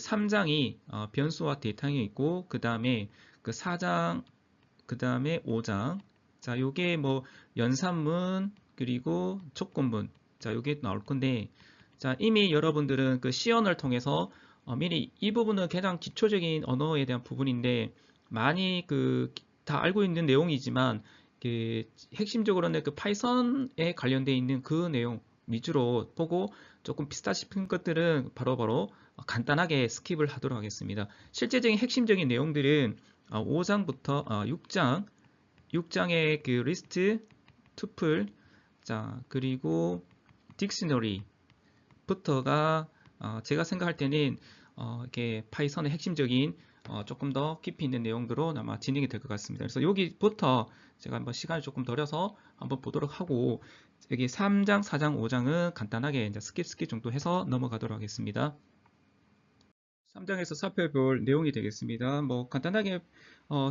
3장이 변수와 데이터형이 있고, 그 다음에 그 4장, 그 다음에 5장. 자, 요게 뭐 연산문 그리고 조건문. 자, 요게 나올 건데, 자, 이미 여러분들은 그 시연을 통해서 미리 이 부분은 가장 기초적인 언어에 대한 부분인데 많이 그 다 알고 있는 내용이지만 그 핵심적으로는 그 파이썬에 관련되어 있는 그 내용 위주로 보고 조금 비슷하 싶은 것들은 바로바로 간단하게 스킵을 하도록 하겠습니다. 실제적인 핵심적인 내용들은 5장부터 6장의 그 리스트, 투플, 자, 그리고 딕셔너리부터가 제가 생각할 때는 이렇게 파이썬의 핵심적인 조금 더 깊이 있는 내용으로 아마 진행이 될 것 같습니다. 그래서 여기부터 제가 한번 시간을 조금 들여서 한번 보도록 하고 여기 3장, 4장, 5장은 간단하게 이제 스킵 정도 해서 넘어가도록 하겠습니다. 3장에서 살펴볼 내용이 되겠습니다. 뭐 간단하게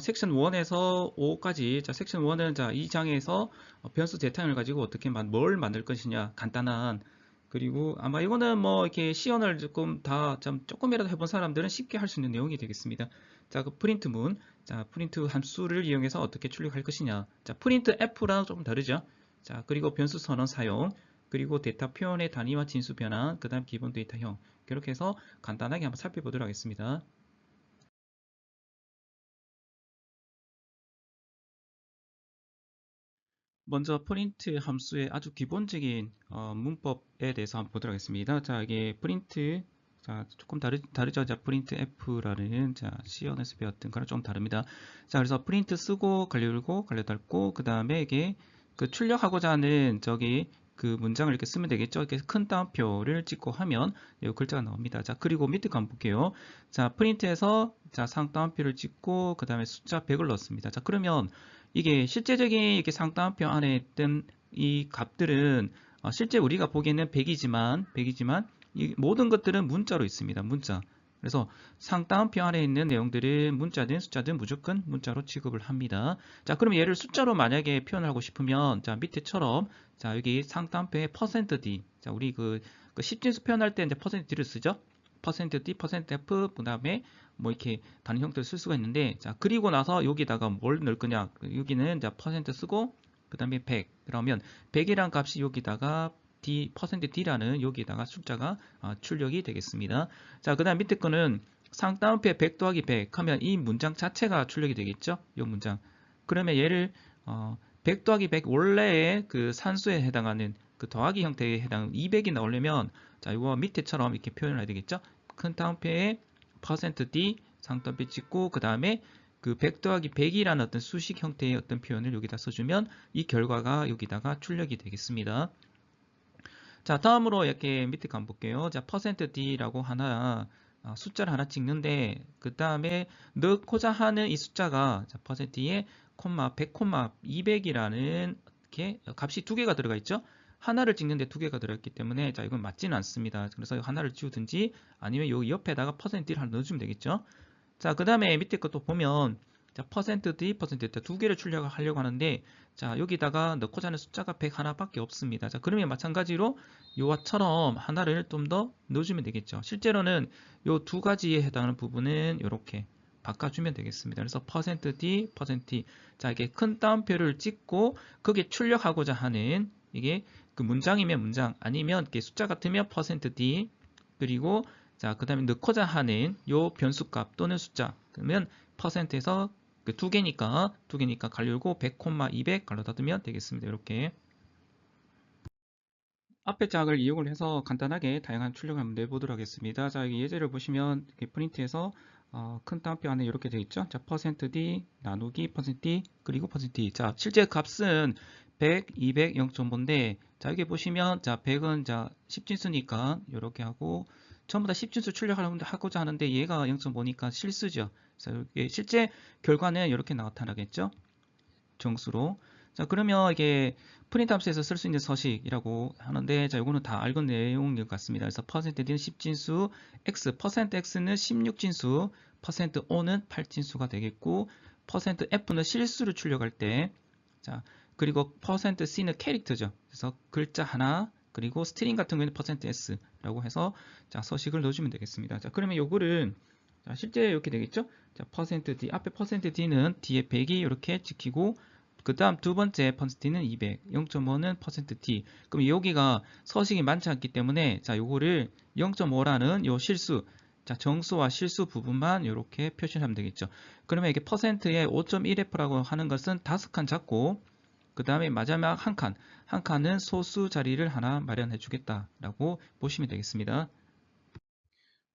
섹션 1에서 5까지 자 섹션 1은 자 이 장에서 변수 데이터를 가지고 어떻게 뭘 만들 것이냐 간단한 그리고 아마 이거는 뭐 이렇게 시연을 조금 다 좀 조금이라도 해본 사람들은 쉽게 할 수 있는 내용이 되겠습니다. 자, 그 프린트문, 자 프린트 함수를 이용해서 어떻게 출력할 것이냐. 자, 프린트 f랑 조금 다르죠. 자, 그리고 변수 선언 사용, 그리고 데이터 표현의 단위와 진수 변환, 그 다음 기본 데이터형. 이렇게 해서 간단하게 한번 살펴보도록 하겠습니다. 먼저 프린트 함수의 아주 기본적인 문법에 대해서 한번 보도록 하겠습니다. 자, 이게 프린트 자, 조금 다르죠. 자, 프린트 f라는 자, C언에서 배웠던 거랑 좀 다릅니다. 자, 그래서 프린트 쓰고 관료 닫고 그 다음에 이게 그 출력하고자 하는 저기 그 문장을 이렇게 쓰면 되겠죠. 이렇게 큰 따옴표를 찍고 하면 이 글자가 나옵니다. 자, 그리고 밑에 거 한번 볼게요. 자, 프린트에서 자, 상 따옴표를 찍고 그 다음에 숫자 100을 넣습니다. 자, 그러면 이게 실제적인 이렇게 상따옴표 안에 있던 이 값들은 실제 우리가 보기에는 100이지만 이 모든 것들은 문자로 있습니다. 문자. 그래서 상따옴표 안에 있는 내용들은 문자든 숫자든 무조건 문자로 취급을 합니다. 자, 그럼 얘를 숫자로 만약에 표현하고 싶으면 자, 밑에처럼 자, 여기 상따옴표에 %d. 자, 우리 그 10진수 표현할 때 이제 %d를 쓰죠. %d, %f, 그 다음에 뭐 이렇게 다른 형태를 쓸 수가 있는데 자 그리고 나서 여기다가 뭘 넣을 거냐 여기는 자 퍼센트 쓰고 그 다음에 100 그러면 100이란 값이 여기다가 %d라는 여기다가 숫자가 출력이 되겠습니다. 자 그 다음 밑에 거는 상따옴표에 100 더하기 100 하면 이 문장 자체가 출력이 되겠죠. 이 문장 그러면 얘를 100 더하기 100 원래의 그 산수에 해당하는 그 더하기 형태에 해당 200이 나오려면 자 이거 밑에처럼 이렇게 표현을 해야 되겠죠. 큰 따옴표에 %d 상따옴표 찍고 그 다음에 그 100 더하기 100이라는 어떤 수식 형태의 어떤 표현을 여기다 써주면 이 결과가 여기다가 출력이 되겠습니다. 자 다음으로 이렇게 밑에 가 볼게요. 자 %d라고 하나 숫자를 하나 찍는데 그 다음에 넣고자 하는 이 숫자가 자 %d에 100, 200이라는 이렇게 값이 두 개가 들어가 있죠. 하나를 찍는데 두 개가 들어있기 때문에 자 이건 맞지는 않습니다. 그래서 하나를 지우든지 아니면 여기 옆에다가 %d를 하나 넣어주면 되겠죠. 자 그 다음에 밑에 것도 보면 자 %d, %d 두 개를 출력하려고 하는데 자 여기다가 넣고자 하는 숫자가 100 하나밖에 없습니다. 자 그러면 마찬가지로 요와처럼 하나를 좀 더 넣어주면 되겠죠. 실제로는 요 두 가지에 해당하는 부분은 이렇게 바꿔주면 되겠습니다. 그래서 %d, %t 자 이게 큰 따옴표를 찍고 거기에 출력하고자 하는 이게 그 문장이면 문장 아니면 이렇게 숫자 같으면 %d 그리고 자 그 다음에 넣고자 하는 요 변수값 또는 숫자 그러면 %에서 그 두 개니까 가로 열고 100, 200 가로 닫으면 되겠습니다. 이렇게 앞에 짝을 이용을 해서 간단하게 다양한 출력을 한번 내보도록 하겠습니다. 자, 여기 예제를 보시면 프린트에서 큰 따옴표 안에 이렇게 되어 있죠. 자, %d 나누기 %d 그리고 %d. 자, 실제 값은 100, 200, 0.5인데 자, 여기 보시면 자, 100은 자, 10진수니까 이렇게 하고 전부 다 10진수 출력하고자 하는데 얘가 0.5니까 실수죠. 그래서 실제 결과는 이렇게 나타나겠죠. 정수로. 자, 그러면 이게 프린트 함수에서 쓸 수 있는 서식이라고 하는데, 자, 요거는 다 알건 내용인 것 같습니다. 그래서 %d는 10진수, x, %x는 16진수, %o는 8진수가 되겠고, %f는 실수를 출력할 때, 자, 그리고 %c는 캐릭터죠. 그래서 글자 하나, 그리고 스트링 같은 경우에는 %s, 라고 해서 자, 서식을 넣어주면 되겠습니다. 자, 그러면 요거를 자, 실제 이렇게 되겠죠? 자, %d 앞에 %d는 뒤에 100이 이렇게 찍히고 그 다음 두 번째 %d는 200, 0.5는 %t. 그럼 여기가 서식이 많지 않기 때문에 자, 요거를 0.5라는 요 실수, 자, 정수와 실수 부분만 이렇게 표시하면 되겠죠. 그러면 이게 %에 5.1f라고 하는 것은 5칸 잡고 그 다음에 마지막 한 칸은 소수 자리를 하나 마련해 주겠다라고 보시면 되겠습니다.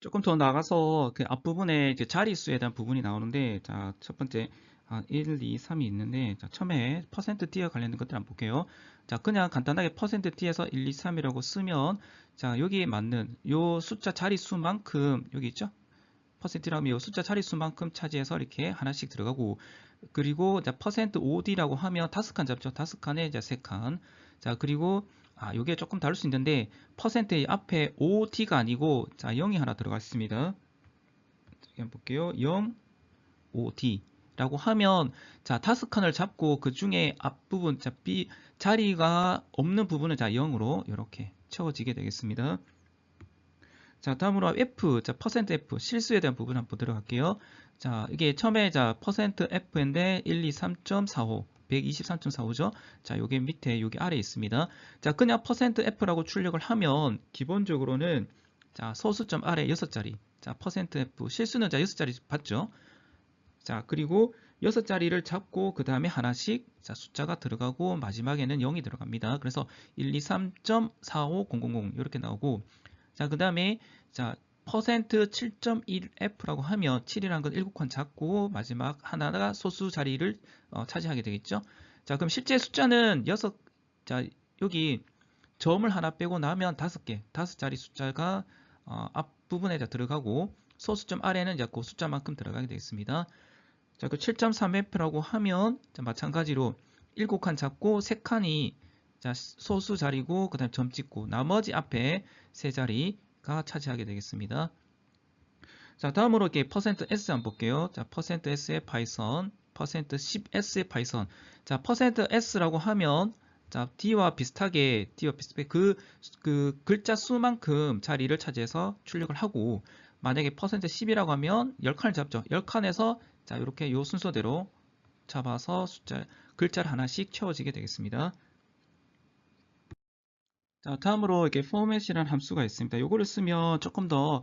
조금 더 나가서 그 앞부분에 이제 자릿수에 대한 부분이 나오는데, 자, 첫 번째 1, 2, 3이 있는데, 자, 처음에 %t와 관련된 것들 한번 볼게요. 자, 그냥 간단하게 %t에서 1, 2, 3이라고 쓰면, 자, 여기에 맞는 요 숫자 자릿수만큼 여기 있죠? %라면 요 숫자 자릿수만큼 차지해서 이렇게 하나씩 들어가고, 그리고 자, %od라고 하면 5칸 잡죠. 5칸에 이제 3칸. 자, 그리고 요게 조금 다를 수 있는데 %의 앞에 OT가 아니고 자, 0이 하나 들어가 있습니다. 한번 볼게요. 0, OT라고 하면 자, 5칸을 잡고 그 중에 앞부분 자, B 자리가 없는 부분은 자, 0으로 이렇게 채워지게 되겠습니다. 자, 다음으로 F, 자, %F, 실수에 대한 부분 한번 들어갈게요. 자, 이게 처음에 자, %F인데 123.45, 123.45죠. 자, 요게 밑에, 요게 아래에 있습니다. 자, 그냥 %F라고 출력을 하면 기본적으로는 자, 소수점 아래 6자리. 자, %F, 실수는 자, 6자리 봤죠? 자, 그리고 6자리를 잡고 그 다음에 하나씩 자, 숫자가 들어가고 마지막에는 0이 들어갑니다. 그래서 123.45000 이렇게 나오고 자, 그 다음에 자, %7.1f라고 하면 7이라는 건 7칸 잡고 마지막 하나가 소수 자리를 차지하게 되겠죠. 자, 그럼 실제 숫자는 6, 자, 여기 점을 하나 빼고 나면 5개, 5자리 숫자가 앞부분에 들어가고 소수점 아래는 그 숫자만큼 들어가게 되겠습니다. 자, 그 7.3f라고 하면 자, 마찬가지로 7칸 잡고 3칸이 자, 소수 자리고 그 다음에 점 찍고 나머지 앞에 세 자리가 차지하게 되겠습니다. 자, 다음으로 이렇게 %s 한번 볼게요. 자, %s의 파이썬, %10s의 파이썬. 자, %s라고 하면 자, D와 비슷하게 그 글자 수만큼 자리를 차지해서 출력을 하고 만약에 %10이라고 하면 10칸을 잡죠. 10칸에서 자, 이렇게 요 순서대로 잡아서 글자를 하나씩 채워지게 되겠습니다. 자, 다음으로 이렇게 포맷이라는 함수가 있습니다. 요거를 쓰면 조금 더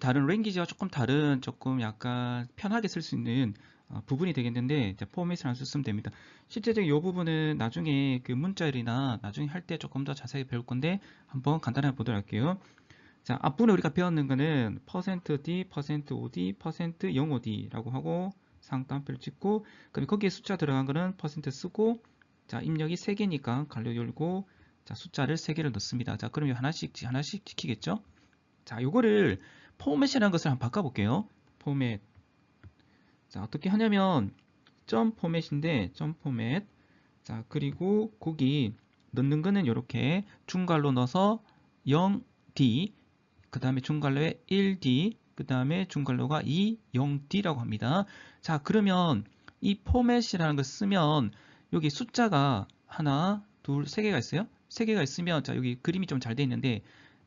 다른 랭귀지와 조금 다른 조금 약간 편하게 쓸 수 있는 부분이 되겠는데 포맷을 함수 쓰면 됩니다. 실제적인 이 부분은 나중에 그 문자열이나 나중에 할 때 조금 더 자세히 배울 건데 한번 간단하게 보도록 할게요. 자, 앞부분에 우리가 배웠는 거는 %d, %od, %0od 하고 상따옴표를 찍고 그다음에 거기에 숫자 들어간 거는 % 쓰고 자, 입력이 3개니까 가로 열고 자, 숫자를 3개를 넣습니다. 자, 그럼 하나씩 지키겠죠? 자, 요거를 포맷이라는 것을 한번 바꿔볼게요. 포맷. 자, 어떻게 하냐면 점 포맷인데 점 포맷. 자, 그리고 거기 넣는 거는 이렇게 중괄로 넣어서 0D 그 다음에 중괄로에 1D 그 다음에 중괄로가 0D라고 합니다. 자, 그러면 이 포맷이라는 걸 쓰면 여기 숫자가 하나, 둘, 세 개가 있어요. 세 개가 있으면 자, 여기 그림이 좀 잘 돼 있는데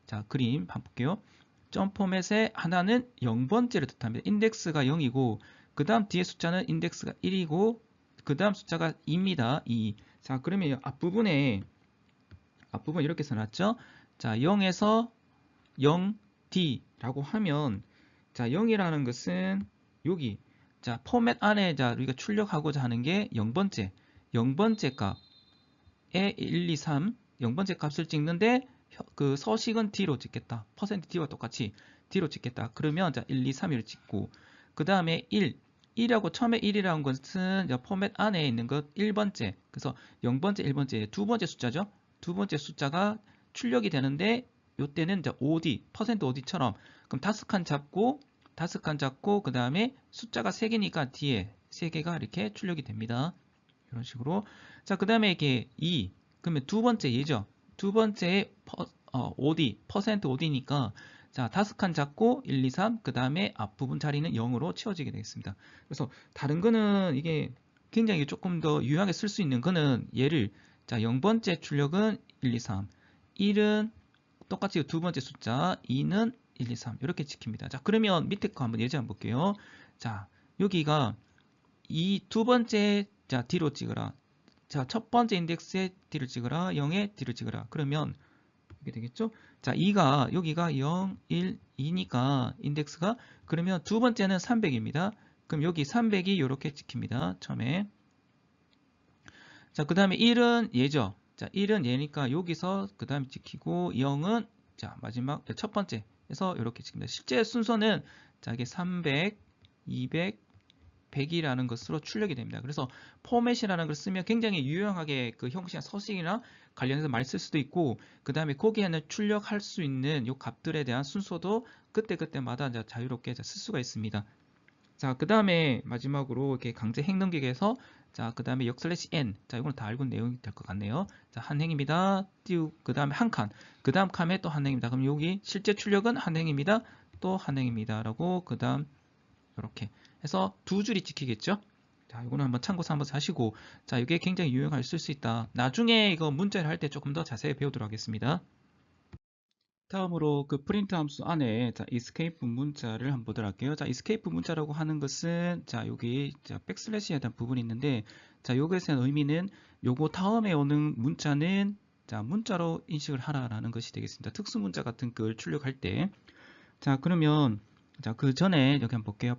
자, 그림 한번 볼게요. 점 포맷의 하나는 0번째를 뜻합니다. 인덱스가 0이고 그 다음 뒤에 숫자는 인덱스가 1이고 그 다음 숫자가 2입니다. 2. 자, 그러면 앞부분 이렇게 써놨죠. 자, 0에서 0D라고 하면 자, 0이라는 것은 여기 자, 포맷 안에 자, 우리가 출력하고자 하는 게 0번째 값에 1, 2, 3 0번째 값을 찍는데 그 서식은 D로 찍겠다. %D와 똑같이 D로 찍겠다. 그러면 자, 1, 2, 3을 찍고 그 다음에 1이라고 처음에 1이라는 것은 포맷 안에 있는 것 1번째 그래서 0번째, 1번째 두 번째 숫자죠. 두 번째 숫자가 출력이 되는데 이때는 OD, %OD처럼 그럼 5칸 잡고 그 다음에 숫자가 3개니까 뒤에 3개가 이렇게 출력이 됩니다. 이런 식으로 자, 그 다음에 이렇게 2 그러면 두 번째 얘죠. 두 번째 OD, %OD니까 자, 5칸 잡고 1, 2, 3, 그 다음에 앞부분 자리는 0으로 채워지게 되겠습니다. 그래서 다른 거는 이게 굉장히 조금 더 유용하게 쓸 수 있는 거는 얘를 자, 0번째 출력은 1, 2, 3, 1은 똑같이 두 번째 숫자 2는 1, 2, 3 이렇게 지킵니다. 자, 그러면 밑에 거 한번 예제 한번 볼게요. 자, 여기가 이 두 번째 자 D로 찍어라. 자, 첫 번째 인덱스에 D를 찍어라. 0에 D를 찍어라. 그러면 이렇게 되겠죠? 자, 2가 여기가 0, 1, 2니까 인덱스가 그러면 두 번째는 300입니다. 그럼 여기 300이 이렇게 찍힙니다. 처음에. 자, 그 다음에 1은 얘죠. 자, 1은 얘니까 여기서 그 다음에 찍히고 0은 자, 마지막 첫 번째에서 이렇게 찍힙니다. 실제 순서는 자, 이게 300, 200, 100이라는 것으로 출력이 됩니다. 그래서 포맷이라는 걸 쓰면 굉장히 유용하게 그 형식이나 서식이나 관련해서 많이 쓸 수도 있고 그 다음에 거기에는 출력할 수 있는 이 값들에 대한 순서도 그때그때마다 이제 자유롭게 쓸 수가 있습니다. 자, 그 다음에 마지막으로 이렇게 강제 행 넘기기에서 자, 그 다음에 역/n. 자, 이건 다 알고 있는 내용이 될 것 같네요. 자, 한 행입니다. 띄우, 그 다음에 한 칸. 그 다음 칸에 또 한 행입니다. 그럼 여기 실제 출력은 한 행입니다. 또 한 행입니다. 라고 그 다음 이렇게 해서 두 줄이 찍히겠죠? 자, 이거는 한번 참고서 한번 하시고, 자, 이게 굉장히 유용하게 쓸 수 있다. 나중에 이거 문자를 할 때 조금 더 자세히 배우도록 하겠습니다. 다음으로 그 프린트 함수 안에 자, escape 문자를 한번 보도록 할게요. 자, escape 문자라고 하는 것은 자, 여기 자, 백슬래시에 대한 부분이 있는데 자, 요것의 의미는 요거 다음에 오는 문자는 자, 문자로 인식을 하라라는 것이 되겠습니다. 특수 문자 같은 걸 출력할 때. 자, 그러면 자, 그 전에 여기 한번 볼게요.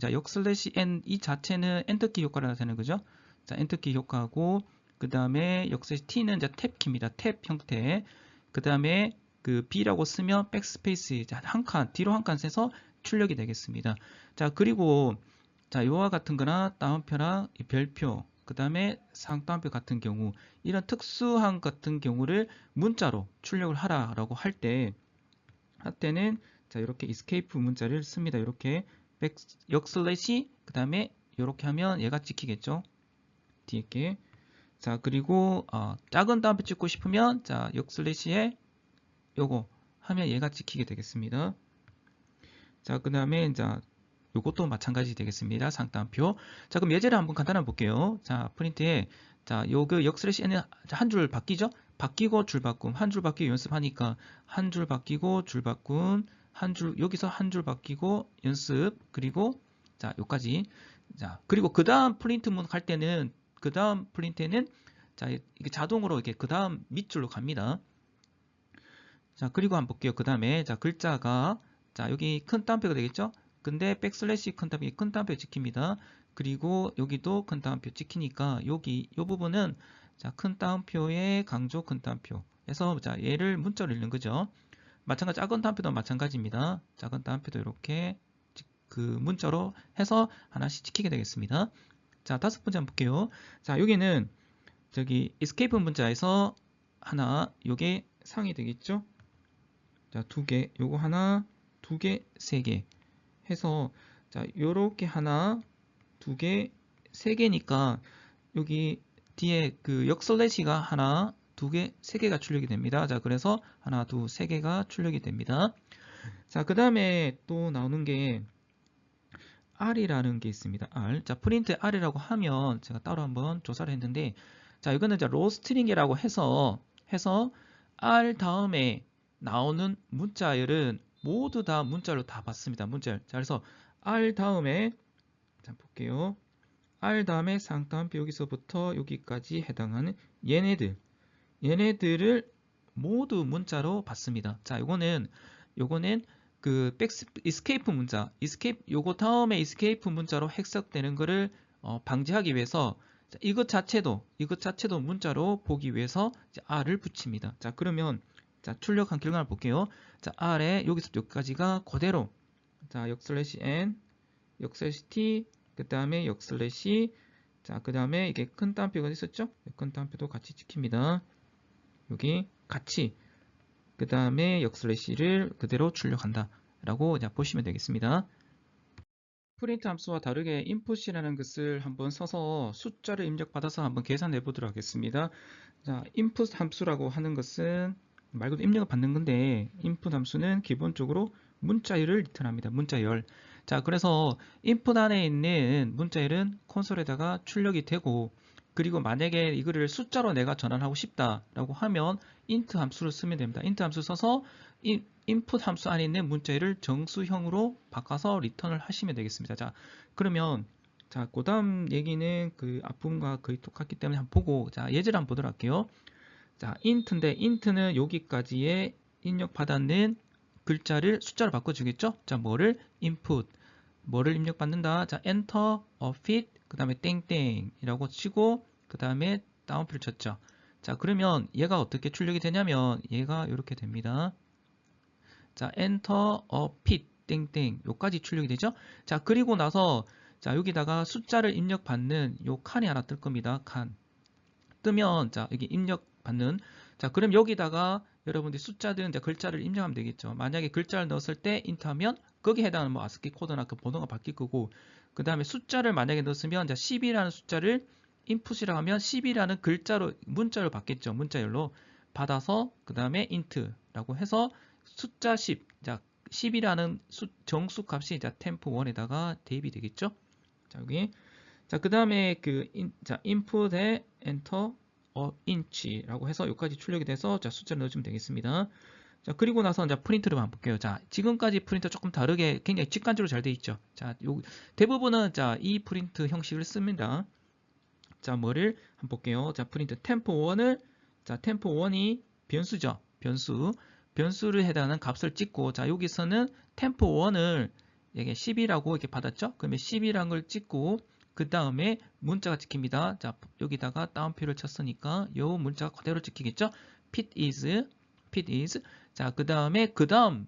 자, 역/n 이 자체는 엔터키 효과를 나타내는 거죠. 자, 엔터키 효과고 그 다음에 역/t는 이제 탭 키입니다. 탭 형태. 그 다음에 그 B라고 쓰면 백스페이스 한 칸, 뒤로 한 칸 세서 출력이 되겠습니다. 자, 그리고 자, 요와 같은 거나 따옴표나 별표, 그 다음에 쌍따옴표 같은 경우 이런 특수한 같은 경우를 문자로 출력을 하라라고 할 때는 자, 이렇게 escape 문자를 씁니다. 이렇게 역/, 그 다음에 이렇게 하면 얘가 찍히겠죠. 뒤에 게. 자, 그리고 작은 따옴표 찍고 싶으면 자, 역/에 요거 하면 얘가 찍히게 되겠습니다. 자, 그 다음에 이제 요것도 마찬가지 되겠습니다. 상따옴표. 자, 그럼 예제를 한번 간단하게 볼게요. 자, 프린트에 자, 요거 역/n은 한 줄 바뀌죠? 바뀌고 줄 바꿈, 한 줄 바뀌고 연습하니까 한 줄 바뀌고 줄 바꿈, 한 줄 여기서 한 줄 바뀌고 연습, 그리고 자, 요까지. 자, 그리고 그 다음 프린트문 할 때는 그 다음 프린트에는 자, 이게 자동으로 이렇게 그 다음 밑줄로 갑니다. 자, 그리고 한번 볼게요. 그 다음에 자, 글자가 자, 여기 큰 따옴표가 되겠죠? 근데 백슬래시 큰 따옴표 찍힙니다. 그리고 여기도 큰 따옴표 찍히니까 여기 이 부분은 자, 큰 따옴표에 강조 큰 따옴표 해서 자, 얘를 문자로 읽는 거죠. 마찬가지 작은 따옴표도 마찬가지입니다. 작은 따옴표도 이렇게 그 문자로 해서 하나씩 찍히게 되겠습니다. 자, 다섯 번째 한번 볼게요. 자, 여기는 저기 escape 문자에서 하나, 요게 상이 되겠죠? 자, 두 개, 요거 하나, 두 개, 세 개 해서 자, 요렇게 하나, 두 개, 세 개니까 여기 뒤에 그 역/가 하나, 두 개, 세 개가 출력이 됩니다. 자, 그래서 하나, 둘, 세 개가 출력이 됩니다. 자, 그 다음에 또 나오는 게 R이라는 게 있습니다. R. 자, 프린트 R이라고 하면 제가 따로 한번 조사를 했는데 자, 이거는 이제 로스트링이라고 해서 R 다음에 나오는 문자열은 모두 다 문자로 다 받습니다. 문자열. 자, 그래서 R 다음에 자, 볼게요. R 다음에 상따옴표 여기서부터 여기까지 해당하는 얘네들을 모두 문자로 받습니다. 자, 요거는 그 escape 문자, 요거 다음에 escape 문자로 해석되는 거를 방지하기 위해서 자, 이것 자체도 문자로 보기 위해서 R을 붙입니다. 자, 그러면 자, 출력한 결과를 볼게요. 자, R에 여기서부터 여기까지가 그대로 자, 역/n, 역/t, 그 다음에 역/, 자, 그 다음에 이게 큰 따옴표가 있었죠? 큰 따옴표도 같이 찍힙니다. 여기 같이 그 다음에 역/를 그대로 출력한다 라고 보시면 되겠습니다. 프린트 함수와 다르게 input이라는 것을 한번 써서 숫자를 입력받아서 한번 계산해 보도록 하겠습니다. 자, input 함수라고 하는 것은 말 그대로 입력을 받는 건데 input 함수는 기본적으로 문자열을 리턴합니다. 문자열. 자, 그래서 input 안에 있는 문자열은 콘솔에다가 출력이 되고 그리고 만약에 이거를 숫자로 내가 전환하고 싶다라고 하면 int 함수를 쓰면 됩니다. int 함수 써서 input 함수 안에 있는 문자를 정수형으로 바꿔서 리턴을 하시면 되겠습니다. 자, 그러면 자, 그 다음 얘기는 그 앞부분과 거의 똑같기 때문에 한번 보고, 자, 예제를 한번 보도록 할게요. 자, int인데, int는 여기까지에 입력받았는 글자를 숫자로 바꿔주겠죠? 자, 뭐를? input. 뭐를 입력받는다? 자, enter, fit, 그 다음에 땡땡이라고 치고, 그 다음에 다운표를 쳤죠. 자, 그러면 얘가 어떻게 출력이 되냐면, 얘가 이렇게 됩니다. 자, enter, fit, 땡땡. 요까지 출력이 되죠? 자, 그리고 나서, 자, 여기다가 숫자를 입력받는 요 칸이 하나 뜰 겁니다. 칸. 뜨면, 자, 여기 입력받는. 자, 그럼 여기다가 여러분들이 숫자든 이제 글자를 입력하면 되겠죠. 만약에 글자를 넣었을 때 int 하면 거기에 해당하는 뭐 아스키 코드나 그 번호가 바뀔 거고, 그 다음에 숫자를 만약에 넣었으면 자, 10이라는 숫자를 input이라고 하면 10이라는 글자로 문자로 받겠죠. 문자열로 받아서 그 다음에 int라고 해서 숫자 10, 자 10이라는 정수 값이 자 temp1에다가 대입이 되겠죠. 자 여기 자 그 다음에 그 자 input에 enter inch라고 해서 여기까지 출력이 돼서 자 숫자를 넣어주면 되겠습니다. 자 그리고 나서 이제 프린트를 한번 볼게요. 자 지금까지 프린터 조금 다르게 굉장히 직관적으로 잘 되어 있죠. 자 대부분은 자 이 프린트 형식을 씁니다. 자 뭐를 한번 볼게요. 자 프린트 temp1을 자 temp1이 변수죠. 변수를 해당하는 값을 찍고 자 여기서는 temp1을 이게 10이라고 이렇게 받았죠. 그러면 10이라는 걸 찍고 그 다음에 문자가 찍힙니다. 자 여기다가 다운표를 쳤으니까 요 문자가 그대로 찍히겠죠. fit is 자 그 다음에 그 다음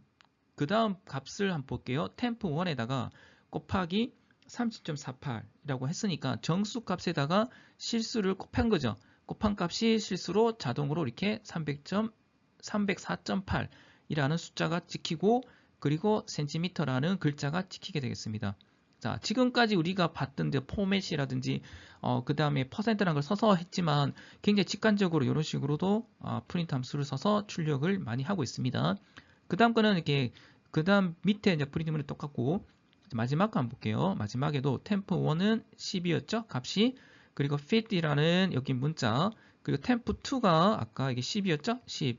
값을 한번 볼게요. temp1에다가 곱하기 30.48이라고 했으니까 정수 값에다가 실수를 곱한 거죠. 곱한 값이 실수로 자동으로 이렇게 304.8이라는 숫자가 찍히고 그리고 cm라는 글자가 찍히게 되겠습니다. 자, 지금까지 우리가 봤던 포맷이라든지 그 다음에 %라는 걸 써서 했지만 굉장히 직관적으로 이런 식으로도 프린트 함수를 써서 출력을 많이 하고 있습니다. 그 다음 거는 이렇게 그 다음 밑에 이제 프린트문이 똑같고 마지막 거 한번 볼게요. 마지막에도 temp1은 10이었죠? 값이. 그리고 fit이라는 여기 문자. 그리고 temp2가 아까 이게 10이었죠? 10.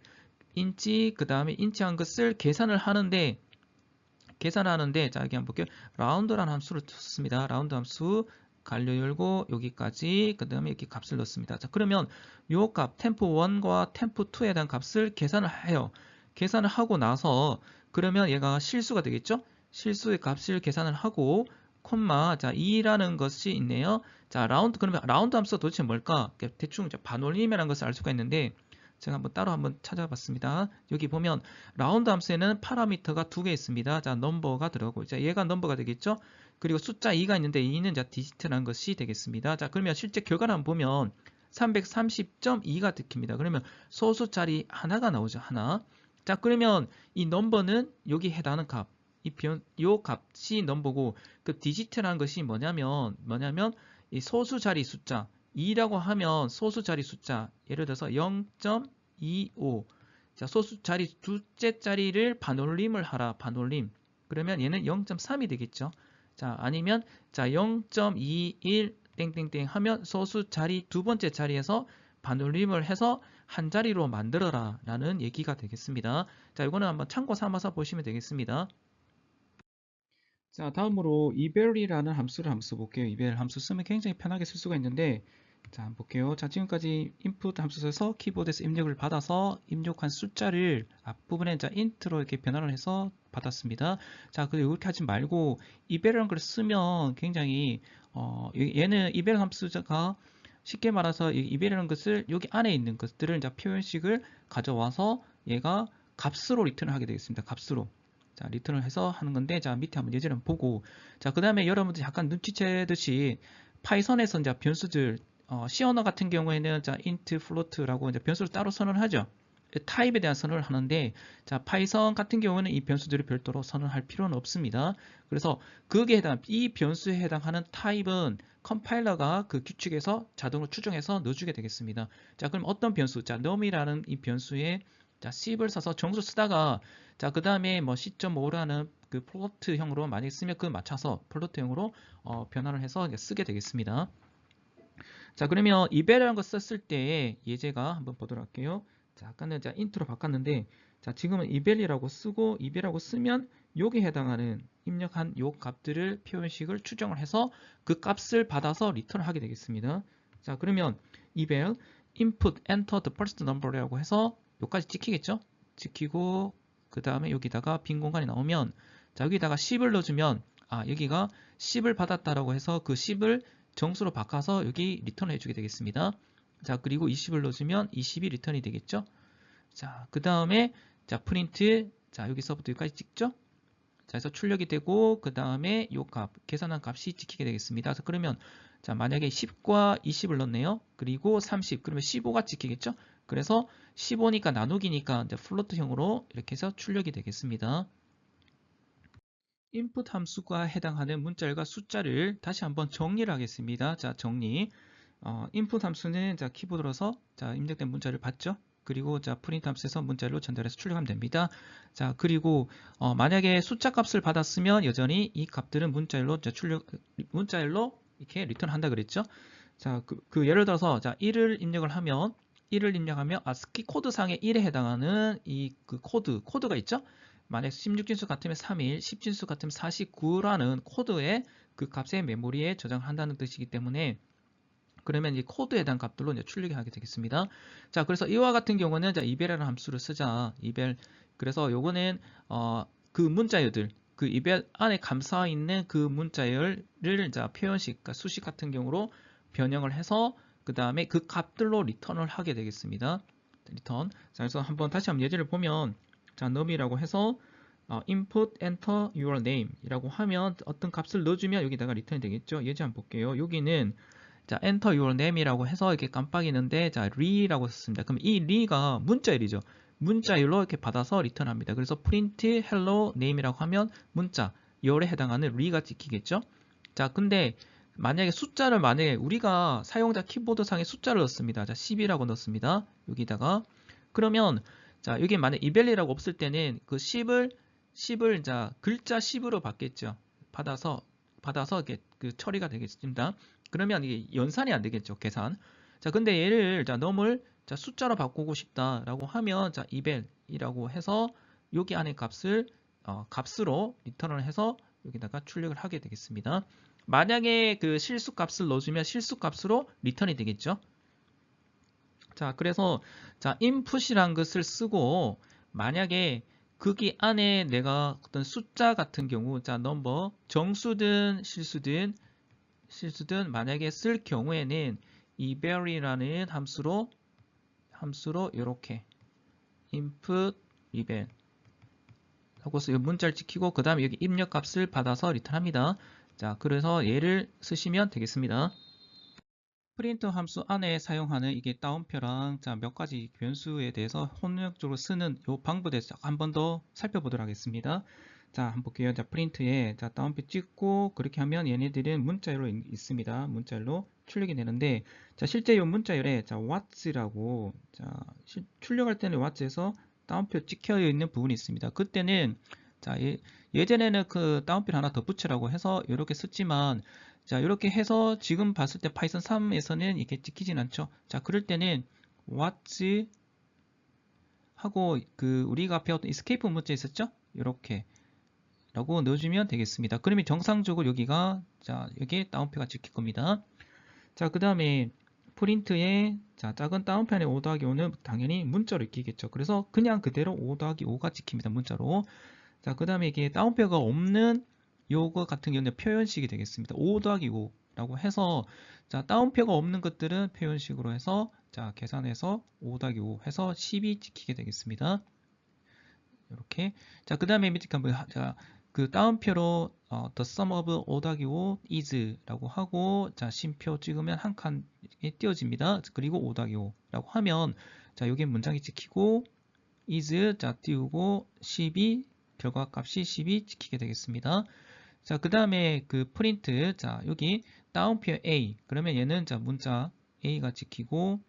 인치, 그 다음에 인치한 것을 계산을 하는데, 자, 여기 한번 볼게요. 라운드라는 함수를 썼습니다. 라운드 함수, 갈려 열고, 여기까지, 그 다음에 이렇게 값을 넣습니다. 자, 그러면 요 값, temp1과 temp2에 대한 값을 계산을 해요. 계산을 하고 나서, 그러면 얘가 실수가 되겠죠? 실수의 값을 계산을 하고 콤마 자 2라는 것이 있네요. 자 라운드 그러면 라운드 함수가 도대체 뭘까? 대충 반올림이라는 것을 알 수가 있는데 제가 따로 한번 찾아봤습니다. 여기 보면 라운드 함수에는 파라미터가 두 개 있습니다. 자 넘버가 들어가고 자 얘가 넘버가 되겠죠? 그리고 숫자 2가 있는데 2는 자 디지트라는 것이 되겠습니다. 자 그러면 실제 결과를 한번 보면 330.2가 찍힙니다. 그러면 소수 자리 하나가 나오죠. 하나. 자 그러면 이 넘버는 여기 해당하는 값, 요 값이 넘버고 그 디지트라는 것이 뭐냐면 이 소수 자리 숫자 2라고 하면 소수 자리 숫자 예를 들어서 0.25 자 소수 자리 둘째 자리를 반올림을 하라 반올림 그러면 얘는 0.3이 되겠죠. 자 아니면 자 0.21 땡땡땡 하면 소수 자리 두 번째 자리에서 반올림을 해서 한 자리로 만들어라 라는 얘기가 되겠습니다. 자 이거는 한번 참고 삼아서 보시면 되겠습니다. 자 다음으로 이벨이라는 함수를 한번 써볼게요. 이벨 함수 쓰면 굉장히 편하게 쓸 수가 있는데 자 한번 볼게요. 자 지금까지 input 함수에서 키보드에서 입력을 받아서 입력한 숫자를 앞부분에 자 int로 이렇게 변화를 해서 받았습니다. 자 그리고 이렇게 하지 말고 이벨이라는 걸 쓰면 굉장히 얘는 이벨 함수가 쉽게 말해서 이벨이라는 것을 여기 안에 있는 것들을 이제 표현식을 가져와서 얘가 값으로 리턴을 하게 되겠습니다. 값으로. 자, 리턴을 해서 하는 건데, 자, 밑에 한번 예제를 보고, 자, 그 다음에 여러분들 약간 눈치채듯이 파이썬에서 이제 변수들, C 언어 같은 경우에는 자, int, float라고 이제 변수를 따로 선언하죠. 타입에 대한 선언을 하는데, 자, 파이썬 같은 경우는 이 변수들을 별도로 선언할 필요는 없습니다. 그래서 그게 이 변수에 해당하는 타입은 컴파일러가 그 규칙에서 자동으로 추정해서 넣어주게 되겠습니다. 자, 그럼 어떤 변수, 자, num이라는 이 변수에 자, 10을 써서 정수 쓰다가 자, 그 다음에 뭐 C.5라는 그 플로트형으로 많이 쓰면 그 맞춰서 플로트형으로 변화를 해서 쓰게 되겠습니다. 자, 그러면 이벨이라는 거 썼을 때 예제가 한번 보도록 할게요. 자, 아까는 자 인트로 바꿨는데, 자, 지금은 이벨이라고 쓰고, 이벨이라고 쓰면 여기에 해당하는 입력한 요 값들을 표현식을 추정을 해서 그 값을 받아서 리턴을 하게 되겠습니다. 자, 그러면 이벨 input enter the first number이라고 해서 요까지 지키겠죠? 지키고 그 다음에 여기다가 빈 공간이 나오면, 자, 여기다가 10을 넣어주면, 아, 여기가 10을 받았다라고 해서 그 10을 정수로 바꿔서 여기 리턴을 해주게 되겠습니다. 자, 그리고 20을 넣어주면 20이 리턴이 되겠죠? 자, 그 다음에 자, 프린트, 자, 여기서부터 여기까지 찍죠? 자, 그래서 출력이 되고 그 다음에 요 값, 계산한 값이 찍히게 되겠습니다. 그래서 그러면 자, 만약에 10과 20을 넣네요. 그리고 30, 그러면 15가 찍히겠죠? 그래서 15니까 나누기니까 이제 플로트형으로 이렇게 해서 출력이 되겠습니다. input 함수가 해당하는 문자열과 숫자를 다시 한번 정리를 하겠습니다. 자, 정리. input 함수는 자, 키보드로서 자, 입력된 문자를 받죠. 그리고 자, print 함수에서 문자열로 전달해서 출력하면 됩니다. 자, 그리고 만약에 숫자 값을 받았으면 여전히 이 값들은 문자열로 문자열로 이렇게 리턴한다 그랬죠. 자, 그 예를 들어서 자, 1을 입력을 하면 ASCII 코드상의 1에 해당하는 이 그 코드가 있죠. 만약 16진수 같으면 3일, 10진수 같으면 49라는 코드의 그 값의 메모리에 저장한다는 뜻이기 때문에, 그러면 이 코드에 해당 값들로 이제 출력이 하게 되겠습니다. 자, 그래서 이와 같은 경우는 자, 이벨이라는 함수를 쓰자. 이벨. 그래서 요거는 그 문자열들, 그 이벨 안에 감싸 있는 그 문자열을 자, 표현식, 그러니까 수식 같은 경우로 변형을 해서 그 다음에 그 값들로 리턴을 하게 되겠습니다. 리턴. 자, 그래서 다시 한번 예제를 보면, 자, num이라고 해서 input enter your name 이라고 하면 어떤 값을 넣어주면 여기다가 리턴이 되겠죠. 예제 한번 볼게요. 여기는 자, enter your name 이라고 해서 이렇게 깜빡이는데, 자, re라고 썼습니다. 그럼 이 re가 문자열이죠. 문자열로 이렇게 받아서 리턴합니다. 그래서 print hello name 이라고 하면 문자 열에 해당하는 re가 찍히겠죠. 자, 근데 만약에 우리가 사용자 키보드상에 숫자를 넣습니다. 자, 10이라고 넣습니다. 여기다가. 그러면 자, 여기 만약 이벨리라고 없을 때는 그 10을 자, 글자 10으로 받겠죠. 받아서 이렇게 그 처리가 되겠습니다. 그러면 이게 연산이 안 되겠죠, 계산. 자, 근데 얘를 자, num을 자, 숫자로 바꾸고 싶다라고 하면 자, 이벨이라고 해서 여기 안에 값을 값으로 리턴을 해서 여기다가 출력을 하게 되겠습니다. 만약에 그 실수 값을 넣어주면 실수 값으로 리턴이 되겠죠. 자, 그래서 자, input이란 것을 쓰고 만약에 거기 안에 내가 어떤 숫자 같은 경우, 자, number 정수든 실수든 만약에 쓸 경우에는 이벨이라는 함수로 이렇게 input 이벨 하고서 이 문자를 찍히고 그 다음에 여기 입력 값을 받아서 리턴합니다. 자, 그래서 얘를 쓰시면 되겠습니다. 프린터 함수 안에 사용하는 이게 따옴표랑 자, 몇 가지 변수에 대해서 혼용적으로 쓰는 이 방법에 대해서 한 번 더 살펴보도록 하겠습니다. 자, 한번 볼게요. 자, 프린트에 자, 따옴표 찍고 그렇게 하면 얘네들은 문자열로 있습니다. 문자열로 출력이 되는데, 자, 실제 이 문자열에 자, what's라고 자, 출력할 때는 what's에서 따옴표 찍혀 있는 부분이 있습니다. 그때는 자, 예전에는 그 따옴표를 하나 더 붙이라고 해서 이렇게 썼지만, 자, 이렇게 해서 지금 봤을 때 파이썬 3에서는 이렇게 찍히진 않죠. 자, 그럴 때는 what 하고 그 우리가 배웠던 escape 문자 있었죠? 이렇게 라고 넣어주면 되겠습니다. 그러면 정상적으로 여기가 자, 여기에 따옴표가 찍힐 겁니다. 자, 그 다음에 프린트에 자, 작은 따옴표 안에 5 더하기 5는 당연히 문자로 읽히겠죠. 그래서 그냥 그대로 5 더하기 5가 찍힙니다. 문자로. 자, 그 다음에 이게 따옴표가 없는 요거 같은 경우는 표현식이 되겠습니다. 5 더하기 5라고 해서 자, 따옴표가 없는 것들은 표현식으로 해서 자, 계산해서 5 더하기 5 해서 10이 찍히게 되겠습니다. 이렇게. 자, 그 다음에 밑에 한번 자, 그 따옴표로 the sum of 5 더하기 5 is 라고 하고 자, 쉼표 찍으면 한 칸에 띄워집니다. 그리고 5 더하기 5라고 하면 자, 여기 문장이 찍히고 is 자, 띄우고 10이 결과값이 10이 찍히게 되겠습니다. 자, 그 다음에 그 프린트 자, 여기 따옴표 A 그러면 얘는 자, 문자 A가 찍히고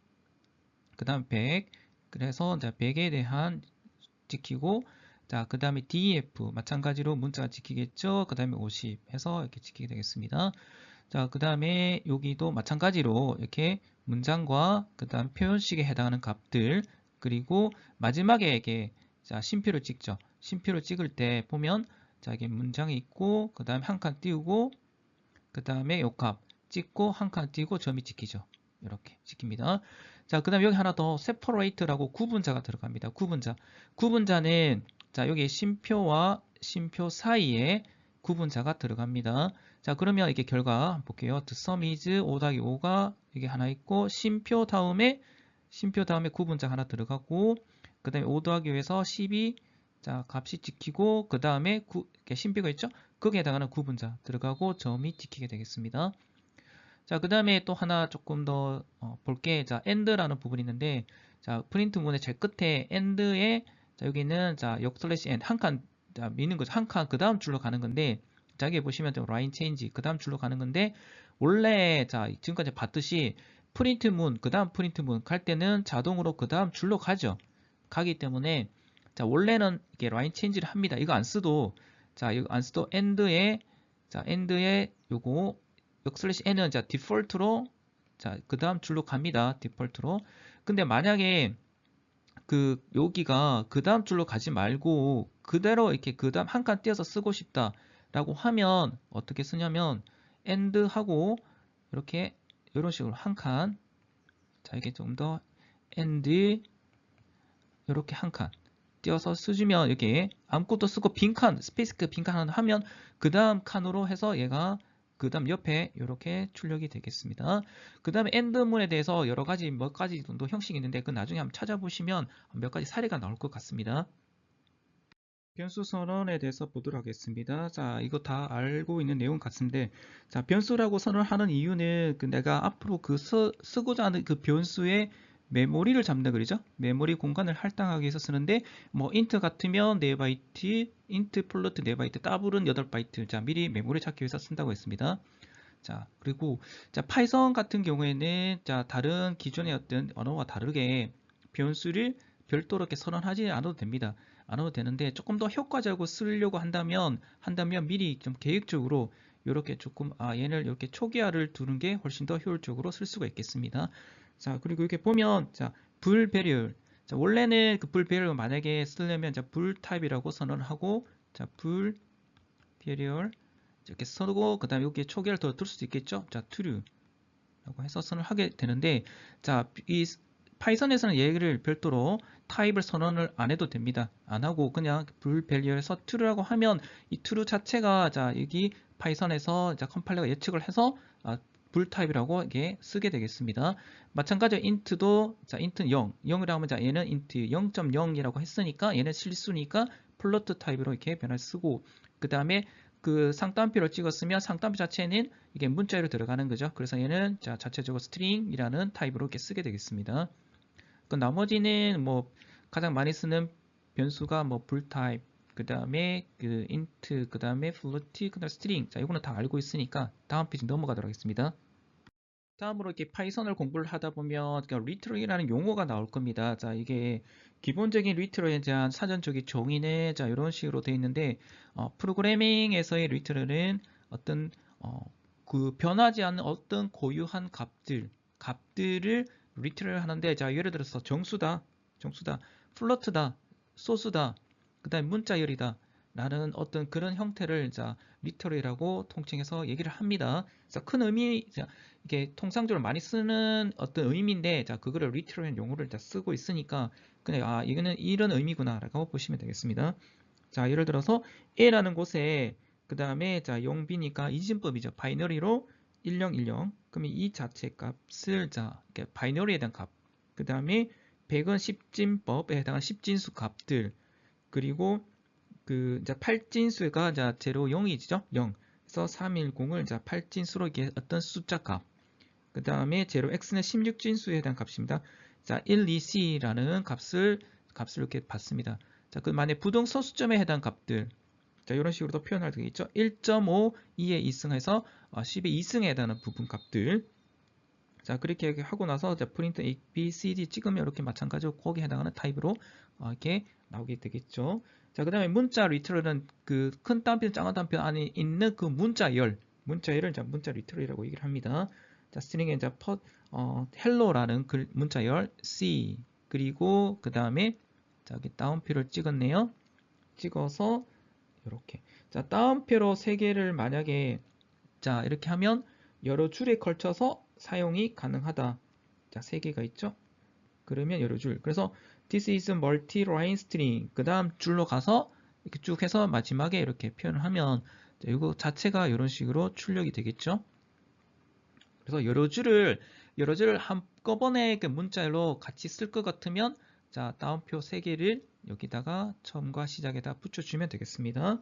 그 다음 100 그래서 자, 100에 대한 찍히고 자, 그 다음에 DEF 마찬가지로 문자가 찍히겠죠. 그 다음에 50 해서 이렇게 찍히게 되겠습니다. 자, 그 다음에 여기도 마찬가지로 이렇게 문장과 그 다음 표현식에 해당하는 값들, 그리고 마지막에 이게 자, 심표를 찍죠. 심표를 찍을 때 보면 자, 이게 문장이 있고 그 다음에 한 칸 띄우고 그 다음에 요 값 찍고 한 칸 띄우고 점이 찍히죠. 이렇게 찍힙니다. 자, 그 다음에 여기 하나 더 separate라고 구분자가 들어갑니다. 구분자는 자, 여기 심표와 심표 사이에 구분자가 들어갑니다. 자, 그러면 이게 결과 한번 볼게요. The sum is 5-5가 이게 하나 있고 심표 다음에 구분자 하나 들어가고 그 다음에 5-5에서 10이 자, 값이 찍히고 그 다음에 심표가 있죠? 거기에 해당하는 구분자 들어가고 점이 찍히게 되겠습니다. 자, 그 다음에 또 하나 조금 더 볼게. 자, AND라는 부분이 있는데 자, 프린트 문의 제일 끝에 AND에 자, 여기는 자, 역슬래시 AND 한 칸 미는 거죠. 한 칸 그 다음 줄로 가는 건데 자, 여기 보시면 라인 체인지 그 다음 줄로 가는 건데 원래 자, 지금까지 봤듯이 프린트 문 그 다음 프린트 문 갈 때는 자동으로 그 다음 줄로 가기 때문에 자, 원래는 이게 라인 체인지를 합니다. 이거 안 써도 자, 이거 안 써도 end에 요거 역슬래시 n은 자, 디폴트로 자, 그 다음 줄로 갑니다. 디폴트로. 근데 만약에 그 여기가 그 다음 줄로 가지 말고 그대로 이렇게 그 다음 한 칸 띄어서 쓰고 싶다라고 하면 어떻게 쓰냐면 end 하고 이렇게 이런 식으로 한 칸 자, 이게 좀 더 end 이렇게 한 칸 띄어서 쓰주면 이렇게 아무것도 쓰고 빈칸 스페이스크 빈칸 하나 하면 그 다음 칸으로 해서 얘가 그 다음 옆에 이렇게 출력이 되겠습니다. 그 다음에 엔드문에 대해서 여러 가지 몇 가지 정도 형식이 있는데 그 나중에 한번 찾아보시면 몇 가지 사례가 나올 것 같습니다. 변수 선언에 대해서 보도록 하겠습니다. 자, 이거 다 알고 있는 내용 같은데, 자, 변수라고 선언하는 이유는 내가 앞으로 쓰고자 하는 그 변수의 메모리를 잡는다 그러죠? 메모리 공간을 할당하기 위해서 쓰는데, 뭐 int 같으면 4바이트, int 플로트 4바이트, 더블은 8바이트. 자, 미리 메모리 찾기 위해서 쓴다고 했습니다. 자, 그리고 자, 파이썬 같은 경우에는 자, 다른 기존의 어떤 언어와 다르게 변수를 별도로 이렇게 선언하지 않아도 됩니다. 안 해도 되는데 조금 더 효과적으로 쓰려고 한다면 미리 좀 계획적으로 이렇게 조금 얘를 이렇게 초기화를 두는 게 훨씬 더 효율적으로 쓸 수가 있겠습니다. 자, 그리고 이렇게 보면 자, 불 배열. 자, 원래는 그 불 배열을 만약에 쓰려면 자, 불 타입이라고 선언을 하고 자, 불 배열 이렇게 쓰고 그 다음에 여기에 초기화를 더 둘 수도 있겠죠. 자, true 라고 해서 선언을 하게 되는데 자, 이 파이썬에서는 얘를 별도로 타입을 선언을 안 해도 됩니다. 안 하고 그냥 불밸류에서 true라고 하면 이 true 자체가 자, 여기 파이썬에서 자, 컴파일러가 예측을 해서 불 타입이라고 이게 쓰게 되겠습니다. 마찬가지로 int도 자, int는 0, 0이라고 하면 자, 얘는 int 0.0이라고 했으니까 얘는 실수니까 플로트 타입으로 이렇게 변화를 쓰고 그 다음에 그 상따옴표를 찍었으면 상따옴표 자체는 이게 문자로 들어가는 거죠. 그래서 얘는 자, 자체적으로 string이라는 타입으로 이렇게 쓰게 되겠습니다. 그 나머지는 뭐 가장 많이 쓰는 변수가 뭐 불 타입, 그 다음에 그 int, 그 다음에 float, 그 다음에 string. 자, 이거는 다 알고 있으니까 다음 페이지 넘어가도록 하겠습니다. 다음으로 이렇게 파이썬을 공부를 하다 보면 리트럴이라는 용어가 나올 겁니다. 자, 이게 기본적인 리트럴에 대한 사전적인 정의는 자, 이런 식으로 되어 있는데 프로그래밍에서의 리트럴은 어떤 그 변하지 않는 어떤 고유한 값들을 리트럴 하는데 자, 예를 들어서 정수다, 플로트다, 소수다, 그 다음에 문자열이다 라는 어떤 그런 형태를 자, 리터럴이라고 통칭해서 얘기를 합니다. 그래서 큰 의미, 자, 이게 통상적으로 많이 쓰는 어떤 의미인데, 자, 그거를 리터럴 용어를 다 쓰고 있으니까, 그냥, 이거는 이런 의미구나, 라고 보시면 되겠습니다. 자, 예를 들어서, A라는 곳에, 그 다음에, 자, 0B니까 이진법이죠. 바이너리로 1010. 그러면 이 자체 값을, 자, 바이너리에 대한 값. 그 다음에, 100은 십진법에 해당하는 십진수 값들. 그리고, 그, 이제 8진수가, 자, 0, 0이죠? 0. 그래서 310을, 자, 8진수로 이게 어떤 숫자 값. 그 다음에 0x는 16진수에 해당하는 값입니다. 자, 1, 2c라는 값을 이렇게 받습니다. 자, 그 만약 부동서 수점에 해당하는 값들. 자, 이런 식으로도 표현할 수 있겠죠? 1.5, 2에 2승해서 10의 2승에 해당하는 부분 값들. 자, 그렇게 하고 나서 자, 프린트 A, B, C, D 찍으면 이렇게 마찬가지로 거기에 해당하는 타입으로 이렇게 나오게 되겠죠. 자, 그 다음에 문자 리트럴은 그 큰 따옴표, 작은 따옴표 안에 있는 그 문자열, 문자열을 문자 리트럴이라고 얘기를 합니다. 자, 스트링에 hello라는 문자열 C 그리고 그 다음에 여기 따옴표를 찍었네요. 찍어서 이렇게 따옴표로 3개를 만약에 이렇게 하면 여러 줄에 걸쳐서 사용이 가능하다. 3개가 있죠. 그러면 여러 줄. 그래서 this is multi-line string. 그 다음 줄로 가서 이렇게 쭉 해서 마지막에 이렇게 표현을 하면 이거 자체가 이런 식으로 출력이 되겠죠. 그래서 여러 줄을 한꺼번에 그 문자열로 같이 쓸 것 같으면 따옴표 3개를 여기다가 처음과 시작에다 붙여주면 되겠습니다.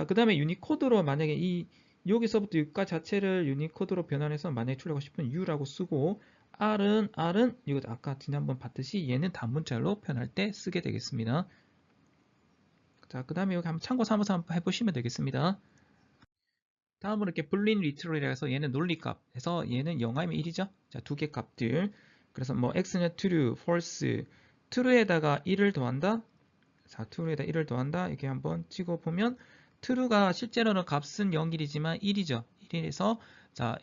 그 다음에 유니코드로 만약에 여기서부터 여기까지 자체를 유니코드로 변환해서 만약에 출력하고 싶으면 U라고 쓰고 R은 이거 아까 지난번 봤듯이 얘는 단문자열로 표현할 때 쓰게 되겠습니다. 그 다음에 여기 한번 참고 삼아서 한번 해보시면 되겠습니다. 다음으로 이렇게 불린 리트럴이라 해서 얘는 논리값 해서 얘는 0 아니면 1이죠. 2개 값들. 그래서 뭐 x는 true, false, true에다가 1을 더한다. true에다 1을 더한다. 이렇게 한번 찍어보면 true가 실제로는 값은 0, 1이지만 1이죠. 1에서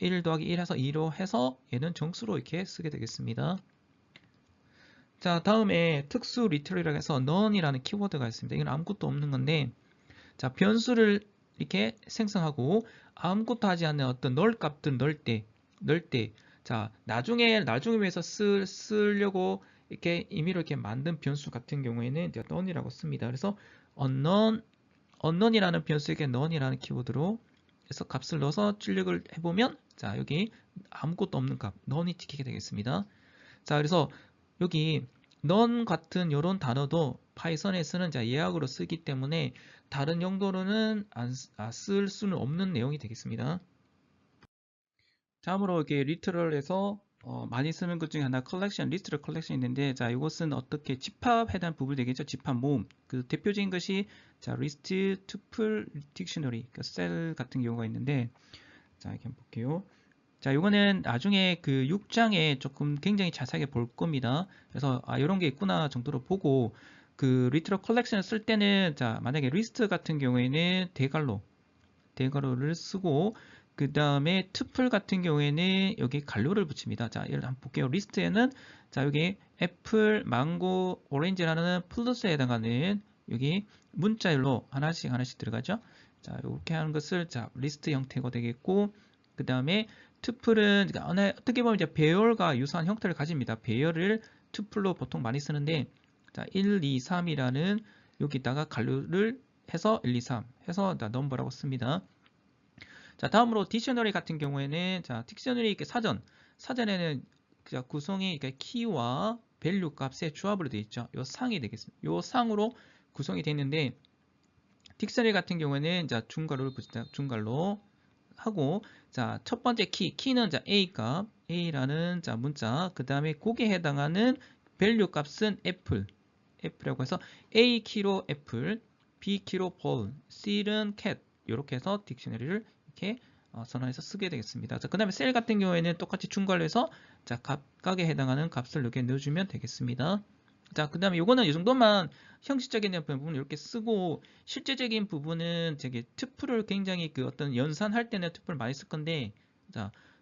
1 더하기 1 해서 2로 해서 얘는 정수로 이렇게 쓰게 되겠습니다. 다음에 특수 리트럴이라고 해서 none이라는 키워드가 있습니다. 이건 아무것도 없는 건데 변수를 이렇게 생성하고 아무것도 하지 않는 어떤 널 값들 넣을 때 나중에 위해서 쓰려고 이렇게 임의로 이렇게 만든 변수 같은 경우에는 none이라고 씁니다. 그래서 unknown이라는 변수에게 none이라는 키워드로 해서 값을 넣어서 출력을 해보면 여기 아무것도 없는 값 none이 찍히게 되겠습니다. 그래서 여기 none 같은 이런 단어도 파이썬에서는 예약으로 쓰기 때문에 다른 용도로는 쓸 수는 없는 내용이 되겠습니다. 다음으로 이렇게 리트럴에서 많이 쓰는 것 중에 하나 컬렉션, 리스트럴 컬렉션이 있는데 이것은 어떻게 집합에 대한 부분이 되겠죠. 집합 모음. 그 대표적인 것이 리스트, 투플, 딕셔너리, 셀 같은 경우가 있는데 이렇게 한번 볼게요. 이거는 나중에 그 6장에 조금 굉장히 자세하게 볼 겁니다. 그래서 이런 게 있구나 정도로 보고 그 리트럴 컬렉션을 쓸 때는 만약에 리스트 같은 경우에는 대괄호를 쓰고 그 다음에 투플 같은 경우에는 여기 괄호를 붙입니다. 예를 한번 볼게요. 리스트에는 여기 애플, 망고, 오렌지라는 플러스에 해당하는 여기 문자열로 하나씩 들어가죠. 이렇게 하는 것을 리스트 형태가 되겠고 그 다음에 투플은 어떻게 보면 배열과 유사한 형태를 가집니다. 배열을 투플로 보통 많이 쓰는데 1, 2, 3이라는 여기다가 괄호를 해서 1, 2, 3 해서 넘버라고 씁니다. 다음으로 딕셔너리 같은 경우에는 딕셔너리 이렇게 사전에는 구성이 키와 밸류 값의 조합으로 되어 있죠. 요 상이 되겠습니다. 요 상으로 구성이 되어 있는데 딕셔너리 같은 경우에는 중괄호를 붙입니다. 중괄호 하고 첫 번째 키는 A 값 A라는 문자 그 다음에 거기에 해당하는 밸류 값은 F라고 해서 A 키로 애플, B 키로 ball, C는 cat 이렇게 해서 딕셔너리를 이렇게 선언해서 쓰게 되겠습니다. 그 다음에 셀 같은 경우에는 똑같이 중괄호해서 각각에 해당하는 값을 이렇게 넣어주면 되겠습니다. 그 다음에 이거는 이 정도만 형식적인 부분을 이렇게 쓰고 실제적인 부분은 되게 투플을 굉장히 어떤 연산할 때는 투플을 많이 쓸 건데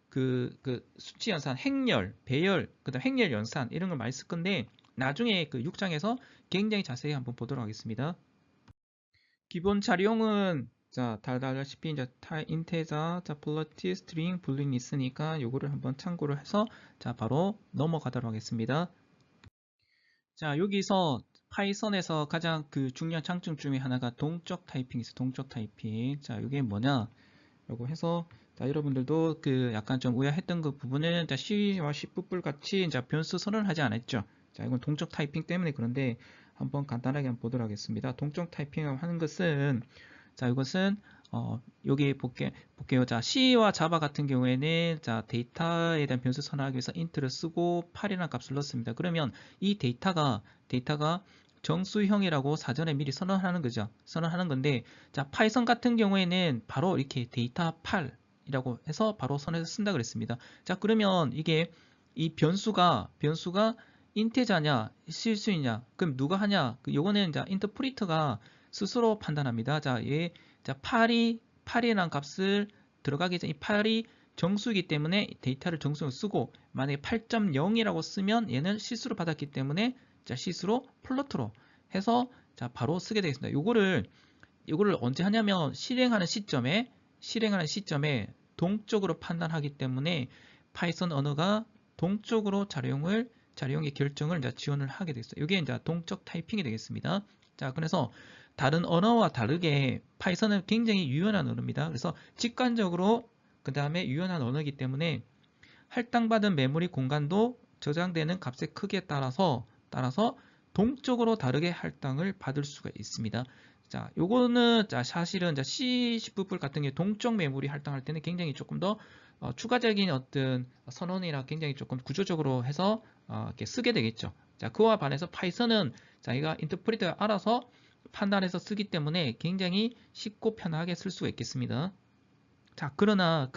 그 수치 연산, 행렬, 배열, 그 다음 행렬 연산 이런 걸 많이 쓸 건데 나중에 그 6장에서 굉장히 자세히 한번 보도록 하겠습니다. 기본 자료용은 달달다시피 인테자, 플로트, 스트링, 불린이 있으니까 요거를 한번 참고를 해서 바로 넘어가도록 하겠습니다. 여기서 파이썬에서 가장 중요한 장점 중에 하나가 동적 타이핑이 있어요. 동적 타이핑. 이게 뭐냐? 라고 해서 여러분들도 약간 좀 의아했던 그 부분은 C와 C++ 같이 변수 선언을 하지 않았죠. 이건 동적 타이핑 때문에 그런데 한번 간단하게 한번 보도록 하겠습니다. 동적 타이핑을 하는 것은 이것은 여기 볼게요. C와 자바 같은 경우에는 데이터에 대한 변수 선언하기 위해서 int를 쓰고 8이라는 값을 넣습니다. 그러면 이 데이터가 정수형이라고 사전에 미리 선언하는 거죠. 선언하는 건데 파이썬 같은 경우에는 바로 이렇게 데이터 8이라고 해서 바로 선에서 쓴다 그랬습니다. 그러면 이게 이 변수가 인테자냐 실수이냐 그럼 누가 하냐 요거는 인터프리터가 스스로 판단합니다. 8이란 값을 들어가기 전에 이 8이 정수이기 때문에 데이터를 정수로 쓰고, 만약에 8.0이라고 쓰면 얘는 실수로 받았기 때문에 자, 실수로 플로트로 해서 자, 바로 쓰게 되겠습니다. 요거를 언제 하냐면 실행하는 시점에 동적으로 판단하기 때문에 파이썬 언어가 동적으로 자료용의 결정을 이제 지원을 하게 되겠어요. 이게 이제 동적 타이핑이 되겠습니다. 자, 그래서 다른 언어와 다르게 파이썬은 굉장히 유연한 언어입니다. 그래서 직관적으로 그 다음에 유연한 언어이기 때문에 할당받은 메모리 공간도 저장되는 값의 크기에 따라서 동적으로 다르게 할당을 받을 수가 있습니다. 자, 요거는 사실은 C, C++ 같은 게 동적 메모리 할당할 때는 굉장히 조금 더 추가적인 어떤 선언이나 굉장히 조금 구조적으로 해서 이렇게 쓰게 되겠죠. 자, 그와 반해서 파이썬은 자기가 인터프리터에 알아서 판단해서 쓰기 때문에 굉장히 쉽고 편하게 쓸 수가 있겠습니다. 자, 그러나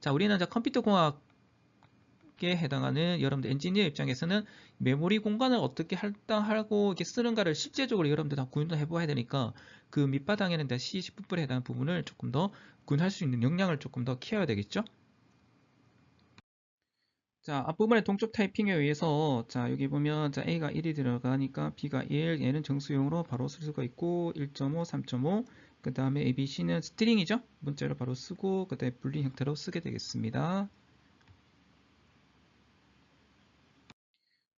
자, 우리는 컴퓨터 공학에 해당하는 여러분들 엔지니어 입장에서는 메모리 공간을 어떻게 할당하고 이렇게 쓰는가를 실제적으로 여러분들 다 구현을 해봐야 되니까 그 밑바닥에는 C, C++에 해당하는 부분을 조금 더 구현할 수 있는 역량을 조금 더 키워야 되겠죠. 자, 앞부분의 동적 타이핑에 의해서 자, 여기 보면 자, A가 1이 들어가니까 B가 1, 얘는 정수용으로 바로 쓸 수가 있고 1.5, 3.5, 그 다음에 A, B, C는 스트링이죠. 문자로 바로 쓰고 그 다음에 불린 형태로 쓰게 되겠습니다.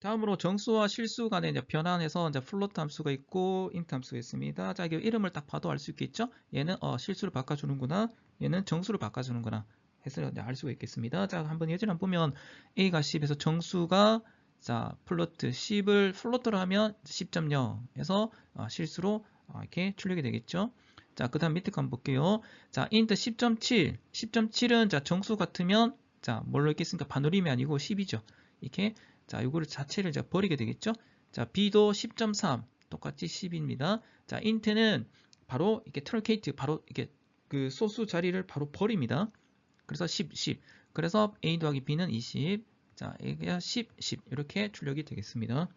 다음으로 정수와 실수 간의 이제 변환해서 이제 플로트 함수가 있고 인트 함수가 있습니다. 자, 이름을 딱 봐도 알 수 있겠죠? 얘는 실수를 바꿔주는구나, 얘는 정수를 바꿔주는구나 해서 알 수가 있겠습니다. 자, 한번 예제를 한번 보면 A가 10에서 정수가 자 플로트 10을 플로트로 하면 10.0에서 실수로 이렇게 출력이 되겠죠. 자, 그 다음 밑에 거 한번 볼게요. 자, int 10.7, 10.7은 자 정수 같으면 자 뭘로 있겠습니까? 반올림이 아니고 10이죠. 이렇게 자, 이거를 자체를 이제 버리게 되겠죠. 자, B도 10.3 똑같이 10입니다. 자, int는 바로 이렇게 트렁케이트 바로 이렇게 그 소수 자리를 바로 버립니다. 그래서 10. 그래서 A 더하기 B는 20. 자, A가 10 이렇게 출력이 되겠습니다.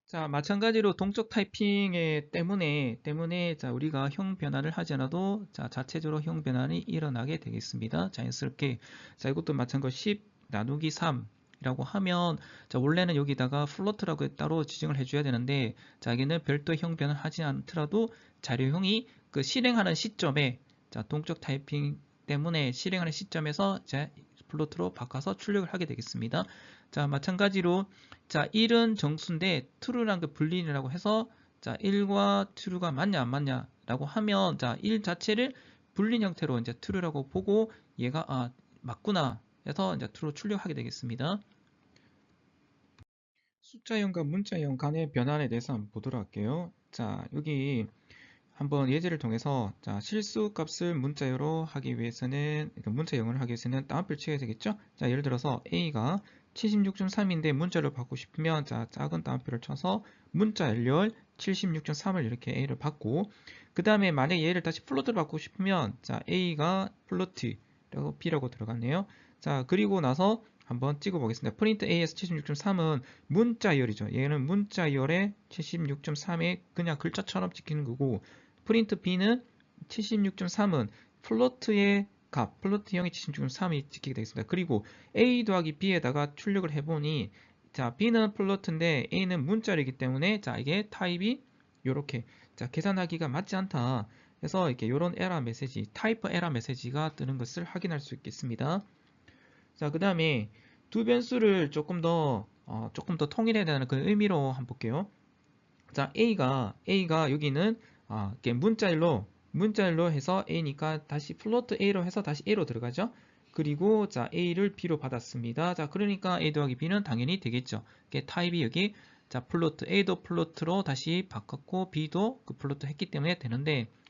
자, 마찬가지로 동적 타이핑 때문에 자, 우리가 형 변환을 하지 않아도 자, 자체적으로 형 변환이 일어나게 되겠습니다. 자연스럽게. 자, 이것도 마찬가지로 10 나누기 3 이라고 하면 자, 원래는 여기다가 플로트라고 따로 지정을 해줘야 되는데 자, 여기는 별도 형 변환을 하지 않더라도 자료형이 그 실행하는 시점에 자, 동적 타이핑 때문에 실행하는 시점에서 자, 플로트로 바꿔서 출력을 하게 되겠습니다. 자, 마찬가지로 자, 1은 정수인데 true란 그 불린이라고 해서 자, 1과 true가 맞냐 안 맞냐 라고 하면 자, 1 자체를 불린 형태로 이제 true라고 보고 얘가 맞구나 해서 이제 true 출력하게 되겠습니다. 숫자형과 문자형 간의 변환에 대해서 한번 보도록 할게요. 자, 여기 한번 예제를 통해서 자, 실수 값을 문자로 하기 위해서는 문자형을 하기 위해서는 따옴표를 쳐야 되겠죠. 자, 예를 들어서 A가 76.3인데 문자로 받고 싶으면 자, 작은 따옴표를 쳐서 문자 열렬 76.3을 이렇게 A를 받고 그 다음에 만약에 얘를 다시 플로트로 받고 싶으면 자, A가 플로트라고 B라고 들어갔네요. 자, 그리고 나서 한번 찍어 보겠습니다. 프린트 AS 76.3은 문자열이죠. 얘는 문자열의 76.3에 그냥 글자처럼 찍히는 거고 프린트 B는 76.3은 플로트의 값, 플로트형의 76.3이 찍히게 되겠습니다. 그리고 A 더하기 B에다가 출력을 해보니 자, B는 플로트인데 A는 문자이기 때문에 자, 이게 타입이 이렇게 자, 계산하기가 맞지 않다. 그래서 이렇게 이런 에러 메시지, 타이프 에러 메시지가 뜨는 것을 확인할 수 있겠습니다. 자, 그 다음에 두 변수를 조금 더 통일해야 되는 그 의미로 한번 볼게요. 자, A가 여기는 이렇게 문자일로 해서 A니까 다시 플로트 A로 해서 다시 A로 들어가죠. 그리고 자, A를 B로 받았습니다. 자, 그러니까 A 더하기 B는 당연히 되겠죠. 이게 타입이 여기 자, 플로트 A도 플로트로 다시 바꿨고 B도 그 플로트 했기 때문에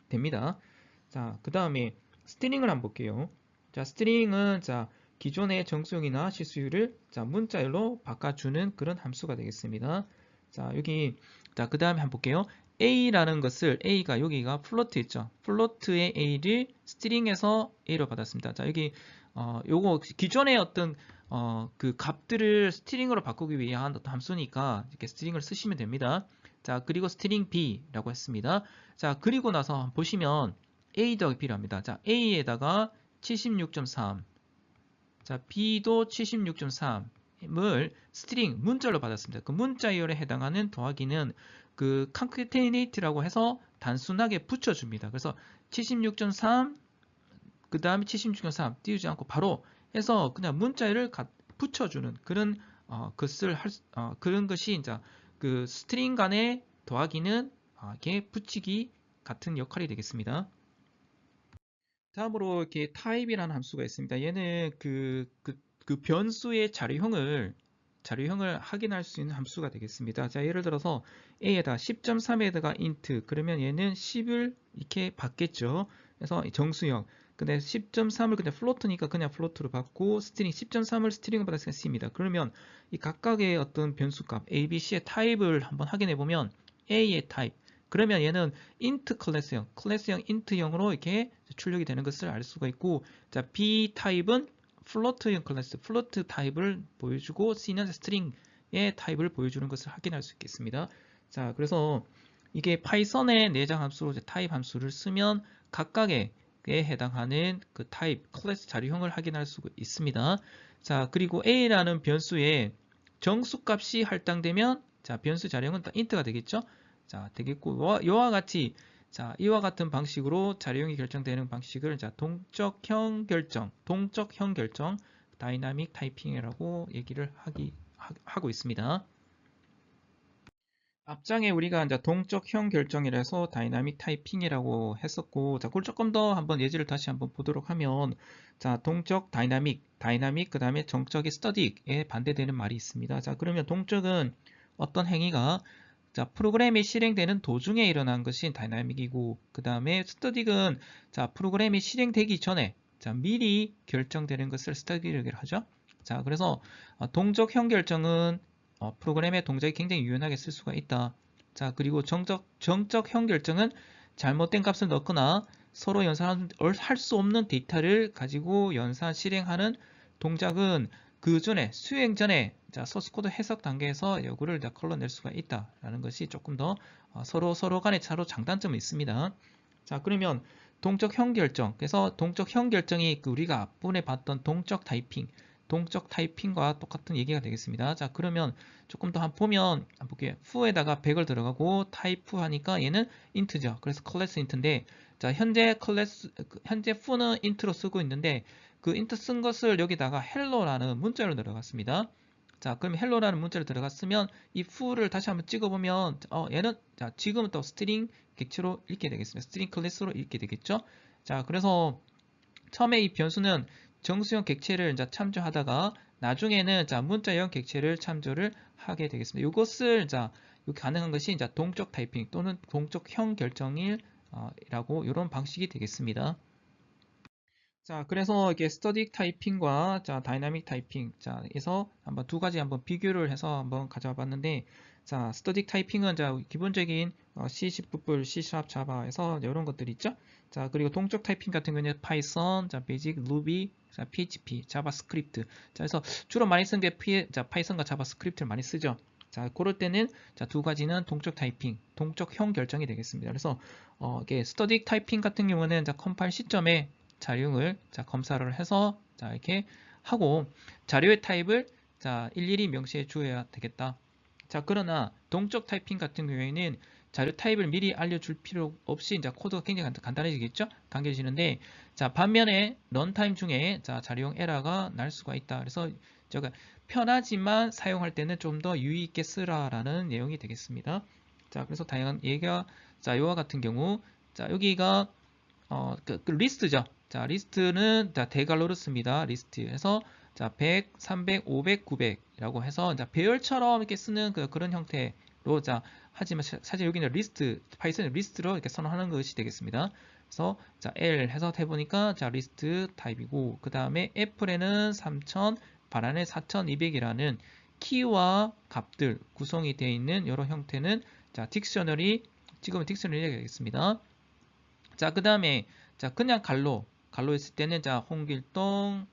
됩니다. 자, 그 다음에 스트링을 한번 볼게요. 자, 스트링은 자, 기존의 정수형이나 실수율을 자, 문자열로 바꿔주는 그런 함수가 되겠습니다. 자, 여기 자, 그 다음에 한번 볼게요. A라는 것을 A가 여기가 플로트 있죠. 플로트의 A를 스트링에서 A로 받았습니다. 자, 여기 요거 기존의 어떤 그 값들을 스트링으로 바꾸기 위한 어떤 함수니까 이렇게 스트링을 쓰시면 됩니다. 자, 그리고 스트링 B라고 했습니다. 자, 그리고 나서 보시면 A 더하기 B랍니다. 자, A에다가 76.3, 자, B도 76.3을 스트링 문자로 받았습니다. 그 문자 이열에 해당하는 더하기는 그 concatenate라고 해서 단순하게 붙여줍니다. 그래서 76.3, 그 다음에 76.3 띄우지 않고 바로 해서 그냥 문자열을 붙여주는 그런 그런 것이 이제 그 스트링 간의 더하기는 이렇게 붙이기 같은 역할이 되겠습니다. 다음으로 이렇게 타입이라는 함수가 있습니다. 얘는 그 변수의 자료형을 확인할 수 있는 함수가 되겠습니다. 자, 예를 들어서 a에다 10.3에다가 int 그러면 얘는 10을 이렇게 받겠죠. 그래서 정수형. 근데 10.3을 그냥 플로트니까 그냥 플로트로 받고 스트링 10.3을 스트링으로 받았으니까 c입니다. 그러면 이 각각의 어떤 변수값 a, b, c의 타입을 한번 확인해 보면 a의 타입 그러면 얘는 int 클래스형 int형으로 이렇게 출력이 되는 것을 알 수가 있고, 자, B 타입은 플로트형 클래스, 플로트 타입을 보여주고, C는 스트링의 타입을 보여주는 것을 확인할 수 있겠습니다. 자, 그래서 이게 파이썬의 내장 함수로 타입 함수를 쓰면 각각에 해당하는 그 타입, 클래스 자료형을 확인할 수 있습니다. 자, 그리고 A라는 변수에 정수값이 할당되면 자, 변수 자료형은 int가 되겠죠? 자, 되겠고, 이와 같이, 자, 이와 같은 방식으로 자료형이 결정되는 방식을, 자, 동적형 결정, 다이나믹 타이핑이라고 얘기를 하고 있습니다. 앞장에 우리가 이제 동적형 결정이라서 다이나믹 타이핑이라고 했었고, 자, 그걸 조금 더 한번 예제를 다시 한번 보도록 하면, 자, 동적 다이나믹, 그 다음에 정적이 스터딕에 반대되는 말이 있습니다. 자, 그러면 동적은 어떤 행위가 자, 프로그램이 실행되는 도중에 일어난 것이 다이나믹이고, 그 다음에 스터딕은 자, 프로그램이 실행되기 전에 자, 미리 결정되는 것을 스터딕이라고 하죠. 자, 그래서 동적형 결정은 프로그램의 동작이 굉장히 유연하게 쓸 수가 있다. 자, 그리고 정적형 결정은 잘못된 값을 넣거나 서로 연산할 수 없는 데이터를 가지고 연산 실행하는 동작은 그 전에 수행 전에 자, 소스코드 해석 단계에서 요구를 걸러낼 수가 있다라는 것이 조금 더 서로 간의 차로 장단점이 있습니다. 자, 그러면 동적형 결정. 그래서 동적형 결정이 우리가 앞부분에 봤던 동적 타이핑과 똑같은 얘기가 되겠습니다. 자, 그러면 조금 더 한번 보면 볼게요. foo에다가 100을 들어가고 type 하니까 얘는 int죠. 그래서 클래스 int인데 자, 현재 foo는 int로 쓰고 있는데 그 int 쓴 것을 여기다가 hello라는 문자로 들어갔습니다. 자, 그럼 hello라는 문자로 들어갔으면 이 foo를 다시 한번 찍어보면 얘는 자, 지금은 또 스트링 객체로 읽게 되겠습니다. 스트링 클래스로 읽게 되겠죠. 자, 그래서 처음에 이 변수는 정수형 객체를 이제 참조하다가 나중에는 자, 문자형 객체를 참조를 하게 되겠습니다. 이것을 자, 가능한 것이 이제 동적 타이핑 또는 동적형 결정이라고 이런 방식이 되겠습니다. 자, 그래서 이게 스터딕 타이핑과 자, 다이나믹 타이핑 자, 에서 한번 두 가지 한번 비교를 해서 한번 가져와 봤는데 자, 스터딕 타이핑은 자, 기본적인 C, C++, C# 자바에서 이런 것들이 있죠. 자, 그리고 동적 타이핑 같은 경우는 파이썬, 자, 베이직, 루비, 자, PHP, 자바스크립트. 자, 그래서 주로 많이 쓰는 게 자, 파이썬과 자바스크립트를 많이 쓰죠. 자, 그럴 때는 자, 두 가지는 동적 타이핑, 동적형 결정이 되겠습니다. 그래서 이게 스터딕 타이핑 같은 경우는 자, 컴파일 시점에 자료를 자, 검사를 해서 자, 이렇게 하고 자료의 타입을 자, 일일이 명시해 주어야 되겠다. 자, 그러나 동적 타이핑 같은 경우에는 자료 타입을 미리 알려줄 필요 없이 이제 코드가 굉장히 간단해지겠죠? 당겨지는데 자, 반면에 런타임 중에 자, 자료용 에러가 날 수가 있다. 그래서 제가 편하지만 사용할 때는 좀 더 유의 있게 쓰라라는 내용이 되겠습니다. 자, 그래서 다양한 얘기가 자, 이와 같은 경우 자, 여기가 그 리스트죠. 자, 리스트는 자, 대괄호를 씁니다. 리스트에서 자, 100, 300, 500, 900이라고 해서 자, 배열처럼 이렇게 쓰는 그런 형태로 자, 하지만 사실 여기는 리스트, 파이썬의 리스트로 이렇게 선언하는 것이 되겠습니다. 그래서 자, L 해서 해보니까 자, 리스트 타입이고 그 다음에 애플에는 3000, 바란에 4200이라는 키와 값들 구성이 되어 있는 여러 형태는 자, 딕셔너리, 지금은 딕셔너리가 되겠습니다. 자, 그 다음에 자, 그냥 갈로 했을 때는 자, 홍길동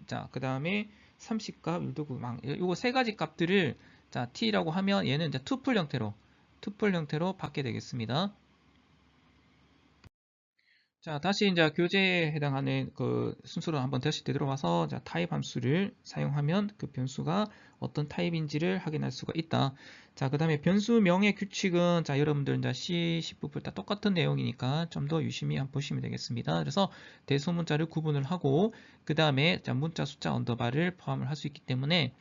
자, 그 다음에 30값, 일도구망 요거 세 가지 값들을 자, t라고 하면 얘는 이제 투플 형태로 받게 되겠습니다. 자, 다시 이제 교재에 해당하는 그 순서로 한번 다시 되돌아와서 자, 타입 함수를 사용하면 그 변수가 어떤 타입인지를 확인할 수가 있다. 자, 그 다음에 변수명의 규칙은 자, 여러분들 이제 C, C부분 다 똑같은 내용이니까 좀 더 유심히 한번 보시면 되겠습니다. 그래서 대소문자를 구분을 하고 그 다음에 자, 문자, 숫자, 언더바를 포함을 할 수 있기 때문에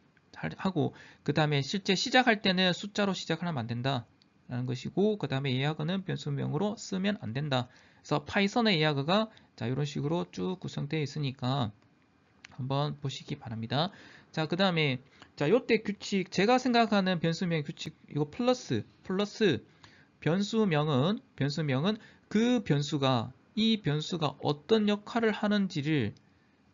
하고 그 다음에 실제 시작할 때는 숫자로 시작을 하면 안 된다. 라는 것이고 그 다음에 예약어는 변수명으로 쓰면 안 된다. 그래서 파이썬의 예약어가 자 이런 식으로 쭉 구성되어 있으니까 한번 보시기 바랍니다. 자, 그 다음에 자 요때 규칙 제가 생각하는 변수명 규칙 이거 플러스 변수명은 그 변수가 이 변수가 어떤 역할을 하는지를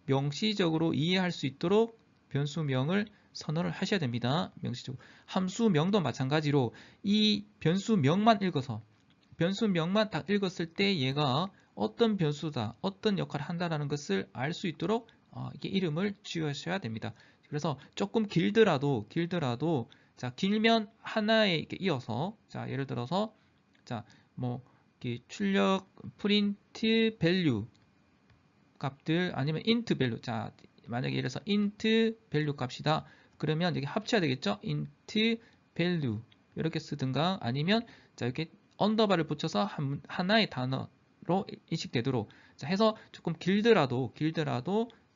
명시적으로 이해할 수 있도록 변수명을 선언을 하셔야 됩니다. 명시적으로 함수명도 마찬가지로 이 변수명만 읽어서 변수명만 딱 읽었을 때 얘가 어떤 변수다, 어떤 역할을 한다라는 것을 알 수 있도록 이게 이름을 지으셔야 됩니다. 그래서 조금 길더라도 자 길면 하나에 이렇게 이어서 자 예를 들어서 자뭐 출력 프린트 밸류 값들 아니면 int 밸류 자 만약에 예를 들어서 int 밸류 값이다 그러면 여기 합쳐야 되겠죠. int 밸류 이렇게 쓰든가 아니면 자 이렇게 언더바를 붙여서 하나의 단어로 인식되도록 자 해서 조금 길더라도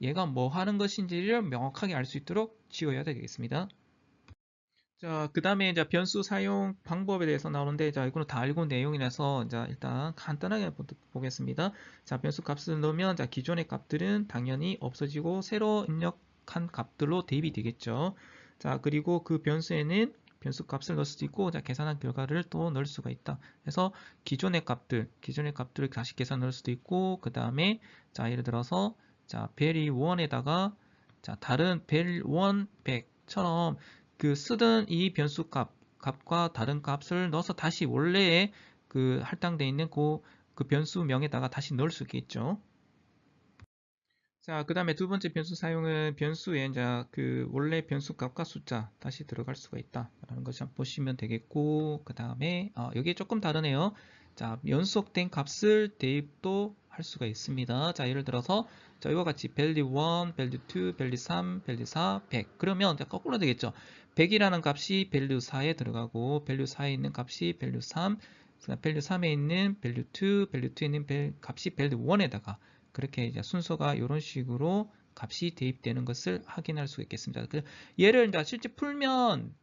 얘가 뭐 하는 것인지를 명확하게 알 수 있도록 지어야 되겠습니다. 자, 그 다음에 이제 변수 사용 방법에 대해서 나오는데, 자, 이거는 다 알고 있는 내용이라서, 자, 일단 간단하게 보겠습니다. 자, 변수 값을 넣으면, 자, 기존의 값들은 당연히 없어지고, 새로 입력한 값들로 대입이 되겠죠. 자, 그리고 그 변수에는 변수 값을 넣을 수도 있고, 자, 계산한 결과를 또 넣을 수가 있다. 그래서 기존의 값들을 다시 계산 넣을 수도 있고, 그 다음에, 자, 예를 들어서, 자, vel1에다가, 자, 다른 vel1 100처럼 그 쓰던 이 변수 값과 다른 값을 넣어서 다시 원래의 그 할당되어 있는 그 변수명에다가 다시 넣을 수 있겠죠. 자, 그 다음에 두 번째 변수 사용은 변수에 이제 그 원래 변수 값과 숫자 다시 들어갈 수가 있다. 라는 것을 한번 보시면 되겠고, 그 다음에 여기에 조금 다르네요. 자, 연속된 값을 대입도 할 수가 있습니다. 자, 예를 들어서 자, 이와 같이 value 1, value 2, value 3, value 4, 100. 그러면 거꾸로 되겠죠. 100이라는 값이 value 4에 들어가고 value 4에 있는 값이 value 3, value 3에 있는 value 2, value 2에 있는 값이 value 1에다가 그렇게 이제 순서가 이런 식으로 값이 대입되는 것을 확인할 수 있겠습니다. 얘를 이제 실제 풀면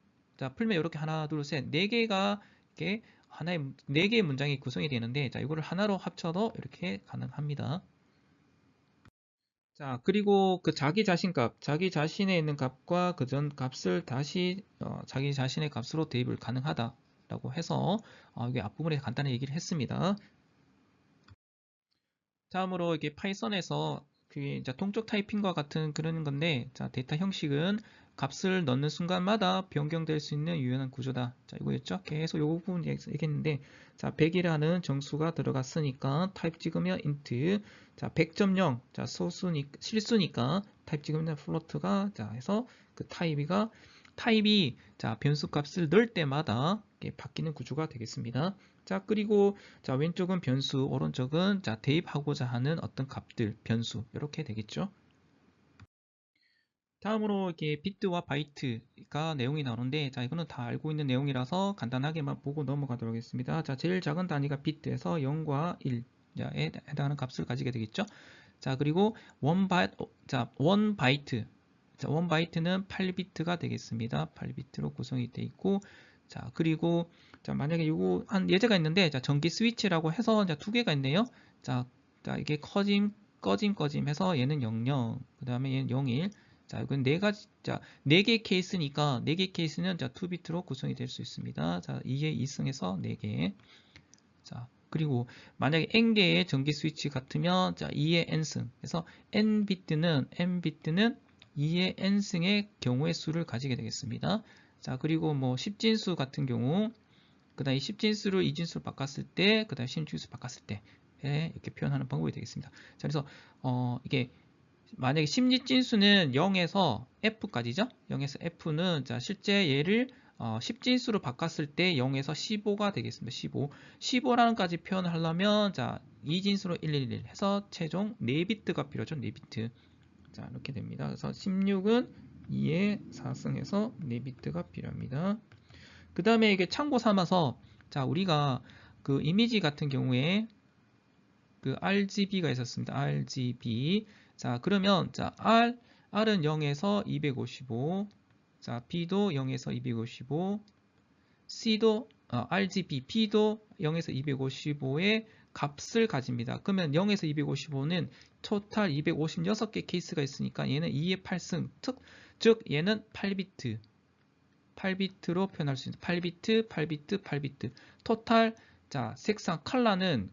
이렇게 하나, 둘, 셋, 네 개가 이렇게 하나의 네 개의 문장이 구성이 되는데 자 이거를 하나로 합쳐도 이렇게 가능합니다. 자 그리고 그 자기 자신에 있는 값과 그 전 값을 다시 자기 자신의 값으로 대입을 가능하다라고 해서 이게 앞부분에 간단히 얘기를 했습니다. 다음으로 이게 파이썬에서 그게 이제 동적 타이핑과 같은 그런 건데, 자, 데이터 형식은 값을 넣는 순간마다 변경될 수 있는 유연한 구조다. 자, 이거였죠? 계속 요 부분 얘기했는데, 자, 100이라는 정수가 들어갔으니까 타입 찍으면 int, 자, 100.0, 자, 실수니까 타입 찍으면 float가, 자, 해서 그 타입이 자, 변수 값을 넣을 때마다 바뀌는 구조가 되겠습니다. 자, 그리고 자, 왼쪽은 변수, 오른쪽은 자, 대입하고자 하는 어떤 값들, 변수 이렇게 되겠죠. 다음으로 이렇게 비트와 바이트가 내용이 나오는데 자, 이거는 다 알고 있는 내용이라서 간단하게만 보고 넘어가도록 하겠습니다. 자, 제일 작은 단위가 비트에서 0과 1에 해당하는 값을 가지게 되겠죠. 자, 그리고 원 바이트. 자, 원 바이트는 8비트가 되겠습니다. 8비트로 구성이 되어 있고 자, 그리고 자, 만약에 요거 한 예제가 있는데 자, 전기 스위치라고 해서 자, 두 개가 있네요. 자, 이게 꺼짐 해서 얘는 00, 그다음에 얘는 01. 자, 이건 네 가지 자, 네 개 케이스니까 네 개 케이스는 자, 2비트로 구성이 될 수 있습니다. 자, 2에 2승해서 4개. 자, 그리고 만약에 n개의 전기 스위치 같으면 자, 2의 n승. 그래서 n비트는 2의 n승의 경우의 수를 가지게 되겠습니다. 자, 그리고 뭐 10진수 같은 경우 그 다음에 10진수를 2진수로 바꿨을 때, 그 다음에 16진수 바꿨을 때 이렇게 표현하는 방법이 되겠습니다. 자, 그래서 이게 만약에 10진수는 0에서 F까지죠? 0에서 F는 자, 실제 얘를 10진수로 바꿨을 때 0에서 15가 되겠습니다. 15라는까지 표현을 하려면 자, 2진수로 111 해서 최종 4비트가 필요하죠. 4비트. 자, 이렇게 됩니다. 그래서 16은 2의 4승에서 4비트가 필요합니다. 그 다음에 이게 참고 삼아서, 자, 우리가 그 이미지 같은 경우에 그 RGB가 있었습니다. RGB. 자, 그러면, 자, R은 0에서 255. 자, B도 0에서 255. C도, RGB, B도 0에서 255의 값을 가집니다. 그러면 0에서 255는 토탈 256개 케이스가 있으니까 얘는 2의 8승, 즉 얘는 8비트. 8비트로 표현할 수 있는 8비트, 8비트, 8비트. 토탈, 자, 색상 컬러는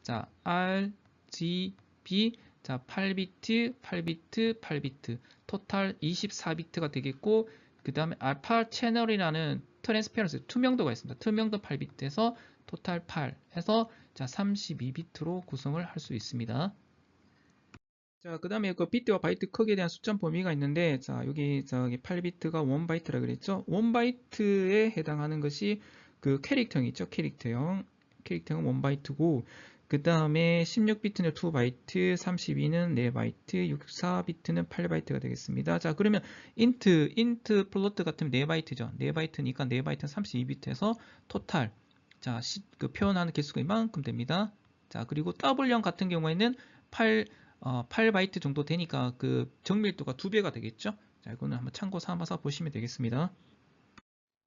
자, RGB, 자, 8비트, 8비트, 8비트. 토탈 24비트가 되겠고, 그 다음에 알파 채널이라는 트랜스페런스, 투명도가 있습니다. 투명도 8비트에서 토탈 8 해서 자, 32비트로 구성을 할 수 있습니다. 자, 그 다음에 그 비트와 바이트 크기에 대한 숫자 범위가 있는데, 자, 여기 저기 8비트가 1바이트라 그랬죠? 1바이트에 해당하는 것이 그 캐릭터형 있죠? 캐릭터형 1바이트고, 그 다음에 16비트는 2바이트, 32는 4바이트, 64비트는 8바이트가 되겠습니다. 자, 그러면 인트 플로트 같으면 4바이트죠. 4바이트니까 4바이트는 32비트에서 토탈, 자, 그 표현하는 개수가 이만큼 됩니다. 자, 그리고 더블형 같은 경우에는 8바이트 정도 되니까 그 정밀도가 2배가 되겠죠. 자, 이거는 한번 참고 삼아서 보시면 되겠습니다.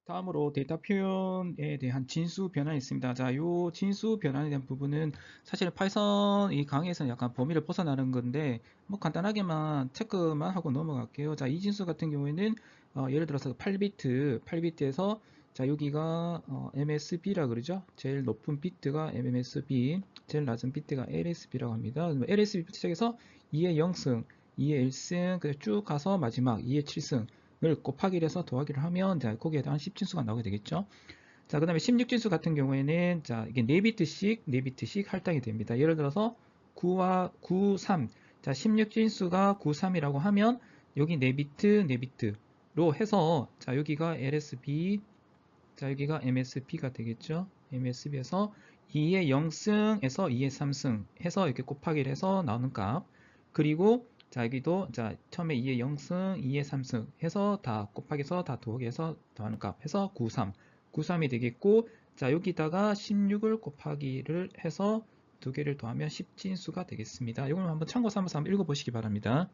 다음으로 데이터 표현에 대한 진수 변환이 있습니다. 자, 요 진수 변환에 대한 부분은 사실은 파이썬 이 강의에서는 약간 범위를 벗어나는 건데, 뭐 간단하게만 체크만 하고 넘어갈게요. 자, 이 진수 같은 경우에는 예를 들어서 8비트에서 자, 여기가 MSB라 그러죠. 제일 높은 비트가 MSB, 제일 낮은 비트가 LSB라고 합니다. LSB부터 시작해서 2의 0승, 2의 1승, 그래서 쭉 가서 마지막 2의 7승 을 곱하기를 해서 더하기를 하면 자, 거기에 해당한 10진수가 나오게 되겠죠. 자, 그 다음에 16진수 같은 경우에는 자, 이게 4비트씩 할당이 됩니다. 예를 들어서 9와 9, 3. 자, 16진수가 9, 3이라고 하면 여기 4비트로 해서 자, 여기가 LSB, 자, 여기가 MSB가 되겠죠. MSB에서 2의 0승에서 2의 3승 해서 이렇게 곱하기를 해서 나오는 값. 그리고 자, 여기도 자, 처음에 2의 0승, 2의 3승 해서 다 곱하기해서 다 더하기해서 더하는 값 해서 93, 93이 되겠고, 자, 여기다가 16을 곱하기를 해서 두 개를 더하면 10진수가 되겠습니다. 이걸 한번 참고 삼아서 한번 읽어보시기 바랍니다.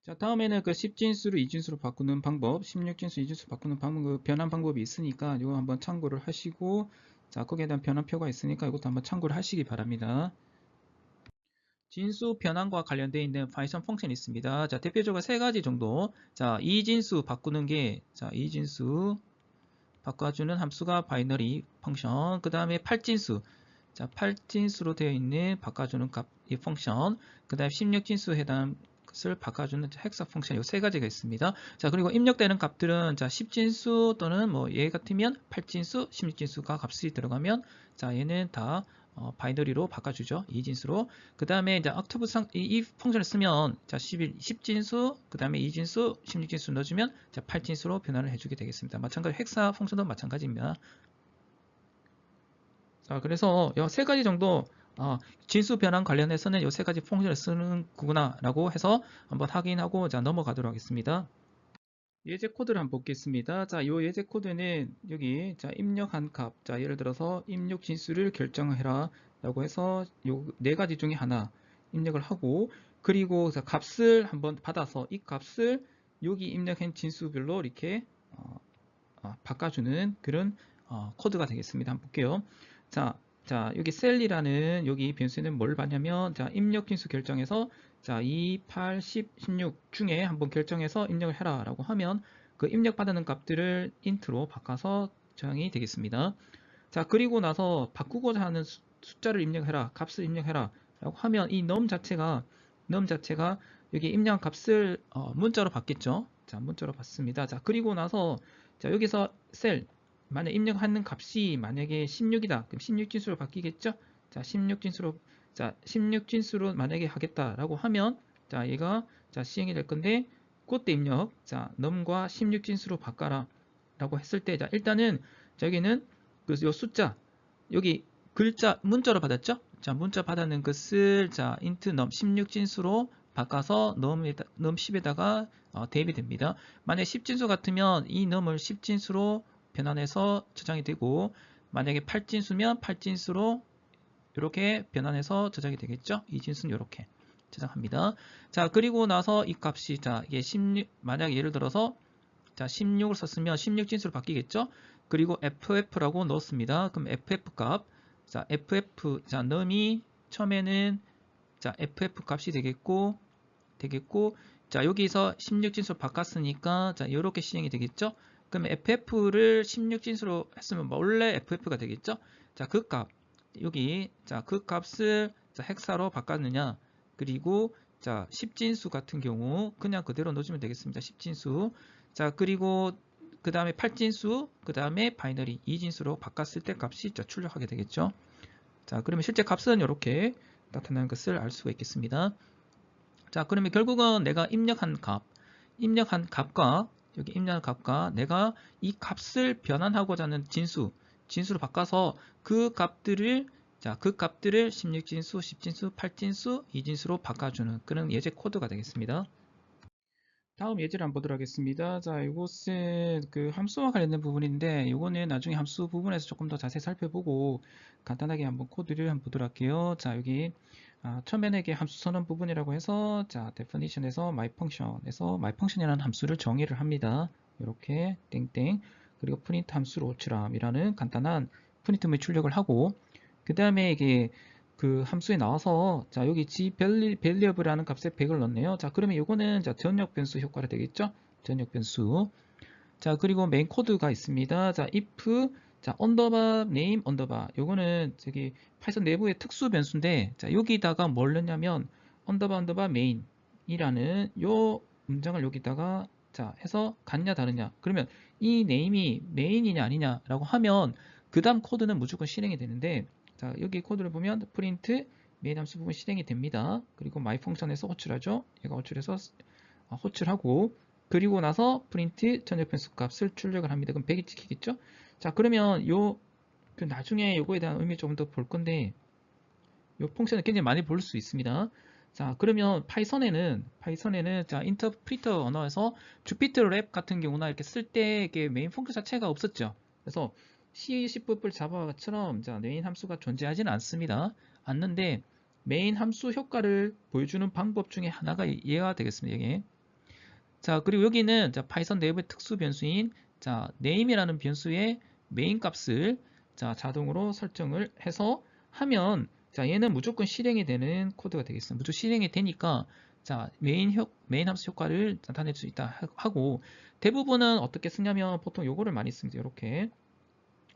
자, 다음에는 그 10진수를 2진수로 바꾸는 방법, 16진수 2진수 바꾸는 방법, 그 변환 방법이 있으니까 이거 한번 참고를 하시고, 자, 거기에 대한 변환표가 있으니까 이것도 한번 참고를 하시기 바랍니다. 진수 변환과 관련되어 있는 파이썬 펑션이 있습니다. 자, 대표적으로 세 가지 정도. 자, 이진수 바꾸는 게, 자, 이진수 바꿔주는 함수가 바이너리 펑션. 그 다음에 8진수. 자, 8진수로 되어 있는 바꿔주는 값, 이 펑션. 그 다음에 16진수 해당 것을 바꿔주는 헥사 펑션. 이 세 가지가 있습니다. 자, 그리고 입력되는 값들은, 자, 10진수 또는 뭐, 얘 같으면 8진수, 16진수가 값이 들어가면, 자, 얘는 다 바이너리로 바꿔주죠. 2진수로. 그 다음에 이제 octave상 이 펑션을 쓰면 자 10진수, 그 다음에 2진수, 16진수 넣어주면 자 8진수로 변환을 해주게 되겠습니다. 마찬가지로 헥사 펑션도 마찬가지입니다. 자, 그래서 이 세 가지 정도 진수 변환 관련해서는 이 세 가지 펑션을 쓰는구나 라고 해서 한번 확인하고 자 넘어가도록 하겠습니다. 예제 코드를 한번 보겠습니다. 자, 이 예제 코드는 여기 자 입력한 값, 자 예를 들어서 입력 진수를 결정해라 라고 해서 요 네 가지 중에 하나 입력을 하고, 그리고 자, 값을 한번 받아서 이 값을 여기 입력한 진수별로 이렇게 바꿔주는 그런 코드가 되겠습니다. 한번 볼게요. 자, 여기 셀이라는 여기 변수는 뭘 받냐면 자 입력 진수 결정해서 자 2, 8, 10, 16 중에 한번 결정해서 입력을 해라 라고 하면 그 입력 받는 값들을 int로 바꿔서 저장이 되겠습니다. 자, 그리고 나서 바꾸고자 하는 숫자를 입력해라, 값을 입력해라 라고 하면 이 num 자체가 여기 입력한 값을 문자로 받겠죠. 자, 문자로 받습니다. 자, 그리고 나서 자 여기서 셀 만약 입력하는 값이 만약에 16이다. 그럼 16진수로 바뀌겠죠? 자, 16진수로 만약에 하겠다라고 하면 자, 얘가 자, 시행이 될 건데 그때 입력. 자, num과 16진수로 바꿔라 라고 했을 때 자, 일단은 자, 여기는 그 요 숫자 여기 글자 문자로 받았죠? 자, 문자 받았는 것을 자, int num 16진수로 바꿔서 num 10에다가 대입이 됩니다. 만약에 10진수 같으면 이 num을 10진수로 변환해서 저장이 되고, 만약에 8진수면 8진수로 이렇게 변환해서 저장이 되겠죠? 이 진수는 이렇게 저장합니다. 자, 그리고 나서 이 값이 자, 이게 16, 만약 예를 들어서 자, 16을 썼으면 16진수로 바뀌겠죠? 그리고 ff라고 넣었습니다. 그럼 ff 값, 자, ff, 자, num이 처음에는 자, ff 값이 되겠고, 자, 여기서 16진수로 바꿨으니까, 자, 이렇게 실행이 되겠죠? 그럼 ff를 16진수로 했으면 원래 ff가 되겠죠? 자, 그 값, 여기, 자, 그 값을 자, 헥사로 바꿨느냐, 그리고, 자, 10진수 같은 경우, 그냥 그대로 넣어주면 되겠습니다. 10진수. 자, 그리고, 그 다음에 8진수, 그 다음에 바이너리 2진수로 바꿨을 때 값이 자, 출력하게 되겠죠? 자, 그러면 실제 값은 이렇게 나타나는 것을 알 수가 있겠습니다. 자, 그러면 결국은 내가 입력한 값과 여기 입력한 값과 내가 이 값을 변환하고자 하는 진수로 바꿔서 그 값들을 16진수, 10진수, 8진수, 2진수로 바꿔주는 그런 예제 코드가 되겠습니다. 다음 예제를 한번 보도록 하겠습니다. 자, 이것은 그 함수와 관련된 부분인데, 이거는 나중에 함수 부분에서 조금 더 자세히 살펴보고 간단하게 한번 코드를 한번 보도록 할게요. 자, 여기 처음에는 이게 함수 선언 부분이라고 해서 자, definition에서 myfunction에서 myfunction이라는 함수를 정의를 합니다. 이렇게 땡땡, 그리고 print 함수로 오츠람이라는 간단한 프린트문의 출력을 하고, 그 다음에 이게 그 함수에 나와서 자, 여기 gVariable이라는 값에 100을 넣네요. 자, 그러면 이거는 자, 전역 변수 효과가 되겠죠? 전역 변수. 자, 그리고 메인 코드가 있습니다. 자, if 자, 언더바 네임 언더바, 요거는 저기 파이썬 내부의 특수 변수인데, 자, 여기다가 뭘 넣냐면 언더바 메인이라는 요 문장을 여기다가 자, 해서 같냐 다르냐. 그러면 이 네임이 메인이냐 아니냐라고 하면 그 다음 코드는 무조건 실행이 되는데, 자, 여기 코드를 보면 print 메인 함수 부분 실행이 됩니다. 그리고 myfunction에서 호출하죠. 얘가 호출해서 호출하고, 그리고 나서 print 전역 변수 값을 출력을 합니다. 그럼 100이 찍히겠죠? 자, 그러면 그 나중에 요거에 대한 의미 조금 더 볼 건데, 요 펑션을 굉장히 많이 볼 수 있습니다. 자, 그러면 파이썬에는 자, 인터프리터 언어에서 주피터 랩 같은 경우나 이렇게 쓸 때 이게 메인 펑션 자체가 없었죠. 그래서 C, C++ 자바처럼 자, 메인 함수가 존재하지는 않는데 메인 함수 효과를 보여주는 방법 중에 하나가 이해가 되겠습니다. 이게. 자, 그리고 여기는 자, 파이썬 내부의 특수 변수인 자, name이라는 변수의 메인 값을 자, 자동으로 설정을 해서 하면 자, 얘는 무조건 실행이 되는 코드가 되겠습니다. 무조건 실행이 되니까 자, 메인 함수 효과를 나타낼 수 있다 하고, 대부분은 어떻게 쓰냐면 보통 요거를 많이 씁니다. 이렇게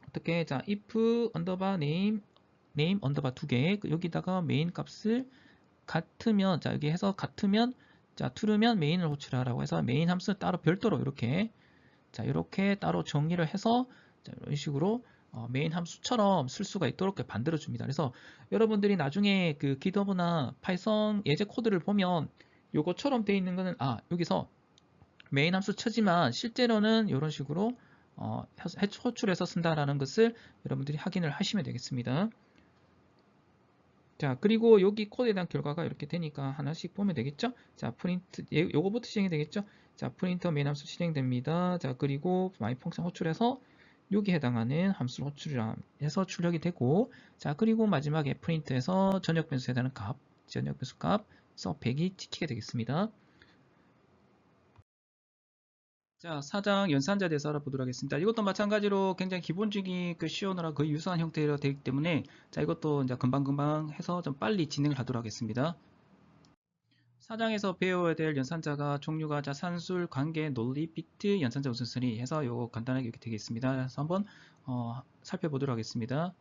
어떻게 자, if 언더바 name 언더바 2개 여기다가 메인 값을 같으면 자, 여기 해서 같으면 자, true면 메인을 호출하라고 해서 메인 함수는 따로 별도로 이렇게 자, 이렇게 따로 정의를 해서 자, 이런 식으로 메인 함수처럼 쓸 수가 있도록 만들어 줍니다. 그래서 여러분들이 나중에 그 GitHub나 파이썬 예제 코드를 보면 요거처럼 되어 있는 거는 여기서 메인 함수 쳐지만 실제로는 이런 식으로 호출해서 쓴다라는 것을 여러분들이 확인을 하시면 되겠습니다. 자, 그리고 여기 코드에 대한 결과가 이렇게 되니까 하나씩 보면 되겠죠? 자, 프린트, 요거부터 실행이 되겠죠? 자, 프린터 메인 함수 실행됩니다. 자, 그리고 마이 펑션 호출해서 여기 해당하는 함수를 호출해서 출력이 되고, 자, 그리고 마지막에 프린트에서 전역 변수에 해당하는 전역 변수 값서 100이 찍히게 되겠습니다. 자, 사장 연산자에 대해서 알아보도록 하겠습니다. 이것도 마찬가지로 굉장히 기본적인 그 시오너랑 거의 유사한 형태로 되기 때문에 자, 이것도 이제 금방금방 해서 좀 빨리 진행을 하도록 하겠습니다. 사장에서 배워야 될 연산자가 종류가 자, 산술, 관계, 논리, 비트, 연산자 우선순위 해서 요거 간단하게 이렇게 되겠습니다. 그래서 한번 살펴보도록 하겠습니다.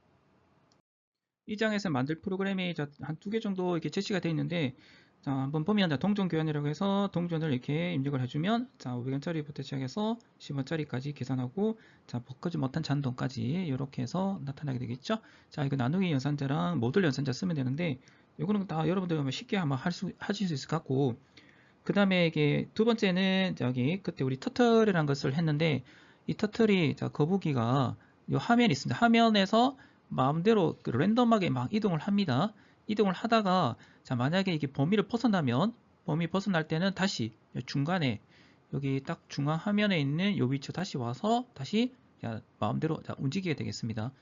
이 장에서 만들 프로그램이 한 2개 정도 이렇게 제시가 되어 있는데, 자, 한번 보면 동전 교환이라고 해서 동전을 이렇게 입력을 해주면 자, 500원짜리부터 시작해서 10원짜리까지 계산하고 자, 바꾸지 못한 잔돈까지 이렇게 해서 나타나게 되겠죠. 자, 이거 나누기 연산자랑 모듈 연산자 쓰면 되는데, 이거는 다 여러분들 쉽게 한번 하실 수 있을 것 같고, 그 다음에 이게 두 번째는 여기 그때 우리 터틀이라는 것을 했는데, 이 터틀이 자, 거북이가 이 화면이 있습니다. 화면에서 마음대로 그 랜덤하게 막 이동을 합니다. 이동을 하다가 자 만약에 이게 범위를 벗어나면 범위 벗어날 때는 다시 중간에 여기 딱 중앙 화면에 있는 요 위치로 다시 와서 다시 자, 마음대로 자, 움직이게 되겠습니다.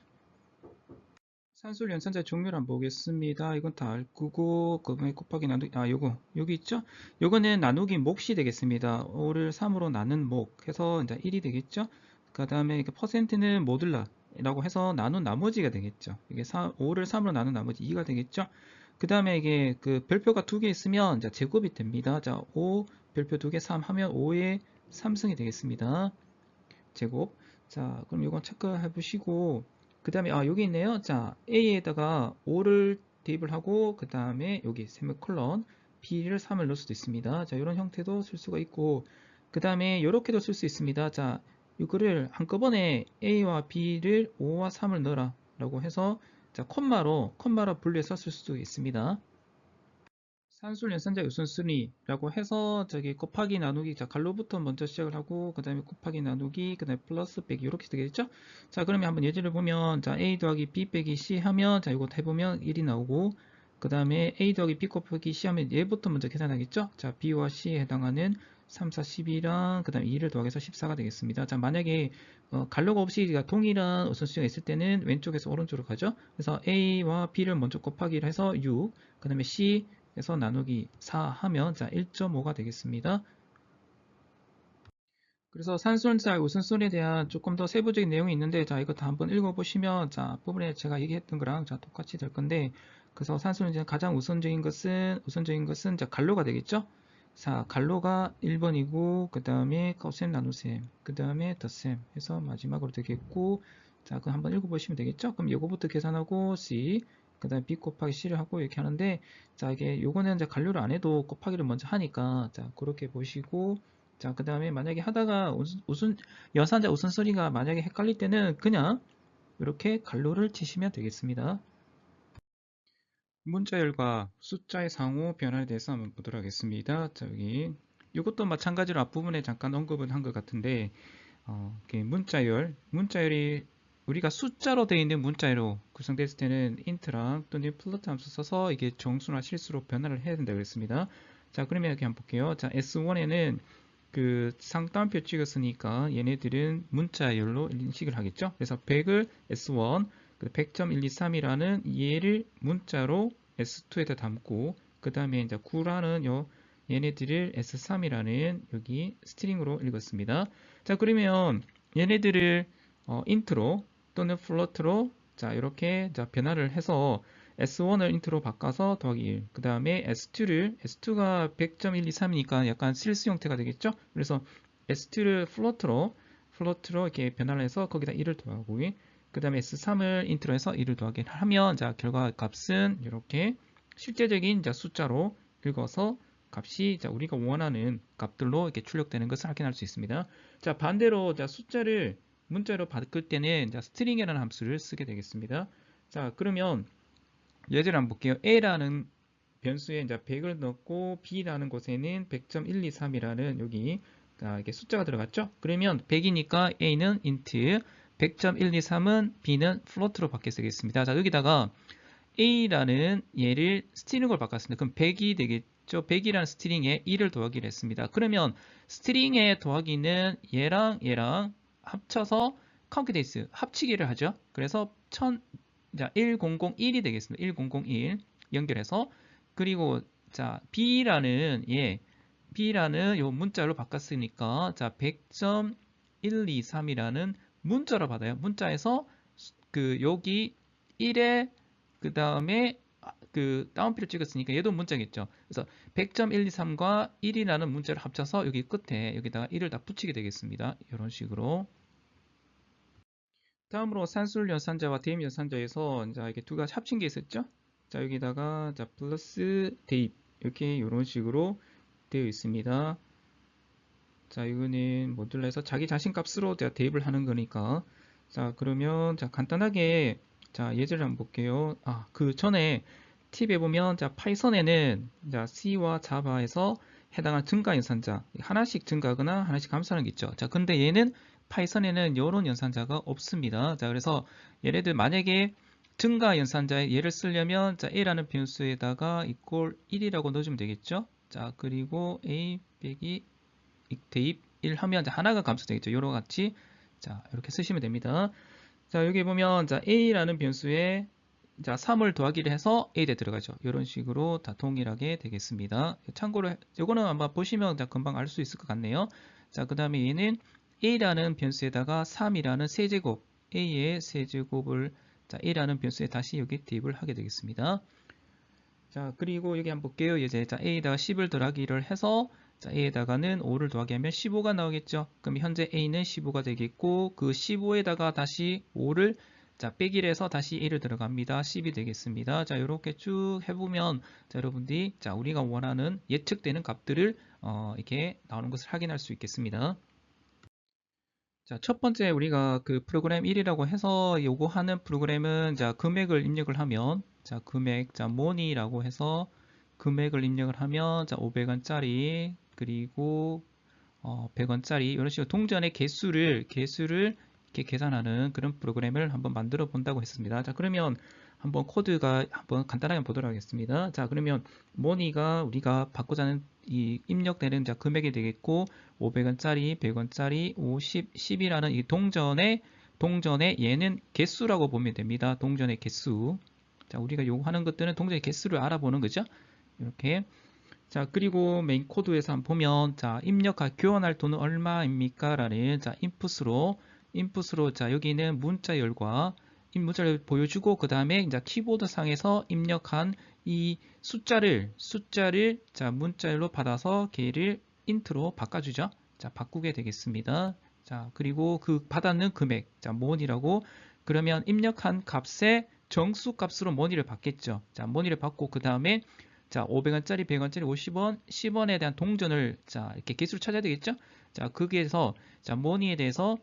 산술 연산자 종류를 한번 보겠습니다. 이건 다 알 거고 그거에 곱하기 나누기 요거 여기 있죠? 요거는 나누기 몫이 되겠습니다. 5를 3으로 나눈 몫 해서 이제 1이 되겠죠? 그 다음에 퍼센트는 모듈라라고 해서 나눈 나머지가 되겠죠. 이게 5를 3으로 나눈 나머지 2가 되겠죠? 그 다음에 이게 그 별표가 2개 있으면 이제 제곱이 됩니다. 자, 5 별표 2개 3 하면 5의 3승이 되겠습니다. 제곱. 자, 그럼 이건 체크해 보시고 그 다음에 여기 있네요. 자, A에다가 5를 대입을 하고 그 다음에 여기 세미콜론 B를 3을 넣을 수도 있습니다. 자, 이런 형태도 쓸 수가 있고 그 다음에 이렇게도 쓸 수 있습니다. 자, 이거를 한꺼번에 A와 B를 5와 3을 넣어라 라고 해서 자, 콤마로 분리해서 쓸 수도 있습니다. 산술 연산자 우선순위라고 해서 저기 곱하기 나누기 자 갈로부터 먼저 시작을 하고 그 다음에 곱하기 나누기 그 다음에 플러스 빼기 이렇게 되겠죠. 자 그러면 한번 예제를 보면 자 A 더하기 B 빼기 C 하면 자 이거 해보면 1이 나오고 그 다음에 A 더하기 B 곱하기 C 하면 얘부터 먼저 계산하겠죠. 자 B와 C에 해당하는 3, 4, 12랑 그 다음에 2를 더하게서 14가 되겠습니다. 자 만약에 갈로가 없이 동일한 우선순위가 있을 때는 왼쪽에서 오른쪽으로 가죠. 그래서 A와 B를 먼저 곱하기를 해서 6, 그 다음에 C 해서 나누기 4 하면 자 1.5가 되겠습니다. 그래서 산술자 우선순위에 대한 조금 더 세부적인 내용이 있는데 자 이거 다 한번 읽어보시면 자 부분에 제가 얘기했던 거랑 자 똑같이 될 건데 그래서 산술자 가장 우선적인 것은 자 갈로가 되겠죠. 자 갈로가 1번이고 그 다음에 컷셈 나눗셈 그 다음에 덧셈 해서 마지막으로 되겠고 자 그럼 한번 읽어보시면 되겠죠. 그럼 요거부터 계산하고 C 그 다음에 B 곱하기 C를 하고 이렇게 하는데 자 이게 요거는 이제 간료를 안 해도 곱하기를 먼저 하니까 자 그렇게 보시고 자 그 다음에 만약에 하다가 연산자 우선순위가 만약에 헷갈릴 때는 그냥 이렇게 간료를 치시면 되겠습니다. 문자열과 숫자의 상호 변화에 대해서 한번 보도록 하겠습니다. 자 여기 이것도 마찬가지로 앞부분에 잠깐 언급은 한 것 같은데 문자열이 우리가 숫자로 되어 있는 문자로 구성됐을 때는 int랑 또는 플로트 함수 써서 이게 정수나 실수로 변화를 해야 된다고 했습니다. 자, 그러면 여기 한번 볼게요. 자, S1에는 그 상따옴표 찍었으니까 얘네들은 문자열로 인식을 하겠죠. 그래서 100을 S1, 100.123이라는 얘를 문자로 S2에다 담고 그 다음에 이제 9라는 얘네들을 S3이라는 여기 스트링으로 읽었습니다. 자, 그러면 얘네들을 인트로 또는 플로트로 자 이렇게 자 변화를 해서 S1을 인트로 바꿔서 더하기 1, 그 다음에 S2가 100.123이니까 약간 실수 형태가 되겠죠? 그래서 S2를 플로트로 이렇게 변화를 해서 거기다 1을 더하고 그 다음에 S3을 인트로 해서 1을 더하기 하면 자 결과 값은 이렇게 실제적인 자 숫자로 읽어서 값이 자 우리가 원하는 값들로 이렇게 출력되는 것을 확인할 수 있습니다. 자 반대로 자 숫자를 문자로 바꿀 때는 자 스트링이라는 함수를 쓰게 되겠습니다. 자 그러면 예제를 한번 볼게요. A라는 변수에 이제 100을 넣고 B라는 곳에는 100.123이라는 여기 이게 숫자가 들어갔죠. 그러면 100이니까 A는 int, 100.123은 B는 float로 바뀌어 쓰겠습니다. 자 여기다가 A라는 얘를 스트링으로 바꿨습니다. 그럼 100이 되겠죠. 100이라는 스트링에 1을 더하기를 했습니다. 그러면 스트링의 더하기는 얘랑 합쳐서 카운트데이스 합치기를 하죠. 그래서 1001이 되겠습니다. 1001 연결해서 그리고 자 B라는 요 문자로 바꿨으니까 자 100.123이라는 문자로 받아요. 문자에서 그 여기 1에 그 다음에 그 다운표를 찍었으니까 얘도 문자겠죠. 그래서 100.123과 1이라는 문자를 합쳐서 여기 끝에 여기다가 1을 다 붙이게 되겠습니다. 이런 식으로. 다음으로 산술 연산자와 대입 연산자에서 이제 이게 두 가지 합친 게 있었죠. 자 여기다가 자 플러스 대입 이렇게 이런 식으로 되어 있습니다. 자 이거는 모듈에서 자기 자신 값으로 대입을 하는 거니까 자 그러면 자 간단하게 자 예제를 한번 볼게요. 그 전에 팁에 보면 자 파이썬에는 자 C와 자바에서 해당하는 증가 연산자 하나씩 증가하거나 하나씩 감소하는 게 있죠. 자 근데 얘는 파이썬에는 이런 연산자가 없습니다. 자 그래서 얘네들 만약에 증가 연산자의 예를 쓰려면 자, a라는 변수에다가 equal 1이라고 넣어주면 되겠죠. 자, 그리고 a 빼기 대입 1 하면 하나가 감소되겠죠. 요로 같이 자, 이렇게 쓰시면 됩니다. 자, 여기 보면 자, a라는 변수에 자, 3을 더하기를 해서 a에 들어가죠. 이런 식으로 다 동일하게 되겠습니다. 참고로 이거는 아마 보시면 금방 알 수 있을 것 같네요. 자, 그 다음에 얘는 a라는 변수에다가 3이라는 세제곱 a의 세제곱을 자, a라는 변수에 다시 여기 대입을 하게 되겠습니다. 자, 그리고 여기 한번 볼게요. 이제 자, a에다가 10을 더하기를 해서 자, a에다가는 5를 더하게 하면 15가 나오겠죠. 그럼 현재 a는 15가 되겠고 그 15에다가 다시 5를 자, 빼기를 해서 다시 a를 들어갑니다. 10이 되겠습니다. 자, 이렇게 쭉 해보면 자, 여러분들이 자, 우리가 원하는 예측되는 값들을 이렇게 나오는 것을 확인할 수 있겠습니다. 자, 첫 번째 우리가 그 프로그램 1이라고 해서 요거 하는 프로그램은 자, 금액을 입력을 하면 자, 금액 자, money라고 해서 금액을 입력을 하면 자, 500원짜리 그리고 100원짜리 이런 식으로 동전의 개수를 이렇게 계산하는 그런 프로그램을 한번 만들어 본다고 했습니다. 자, 그러면 한번 코드가 한번 간단하게 보도록 하겠습니다. 자, 그러면 money가 우리가 받고자 하는 이 입력되는 자, 금액이 되겠고 500원짜리, 100원짜리, 50, 10이라는 이 동전의 얘는 개수라고 보면 됩니다. 동전의 개수. 자, 우리가 요구하는 것들은 동전의 개수를 알아보는 거죠. 이렇게. 자, 그리고 메인 코드에서 한번 보면 자, 입력할 교환할 돈은 얼마입니까? 라는 자, 인풋으로 자, 여기는 문자열과 문자를 보여주고 그 다음에 이제 키보드 상에서 입력한 이 숫자를 자, 문자열로 받아서 걔를 인트로 바꿔주죠. 자, 바꾸게 되겠습니다. 자, 그리고 그 받았는 금액 자, mon이라고 그러면 입력한 값의 정수 값으로 money를 받겠죠. 자, money를 받고 그 다음에 자, 500원짜리, 100원짜리, 50원, 10원에 대한 동전을 자, 이렇게 개수를 찾아야 되겠죠? 자, 거기에서 자, money에 대해서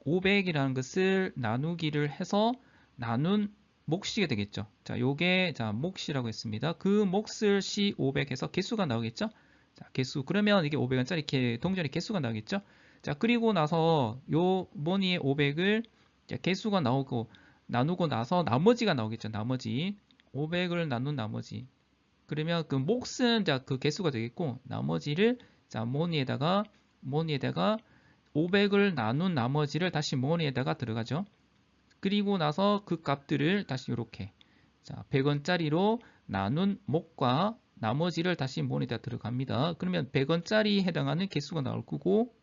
500이라는 것을 나누기를 해서 나눈 몫이게 되겠죠. 자, 요게 자, 몫이라고 했습니다. 그 몫을 C500 해서 개수가 나오겠죠? 자, 개수. 그러면 이게 500원짜리 이렇게 동전의 개수가 나오겠죠? 자, 그리고 나서 요 money의 500을 개수가 나누고 나서 나머지가 나오겠죠. 나머지. 500을 나눈 나머지. 그러면 그 몫은 자, 그 개수가 되겠고 나머지를 자, money에다가 500을 나눈 나머지를 다시 money에다가 들어가죠. 그리고 나서 그 값들을 다시 이렇게 자, 100원짜리로 나눈 몫과 나머지를 다시 money에다 들어갑니다. 그러면 100원짜리 해당하는 개수가 나올 거고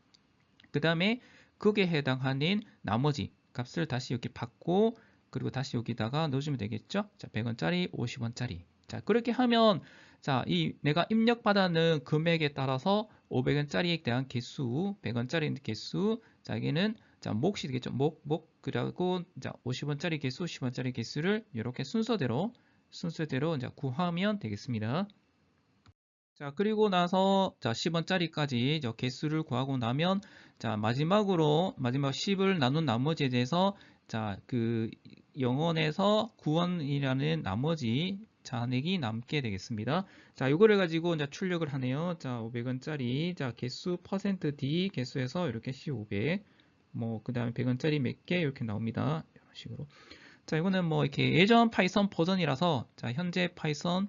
그 다음에 거기에 해당하는 나머지 값을 다시 여기 받고 그리고 다시 여기다가 넣어주면 되겠죠. 자, 100원짜리, 50원짜리. 자, 그렇게 하면 자, 이 내가 입력받았는 금액에 따라서 500원짜리에 대한 개수, 100원짜리 개수, 자, 여기는 자, 몫이 되겠죠. 그리고 자, 50원짜리 개수, 10원짜리 개수를 이렇게 순서대로 이제 구하면 되겠습니다. 자, 그리고 나서 자, 10원짜리까지 개수를 구하고 나면 자, 마지막 10을 나눈 나머지에 대해서 자, 그 0원에서 9원이라는 나머지 잔액이 남게 되겠습니다. 자, 이거를 가지고 이제 출력을 하네요. 자, 500원짜리 자, 개수 %d 개수에서 이렇게 C500 뭐 그다음에 100원짜리 몇 개 이렇게 나옵니다. 이런 식으로. 자, 이거는 뭐 이렇게 예전 파이썬 버전이라서 자, 현재 파이썬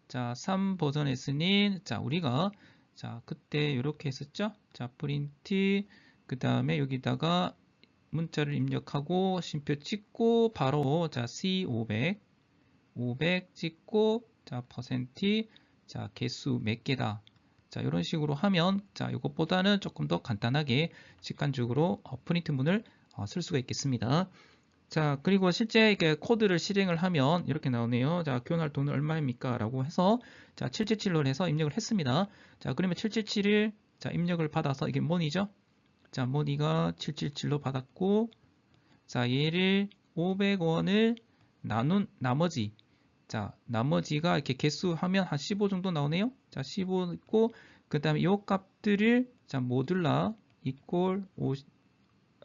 자, 3 버전 했으니 자, 우리가 자, 그때 이렇게 했었죠? 자, 프린트 그 다음에 여기다가 문자를 입력하고 쉼표 찍고 바로 자, C500 찍고 자, 자, 개수 몇 개다. 자, 이런 식으로 하면 자, 이것보다는 조금 더 간단하게 직관적으로 프린트문을 쓸 수가 있겠습니다. 자, 그리고 실제 이게 코드를 실행을 하면 이렇게 나오네요. 자, 교환할 돈은 얼마입니까? 라고 해서 자, 777로 해서 입력을 했습니다. 자, 그러면 777을 자, 입력을 받아서 이게 money죠? 자, money가 777로 받았고 자, 얘를 500원을 나눈 나머지 자, 나머지가 이렇게 개수하면 한 15 정도 나오네요. 자, 15 있고 그 다음에 이 값들을 자, 모듈라 equal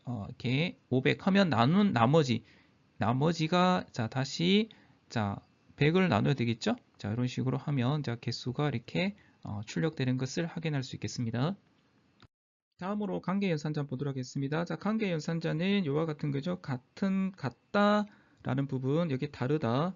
이렇게 500 하면 나눈 나머지가 자, 다시 자, 100을 나눠야 되겠죠? 자, 이런 식으로 하면 자, 개수가 이렇게 출력되는 것을 확인할 수 있겠습니다. 다음으로 관계 연산자 보도록 하겠습니다. 자, 관계 연산자는 이와 같은 거죠. 같다 라는 부분, 여기 다르다.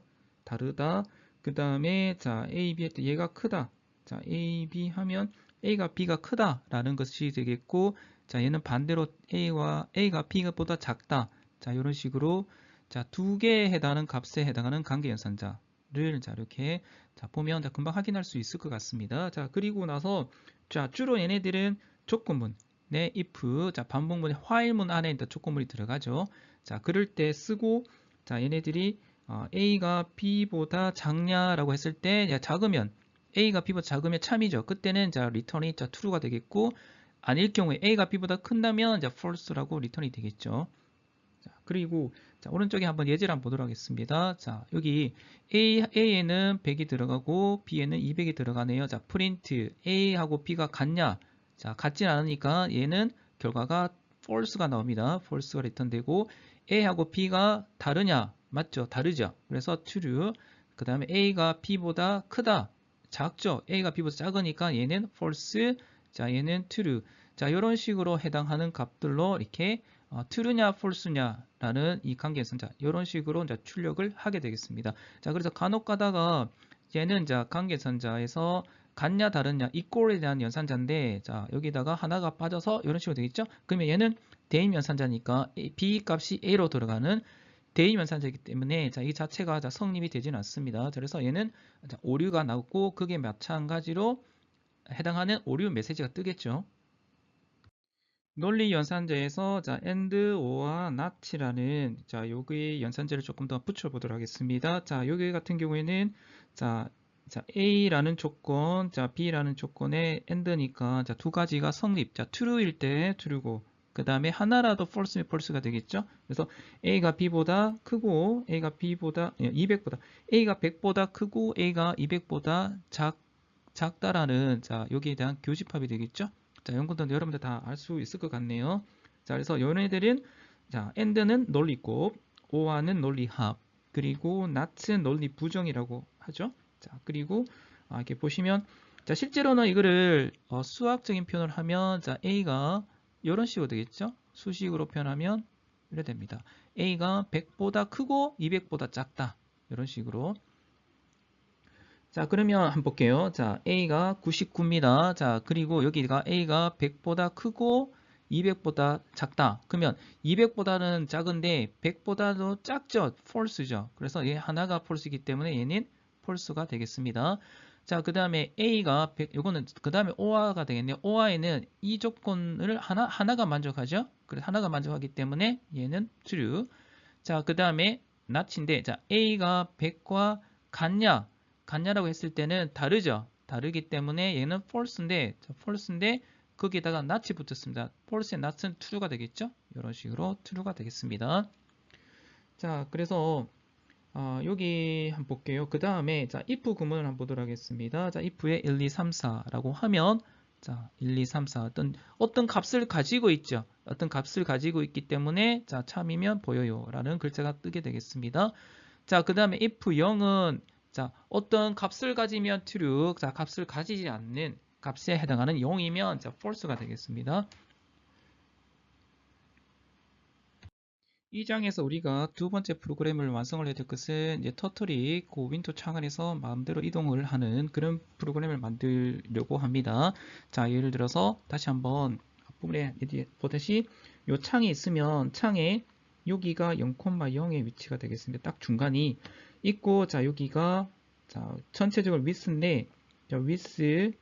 그 다음에 자 A, B 할 때 얘가 크다. 자 A, B 하면 A가 B가 크다라는 것이 되겠고, 자 얘는 반대로 A가 B보다 작다. 자 이런 식으로 자 두 개에 해당하는 값에 해당하는 관계 연산자를 자 이렇게 자 보면 자 금방 확인할 수 있을 것 같습니다. 자 그리고 나서 자 주로 얘네들은 조건문 내 if 자 반복문의 while문 안에 있는 조건문이 들어가죠. 자 그럴 때 쓰고, 자 얘네들이 A가 B보다 작냐라고 했을 때 작으면 A가 B보다 작으면 참이죠. 그때는 자 return이 자 true가 되겠고, 아닐 경우에 A가 B보다 큰다면 자 false라고 return이 되겠죠. 자, 그리고 자, 오른쪽에 한번 예제를 한번 보도록 하겠습니다. 자, 여기 A에는 100이 들어가고 B에는 200이 들어가네요. 자, print A하고 B가 같냐? 자, 같진 않으니까 얘는 결과가 false가 나옵니다. false가 리턴되고, A하고 B가 다르냐? 맞죠? 다르죠. 그래서 true. 그 다음에 A가 B보다 크다. 작죠? A가 B보다 작으니까 얘는 false. 자, 얘는 true. 자, 이런 식으로 해당하는 값들로 이렇게 true냐 false냐라는 이 관계 연산자 이런 식으로 이제 출력을 하게 되겠습니다. 자, 그래서 간혹 가다가 얘는 자 관계 연산자에서 같냐 다르냐 equal에 대한 연산자인데, 자 여기다가 하나가 빠져서 이런 식으로 되겠죠. 그러면 얘는 대입 연산자니까 B 값이 A로 들어가는 대입 연산자이기 때문에 자 이 자체가 자 성립이 되지는 않습니다. 자, 그래서 얘는 자, 오류가 나오고 그게 마찬가지로 해당하는 오류 메시지가 뜨겠죠. 논리 연산자에서 자 and, or와 not라는 자 여기 연산자를 조금 더 붙여보도록 하겠습니다. 자 여기 같은 경우에는 자 A라는 조건, 자 B라는 조건에 and니까 자 두 가지가 성립. 자 true일 때 true고, 그 다음에 하나라도 false면 false가 되겠죠. 그래서 A가 B보다 크고 A가 B보다 200보다 A가 100보다 크고 A가 200보다 작다라는 자 여기에 대한 교집합이 되겠죠. 자, 연구도 여러분들 다 알 수 있을 것 같네요. 자, 그래서 얘네들은 자, and는 논리곱, or는 논리합, 그리고 not은 논리 부정이라고 하죠. 자, 그리고 이렇게 보시면 자, 실제로는 이거를 수학적인 표현을 하면 자, A가 이런 식으로 되겠죠. 수식으로 표현하면 이래 됩니다. A가 100보다 크고 200보다 작다. 이런 식으로. 자, 그러면 한번 볼게요. 자, A가 99입니다. 자, 그리고 여기가 A가 100보다 크고 200보다 작다. 그러면 200보다는 작은데 100보다도 작죠? false죠. 그래서 얘 하나가 false이기 때문에 얘는 false가 되겠습니다. 자, 그 다음에 A가 100, 요거는 그 다음에 or가 되겠네요. or에는 이 조건을 하나가 만족하죠? 그래서 하나가 만족하기 때문에 얘는 true. 자, 그 다음에 not인데, 자, A가 100과 같냐라고 했을 때는 다르죠. 다르기 때문에 얘는 false인데 거기에다가 not이 붙었습니다. false의 not은 true가 되겠죠. 이런 식으로 true가 되겠습니다. 자, 그래서 여기 한번 볼게요. 그 다음에 자 if 구문을 한번 보도록 하겠습니다. 자, if에 1, 2, 3, 4라고 하면 자 1, 2, 3, 4 어떤 값을 가지고 있죠. 어떤 값을 가지고 있기 때문에 자 참이면 보여요 라는 글자가 뜨게 되겠습니다. 자, 그 다음에 if 0은 자 어떤 값을 가지면 true, 자 값을 가지지 않는 값에 해당하는 0이면 자 false가 되겠습니다. 이 장에서 우리가 두 번째 프로그램을 완성을 해야 될 것은 이제 터틀이 그 윈도우 창 안에서 마음대로 이동을 하는 그런 프로그램을 만들려고 합니다. 자, 예를 들어서 다시 한번 앞부분에 보듯이 이 창이 있으면 창에 여기가 0,0의 위치가 되겠습니다. 딱 중간이 있고, 자 여기가 자 전체적으로 width인데 자 width의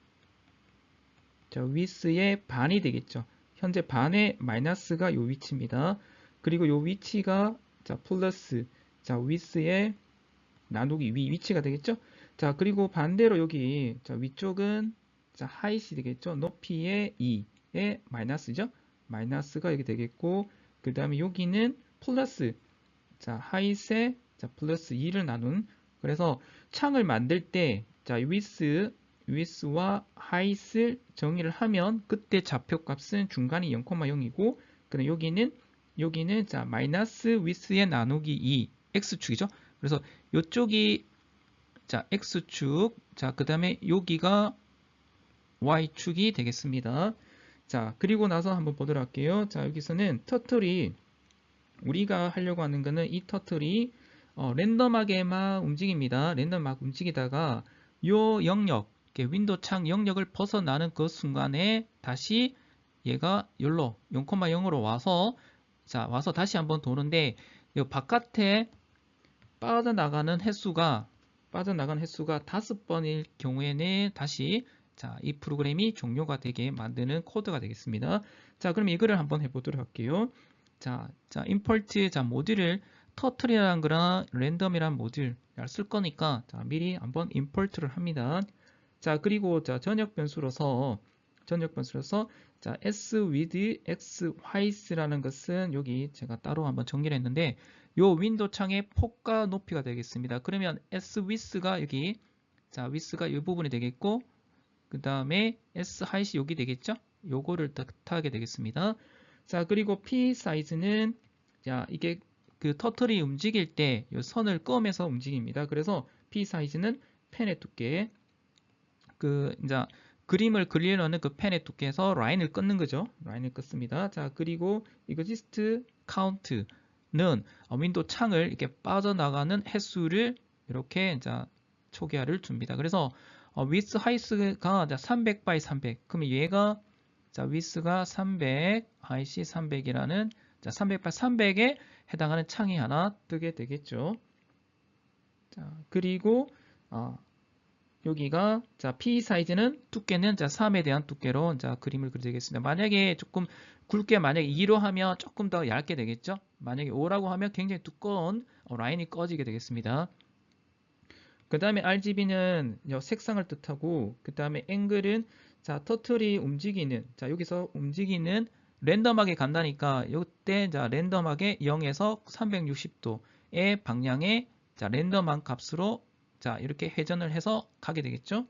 반이 되겠죠. 현재 반의 마이너스가 이 위치입니다. 그리고 이 위치가 자 플러스 자 width의 나누기 위치가 되겠죠. 자, 그리고 반대로 여기 자 위쪽은 자 height이 되겠죠. 높이의 2의 마이너스죠. 마이너스가 여기 되겠고, 그 다음에 여기는 플러스 자 height의 자 플러스 2를 나눈. 그래서 창을 만들 때 자 width와 height을 정의를 하면 그때 좌표값은 중간이 0,0이고, 그다음 여기는 자 마이너스 width의 나누기 2 x축이죠. 그래서 이쪽이 자 x축, 자 그 다음에 여기가 y축이 되겠습니다. 자, 그리고 나서 한번 보도록 할게요. 자, 여기서는 터틀이 우리가 하려고 하는 거는 이 터틀이 랜덤하게 막 움직입니다. 랜덤 막 움직이다가 요 영역, 윈도우 창 영역을 벗어나는 그 순간에 다시 얘가 열로 0,0으로 와서 와서 다시 한번 도는데 이 바깥에 빠져나가는 횟수가 5번일 경우에는 다시 이 프로그램이 종료가 되게 만드는 코드가 되겠습니다. 자, 그럼 이거를 한번 해보도록 할게요. 임포트 모듈을 터틀이라는 거랑 랜덤이라는 모듈 쓸 거니까 미리 한번 임포트를 합니다. 자, 그리고 전역 변수로서 s with x white라는 것은 여기 제가 따로 한번 정리를 했는데 요 윈도우 창의 폭과 높이가 되겠습니다. 그러면 s width가 여기 width가 이 부분이 되겠고 그 다음에 s height이 여기 되겠죠? 요거를 뜻하게 되겠습니다. 자, 그리고 p 사이즈는 이게 그 터틀이 움직일 때 이 선을 끄면서 움직입니다. 그래서 p 사이즈는 펜의 두께 그림을 그리려는 그 펜의 두께에서 라인을 끊는 거죠. 라인을 끊습니다. 자, 그리고 exist count는 윈도우 창을 이렇게 빠져나가는 횟수를 이렇게 초기화를 줍니다. 그래서 width height가 300 by 300. 그러면 얘가 width가 300, height이 300이라는 300 by 300에 해당하는 창이 하나 뜨게 되겠죠. 자, 그리고 여기가 P 사이즈는 두께는 3에 대한 두께로 그림을 그리겠습니다. 만약에 조금 굵게 만약에 2로 하면 조금 더 얇게 되겠죠. 만약에 5라고 하면 굉장히 두꺼운 라인이 꺼지게 되겠습니다. 그 다음에 RGB는 색상을 뜻하고 그 다음에 앵글은 터틀이 움직이는 여기서 움직이는 랜덤하게 간다니까 이때 랜덤하게 0에서 360도의 방향에 랜덤한 값으로 이렇게 회전을 해서 가게 되겠죠.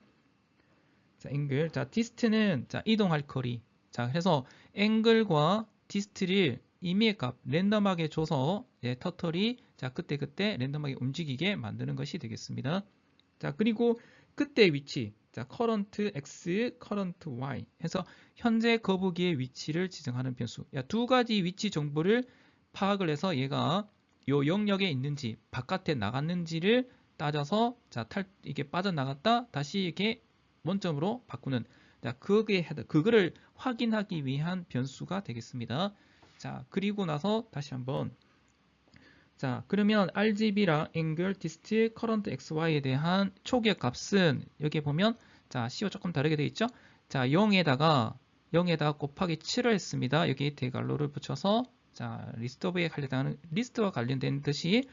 앵글. 디스트는 이동할 거리. 그래서 앵글과 디스트를 임의의 값 랜덤하게 줘서 터틀이 그때 랜덤하게 움직이게 만드는 것이 되겠습니다. 그리고 그때 위치. current x, current y 해서 현재 거북이의 위치를 지정하는 변수. 두 가지 위치 정보를 파악을 해서 얘가 요 영역에 있는지 바깥에 나갔는지를 따져서 이게 빠져나갔다 다시 이렇게 원점으로 바꾸는 그거를 확인하기 위한 변수가 되겠습니다. 그리고 나서 다시 한번 그러면 RGB랑 angle, dist, current XY에 대한 초기화 값은 여기 보면 CO 조금 다르게 되어 있죠. 0에다가 곱하기 7을 했습니다. 여기 대괄호를 붙여서 리스트와 관련된 듯이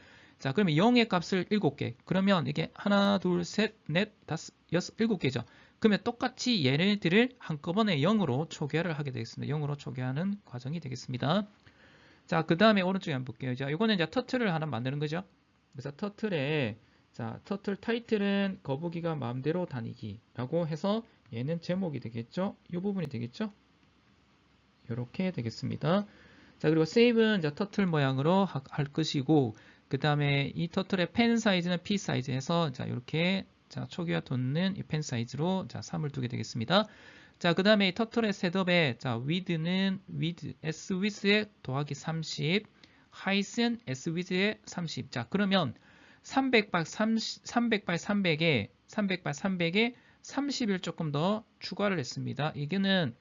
그러면 0의 값을 7개. 그러면 이게 하나, 둘, 셋, 넷, 다섯, 여섯, 7개죠. 그러면 똑같이 얘네들을 한꺼번에 0으로 초기화를 하게 되겠습니다. 0으로 초기화하는 과정이 되겠습니다. 그 다음에 오른쪽에 한번 볼게요. 이거는 터틀을 하나 만드는 거죠. 그래서 터틀에 터틀 타이틀은 거북이가 마음대로 다니기라고 해서 얘는 제목이 되겠죠. 이 부분이 되겠죠. 이렇게 되겠습니다. 그리고 세이브는 터틀 모양으로 할 것이고 그 다음에 이 터틀의 펜 사이즈는 P 사이즈에서 이렇게 초기화 돋는 이 펜 사이즈로 3을 두게 되겠습니다. 그 다음에 이 터틀의 셋업에 width는 s width에 더하기 30, height은 s width에 30. 그러면 300 by 300에 30을 조금 더 추가를 했습니다. 이게는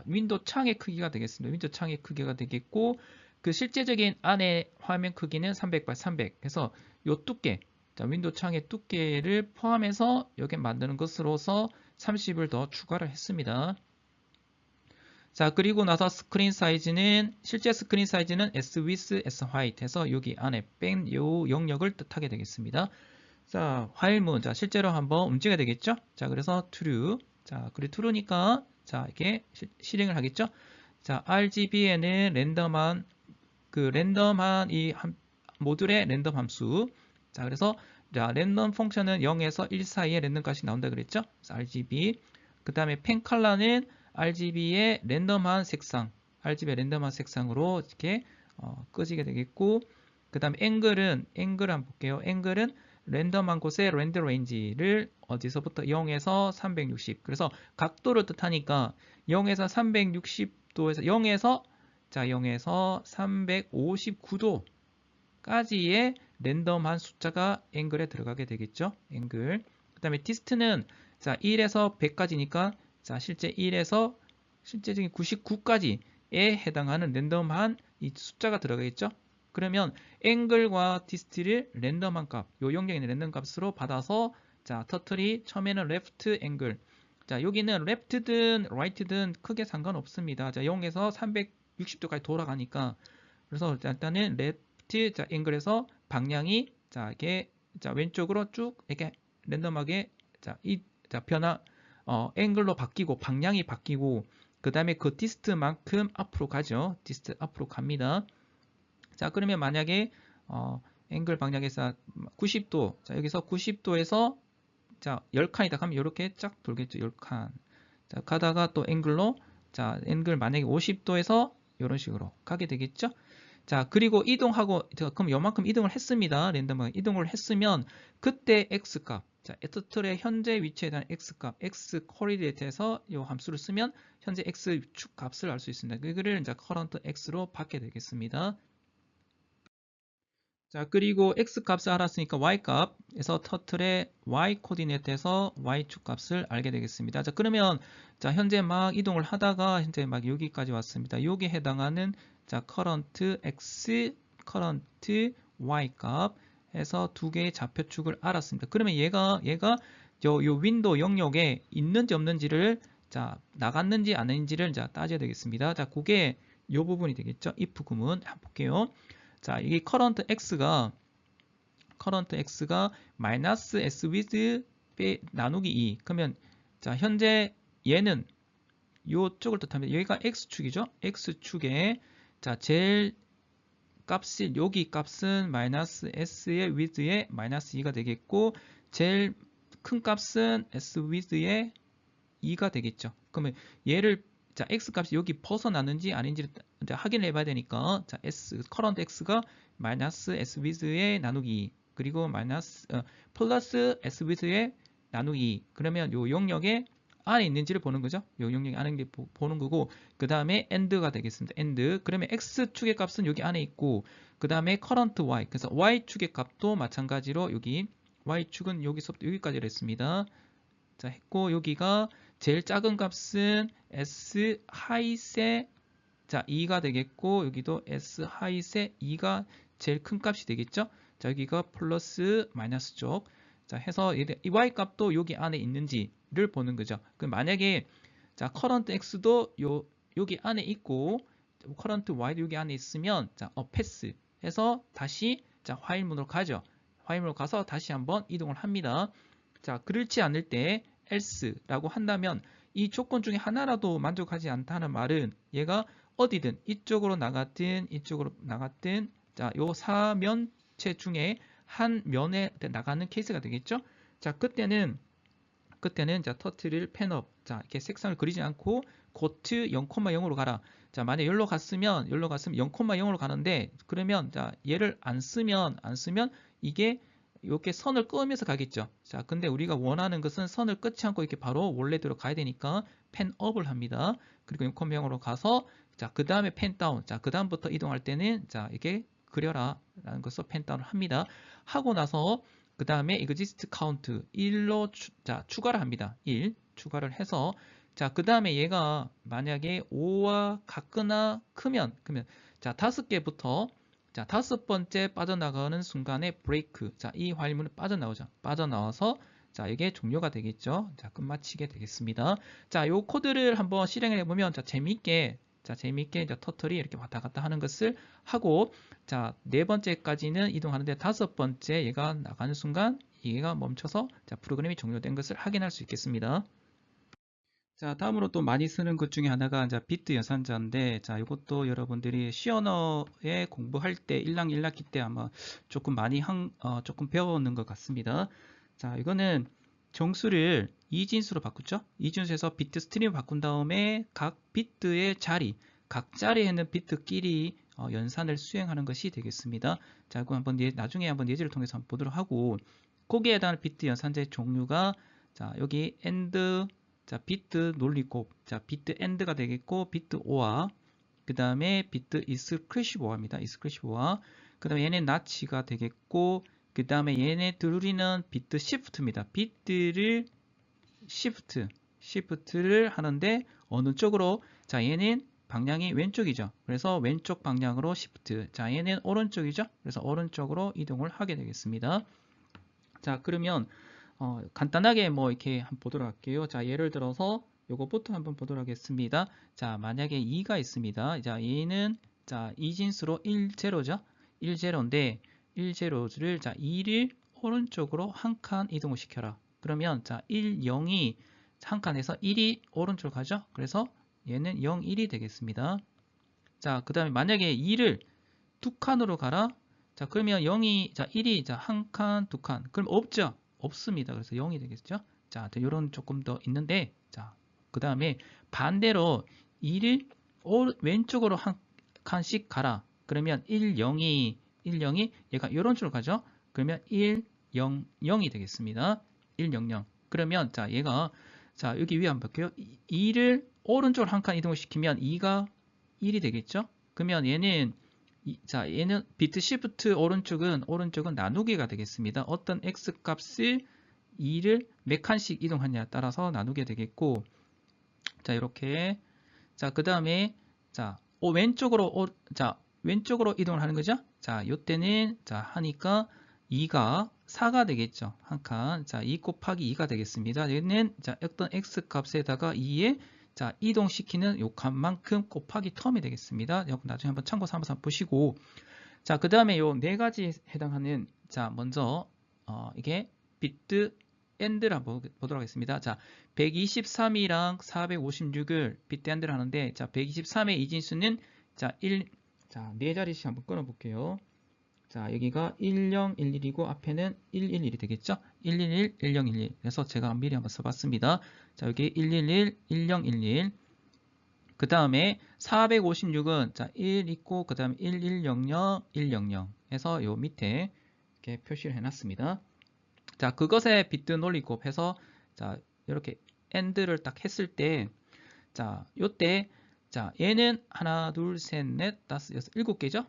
윈도우 창의 크기가 되겠습니다. 윈도우 창의 크기가 되겠고 그 실제적인 안에 화면 크기는 300 by 300 해서 요 두께 윈도우 창의 두께를 포함해서 여기 만드는 것으로서 30을 더 추가를 했습니다. 그리고 나서 스크린 사이즈는 실제 스크린 사이즈는 S width, S height 해서 여기 안에 뺀 요 영역을 뜻하게 되겠습니다. while문 실제로 한번 움직여야 되겠죠? 그래서 true. 그리고 true니까 이렇게 실행을 하겠죠? RGB에는 랜덤한 이 모듈의 랜덤 함수. 그래서 랜덤 펑션은 0에서 1 사이에 랜덤 값이 나온다 그랬죠? RGB. 그 다음에 펜 컬러는 RGB의 랜덤한 색상으로 이렇게 꺼지게 되겠고, 그 다음에 앵글 한번 볼게요. 앵글은 랜덤한 곳의 랜드 레인지를 어디서부터 0에서 360. 그래서 각도를 뜻하니까 0에서 360도에서 0에서 359도까지의 랜덤한 숫자가 앵글에 들어가게 되겠죠. 앵글. 그 다음에 dist는 자 1에서 100까지니까 자 실제 1에서 실제적인 99까지에 해당하는 랜덤한 이 숫자가 들어가겠죠. 그러면 앵글과 dist를 랜덤한 값, 요 영역에 있는 랜덤 값으로 받아서 자 터틀이 처음에는 left 앵글, 자 여기는 left든 right든 크게 상관없습니다. 자 0에서 360도까지 돌아가니까 그래서 일단은 left 자 앵글에서 방향이 자 이게 자 왼쪽으로 쭉 이렇게 랜덤하게 자 변화 앵글로 바뀌고 방향이 바뀌고 그 다음에 그 디스트만큼 앞으로 가죠. 디스트 앞으로 갑니다. 자 그러면 만약에 앵글 방향에서 90도 자 여기서 90도에서 자 10칸이다 하면 이렇게 쫙 돌겠죠. 10칸 자 가다가 또 앵글로 자 앵글 만약에 50도에서 이런 식으로 가게 되겠죠. 자 그리고 이동하고 그럼 요만큼 이동을 했습니다. 랜덤하게 이동을 했으면 그때 x값 자 터틀의 현재 위치에 대한 x값 x 코리레이트에서 이 함수를 쓰면 현재 x축 값을 알 수 있습니다. 그거를 이제 current x로 받게 되겠습니다. 자 그리고 x 값을 알았으니까 y 값에서 터틀의 y 코디네이트에서 y축 값을 알게 되겠습니다. 자 그러면 자 현재 막 이동을 하다가 현재 막 여기까지 왔습니다. 여기에 해당하는 자 current x, current y 값에서 두 개의 좌표축을 알았습니다. 그러면 얘가 요 윈도우 영역에 있는지 없는지를 자 나갔는지 안 했는지를 자 따져야 되겠습니다. 자 그게 요 부분이 되겠죠. if 구문 한번 볼게요. 자, 이게 current x가 마이너스 s with 나누기 2. 그러면 자, 현재 얘는 요쪽을 뜻합니다. 여기가 x축이죠. x축에 자, 제일 값이 여기 값은 마이너스 s의 with의 마이너스 2가 되겠고 제일 큰 값은 s with의 2가 되겠죠. 그러면 얘를 자, x 값이 여기 벗어나는지 아닌지를 이제 확인을 해봐야 되니까 자, current x가 마이너스 s with의 나누기 그리고 마이너스 플러스 s with의 나누기 그러면 요 영역에 안에 있는지를 보는 거죠. 요 영역에 안에 있는지 보는 거고 그 다음에 end가 되겠습니다. end 그러면 x축의 값은 여기 안에 있고 그 다음에 current y 그래서 y축의 값도 마찬가지로 여기 y축은 여기서부터 여기까지로 했습니다. 자 했고 여기가 제일 작은 값은 s 하이세 자 2가 되겠고 여기도 s 하이세 2가 제일 큰 값이 되겠죠. 자 여기가 플러스 마이너스 쪽 자 해서 이 y 값도 여기 안에 있는지를 보는 거죠. 그럼 만약에 자 current x도 여기 안에 있고 current y도 여기 안에 있으면 자 패스 해서 다시 자 화일문으로 가죠. 화일문으로 가서 다시 한번 이동을 합니다. 자 그렇지 않을 때 else라고 한다면 이 조건 중에 하나라도 만족하지 않다는 말은 얘가 어디든 이쪽으로 나갔든 이쪽으로 나갔든 자 요 사면체 중에 한 면에 나가는 케이스가 되겠죠. 자 그때는 자 터틀을 펜업 자 이렇게 색상을 그리지 않고 고트 0,0으로 가라. 자 만약 여기로 갔으면 0,0으로 가는데 그러면 자 얘를 안 쓰면 이게 이렇게 선을 끄면서 가겠죠. 자, 근데 우리가 원하는 것은 선을 끊지 않고 이렇게 바로 원래대로 가야 되니까 펜업을 합니다. 그리고 0,0으로 가서 자, 그 다음에 펜다운. 자, 그 다음부터 이동할 때는 자, 이게 그려라 라는 것을 펜다운을 합니다. 하고 나서 그 다음에 exist count 1로 자, 추가를 합니다. 1 추가를 해서 자, 그 다음에 얘가 만약에 5와 같거나 크면 자, 5개부터 자, 5번째 빠져나가는 순간에 브레이크. 자, 이 화일문은 빠져나오죠. 빠져나와서 자, 이게 종료가 되겠죠. 자, 끝마치게 되겠습니다. 자, 요 코드를 한번 실행을 해보면 자, 재미있게 이제 터틀이 이렇게 왔다 갔다 하는 것을 하고 자, 4번째까지는 이동하는데 5번째 얘가 나가는 순간 얘가 멈춰서 자, 프로그램이 종료된 것을 확인할 수 있겠습니다. 자, 다음으로 또 많이 쓰는 것 중에 하나가 이제 비트 연산자인데, 자, 이것도 여러분들이 C 언어에 공부할 때, 일랑일락기 때 아마 조금 많이 조금 배웠는 것 같습니다. 자, 이거는 정수를 이진수로 바꾸죠. 이진수에서 비트 스트림을 바꾼 다음에 각 비트의 자리, 각 자리에 있는 비트끼리 연산을 수행하는 것이 되겠습니다. 자, 이거 한번 나중에 한번 예제를 통해서 한번 보도록 하고, 거기에 해당하는 비트 연산자의 종류가 자, 여기 AND 자, 비트 논리곱, 자, 비트 AND가 되겠고, 비트 OR, 그 다음에 비트 EXCLUSIVE OR입니다. EXCLUSIVE OR, 그 다음에 얘는 나치가 되겠고, 그 다음에 얘네 둘이는 비트 시프트입니다. 비트를 시프트를 하는데 어느 쪽으로? 자, 얘는 방향이 왼쪽이죠. 그래서 왼쪽 방향으로 시프트. 자, 얘는 오른쪽이죠. 그래서 오른쪽으로 이동을 하게 되겠습니다. 자, 그러면 간단하게 뭐 이렇게 한번 보도록 할게요. 자, 예를 들어서 요거부터 한번 보도록 하겠습니다. 자, 만약에 2가 있습니다. 자, 얘는 자, 이진수로 10죠. 10인데 10를 자, 2를 오른쪽으로 한 칸 이동을 시켜라. 그러면 자, 10이 한 칸에서 1이 오른쪽으로 가죠. 그래서 얘는 0, 1이 되겠습니다. 자, 그 다음에 만약에 2를 두 칸으로 가라. 자, 그러면 0이, 자, 1이, 자, 한 칸, 두 칸. 그럼 없죠? 없습니다. 그래서 0이 되겠죠? 자, 요런 조금 더 있는데, 자, 그 다음에 반대로 2를 왼쪽으로 한 칸씩 가라. 그러면 1, 0이 얘가 요런 쪽으로 가죠? 그러면 1, 0, 0이 되겠습니다. 1, 0, 0. 그러면, 자, 얘가, 자, 여기 위에 한번 볼게요. 2를 오른쪽으로 한 칸 이동을 시키면 2가 1이 되겠죠? 그러면 얘는 자, 얘는 비트 시프트 오른쪽은 나누기가 되겠습니다. 어떤 x 값을 2를 몇 칸씩 이동하냐에 따라서 나누게 되겠고, 자, 이렇게. 자, 그 다음에, 자, 왼쪽으로 이동을 하는 거죠? 자, 요때는, 자, 하니까 2가 4가 되겠죠. 한 칸. 자, 2 곱하기 2가 되겠습니다. 얘는, 자, 어떤 x 값에다가 2에 자, 이동시키는 요 값만큼 곱하기 텀이 되겠습니다. 나중에 한번 참고 삼아서 보시고. 자, 그 다음에 요 네 가지 해당하는, 자, 먼저, 이게 비트 엔드를 한번 보도록 하겠습니다. 자, 123이랑 456을 비트 엔드를 하는데, 자, 123의 이진수는, 자, 자, 네 자리씩 한번 끊어볼게요. 자, 여기가 1011이고 앞에는 111이 되겠죠? 111, 1011. 그래서 제가 미리 한번 써봤습니다. 자, 여기 111, 1011. 그 다음에 456은 자, 1 있고 그 다음에 1100, 100 해서 요 밑에 이렇게 표시를 해놨습니다. 자, 그것에 비트 논리곱 해서 자, 이렇게 AND를 딱 했을 때 자, 요때 자, 얘는 하나, 둘, 셋, 넷, 다섯, 여섯, 7개죠?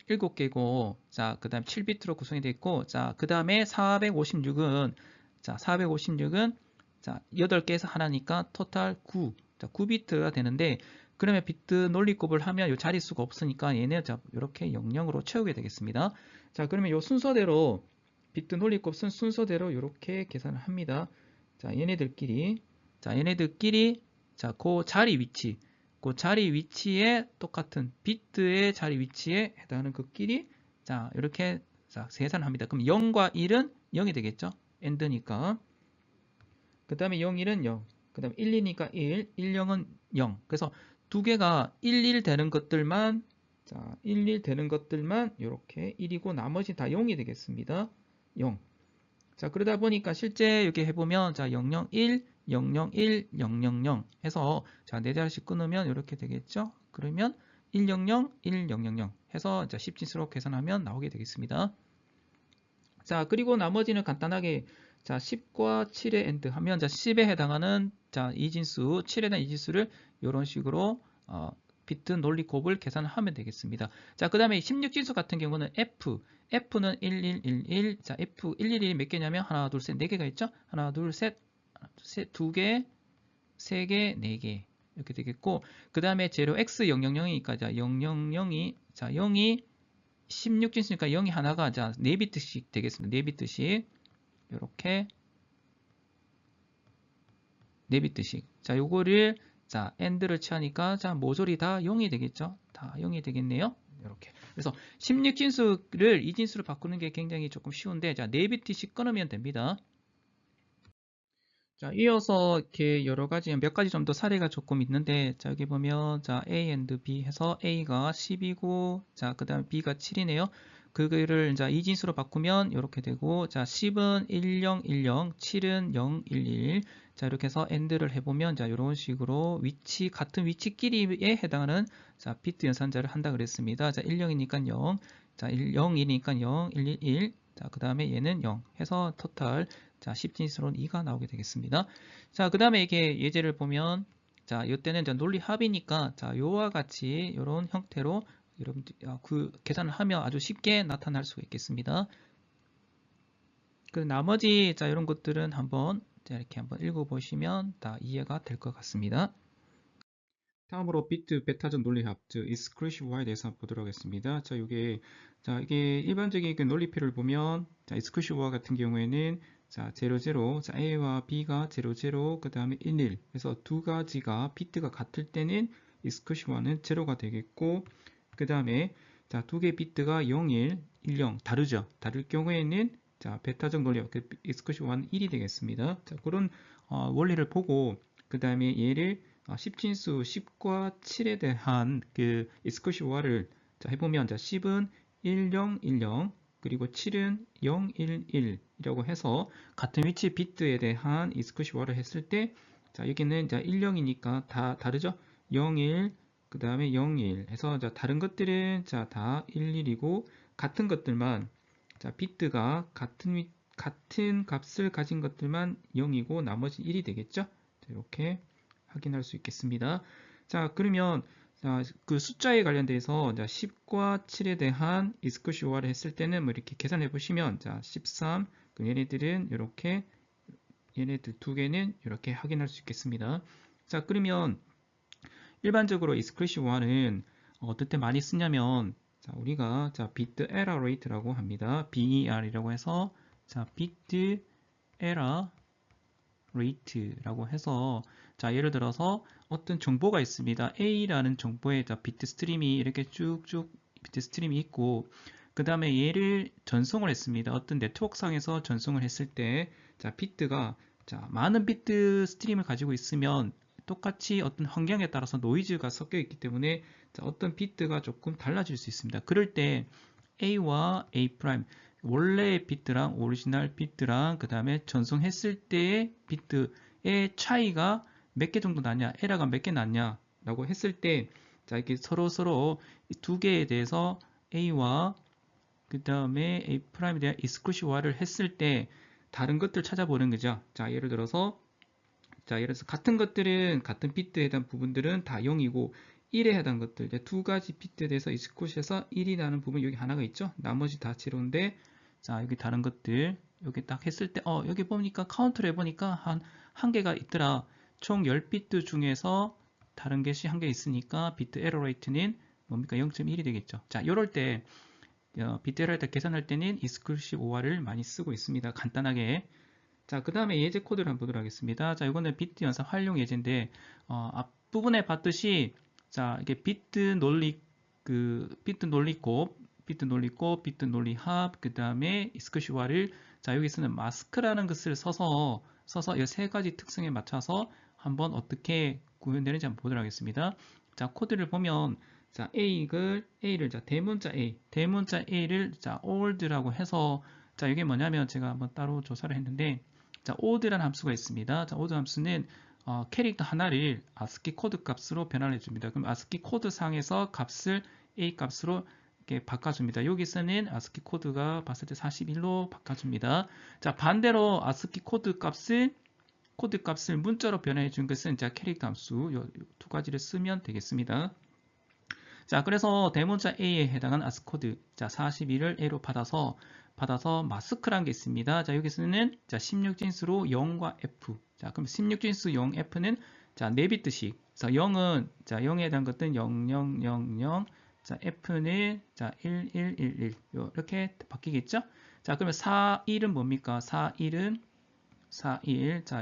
7개고, 자, 그 다음 7비트로 구성이 되어 있고, 자, 그 다음에 456은, 자, 456은, 자, 8개에서 하나니까 토탈 9, 자, 9비트가 되는데, 그러면 비트 논리곱을 하면 요 자릿수가 없으니까 얘네, 자, 이렇게 00으로 채우게 되겠습니다. 자, 그러면 요 순서대로, 비트 논리곱 순서대로 이렇게 계산을 합니다. 자, 얘네들끼리, 자, 그 자리 위치, 그 자리 위치에 똑같은 비트의 자리 위치에 해당하는 그 끼리 자 이렇게 자 계산을 합니다. 그럼 0과 1은 0이 되겠죠? AND니까. 그 다음에 0, 1은 0. 그 다음에 1, 2니까 1, 1, 0은 0. 그래서 두 개가 1, 1 되는 것들만 자 1, 1 되는 것들만 이렇게 1이고 나머지 다 0이 되겠습니다. 0. 자 그러다 보니까 실제 여기 해보면 자 001, 001, 000 해서 자 네 자리씩 끊으면 이렇게 되겠죠. 그러면 100, 1000 해서 자 10진수로 계산하면 나오게 되겠습니다. 자 그리고 나머지는 간단하게 자 10과 7의 AND 하면 자 10에 해당하는 자 이진수 7에 대한 이진수를 이런 식으로 비트 논리곱을 계산하면 되겠습니다. 자, 그 다음에 16진수 같은 경우는 F는 1111, 자, F111이 몇 개냐면 하나, 둘, 셋, 네 개가 있죠? 하나, 둘, 셋, 두 개, 세 개, 네 개. 이렇게 되겠고, 그 다음에 제로 X000이니까, 자, 000이, 자, 0이 16진수니까 0이 하나가, 자, 4비트씩 되겠습니다. 4비트씩. 이렇게. 4비트씩. 자, 요거를 자, AND를 취하니까 자, 모조리 다 0이 되겠죠? 다 0이 되겠네요. 이렇게. 그래서 16진수를 이진수로 바꾸는 게 굉장히 조금 쉬운데 자, 4비트씩 끊으면 됩니다. 자, 이어서 이렇게 여러 가지 몇 가지 좀 더 사례가 조금 있는데 자, 여기 보면 자, A and B 해서 A가 10이고 자, 그다음에 B가 7이네요. 그거를 이제 이진수로 바꾸면 이렇게 되고 자 10은 1010, 7은 011 자 이렇게 해서 AND를 해보면 자 이런 식으로 같은 위치끼리에 해당하는 자 비트 연산자를 한다 그랬습니다. 자 10이니까 0, 자 0이니까 0, 111 자 그 다음에 얘는 0 해서 토탈 자 10진수로는 2가 나오게 되겠습니다. 자 그 다음에 이게 예제를 보면 자 이때는 논리 합이니까 자 요와 같이 이런 형태로 여러분들 그 계산을 하면 아주 쉽게 나타날 수가 있겠습니다. 그 나머지 자 이런 것들은 한번 자, 이렇게 한번 읽어보시면 다 이해가 될 것 같습니다. 다음으로 비트 베타적 논리합, 즉 exclusive화에 대해서 보도록 하겠습니다. 이게 일반적인 그 논리표를 보면, exclusive화 같은 경우에는, 00, A와 B가 00, 그 다음에 11, 그래서 두 가지가 비트가 같을 때는 exclusive화는 0가 되겠고, 그 다음에 두 개의 비트가 01, 10 다르죠. 다를 경우에는 베타적 논리합, 그 exclusive화는 1이 되겠습니다. 그런 원리를 보고, 그 다음에 얘를 10진수 10과 7에 대한 그 exclusive화를 해보면 10은 1010 그리고 7은 011이라고 해서 같은 위치 비트에 대한 exclusive화를 했을 때 여기는 10이니까 다 다르죠. 01 그 다음에 01 해서 다른 것들은 다 11이고 같은 것들만 비트가 같은 값을 가진 것들만 0이고 나머지 1이 되겠죠. 이렇게 확인할 수 있겠습니다. 그러면 그 숫자에 관련돼서 10과 7에 대한 exclusive화를 했을 때는 뭐 이렇게 계산해 보시면 13, 얘네들은 이렇게 얘네들 두 개는 이렇게 확인할 수 있겠습니다. 그러면 일반적으로 exclusive화는 어떨 때 많이 쓰냐면 우리가 bit error rate라고 합니다. BER이라고 해서 bit error rate라고 해서 예를 들어서 어떤 정보가 있습니다. A라는 정보의 비트 스트림이 이렇게 쭉쭉 비트 스트림이 있고 그 다음에 얘를 전송을 했습니다. 어떤 네트워크상에서 전송을 했을 때 비트가 많은 비트 스트림을 가지고 있으면 똑같이 어떤 환경에 따라서 노이즈가 섞여 있기 때문에 어떤 비트가 조금 달라질 수 있습니다. 그럴 때 A와 A' 원래의 비트랑 오리지널 비트랑 그 다음에 전송했을 때의 비트의 차이가 몇 개 정도 나냐, 에러가 몇 개 났냐 라고 했을 때 이렇게 서로 두 개에 대해서 A와 그 다음에 A'에 대한 exclusive화를 했을 때 다른 것들 찾아보는 거죠. 예를 들어서 같은 것들은 같은 비트에 해당 부분들은 다 0이고 1에 해당 것들 두 가지 비트에 대해서 exclusive해서 1이 나는 부분 여기 하나가 있죠. 나머지 다 제로인데 여기 다른 것들 여기 딱 했을 때 여기 보니까 카운트를 해보니까 한 개가 있더라. 총 10비트 중에서 다른 것이 한 개 있으니까 비트 에러 레이트는 뭡니까? 0.1이 되겠죠. 이럴 때 비트 에러 레이트 계산할 때는 exclusive화를 많이 쓰고 있습니다. 간단하게. 그 다음에 예제 코드를 한번 보도록 하겠습니다. 이거는 비트 연산 활용 예제인데 앞부분에 봤듯이 이게 비트 논리 비트 논리곱, 비트 논리 합, 그 다음에 exclusive화를 여기서는 마스크라는 것을 써서 이 세 가지 특성에 맞춰서 한번 어떻게 구현되는지 한번 보도록 하겠습니다. 코드를 보면 A를 대문자 A를 old라고 해서 이게 뭐냐면 제가 한번 따로 조사를 했는데 old라는 함수가 있습니다. old 함수는 캐릭터 하나를 ASCII 코드 값으로 변환해 줍니다. 그럼 ASCII 코드 상에서 값을 A 값으로 이렇게 바꿔줍니다. 여기서는 ASCII 코드가 봤을 때 41로 바꿔줍니다. 반대로 ASCII 코드 값을 문자로 변환해 준 것은 캐릭터 함수 두 가지를 쓰면 되겠습니다. 그래서 대문자 A에 해당하는 ASCII 코드 41을 A로 받아서 마스크라는 게 있습니다. 여기서는 16진수로 0과 F. 그럼 16진수 0F는 4비트씩. 0은 0에 해당하는 것은 0000. F는 1111. 이렇게 바뀌겠죠? 그러면 41은 뭡니까? 41.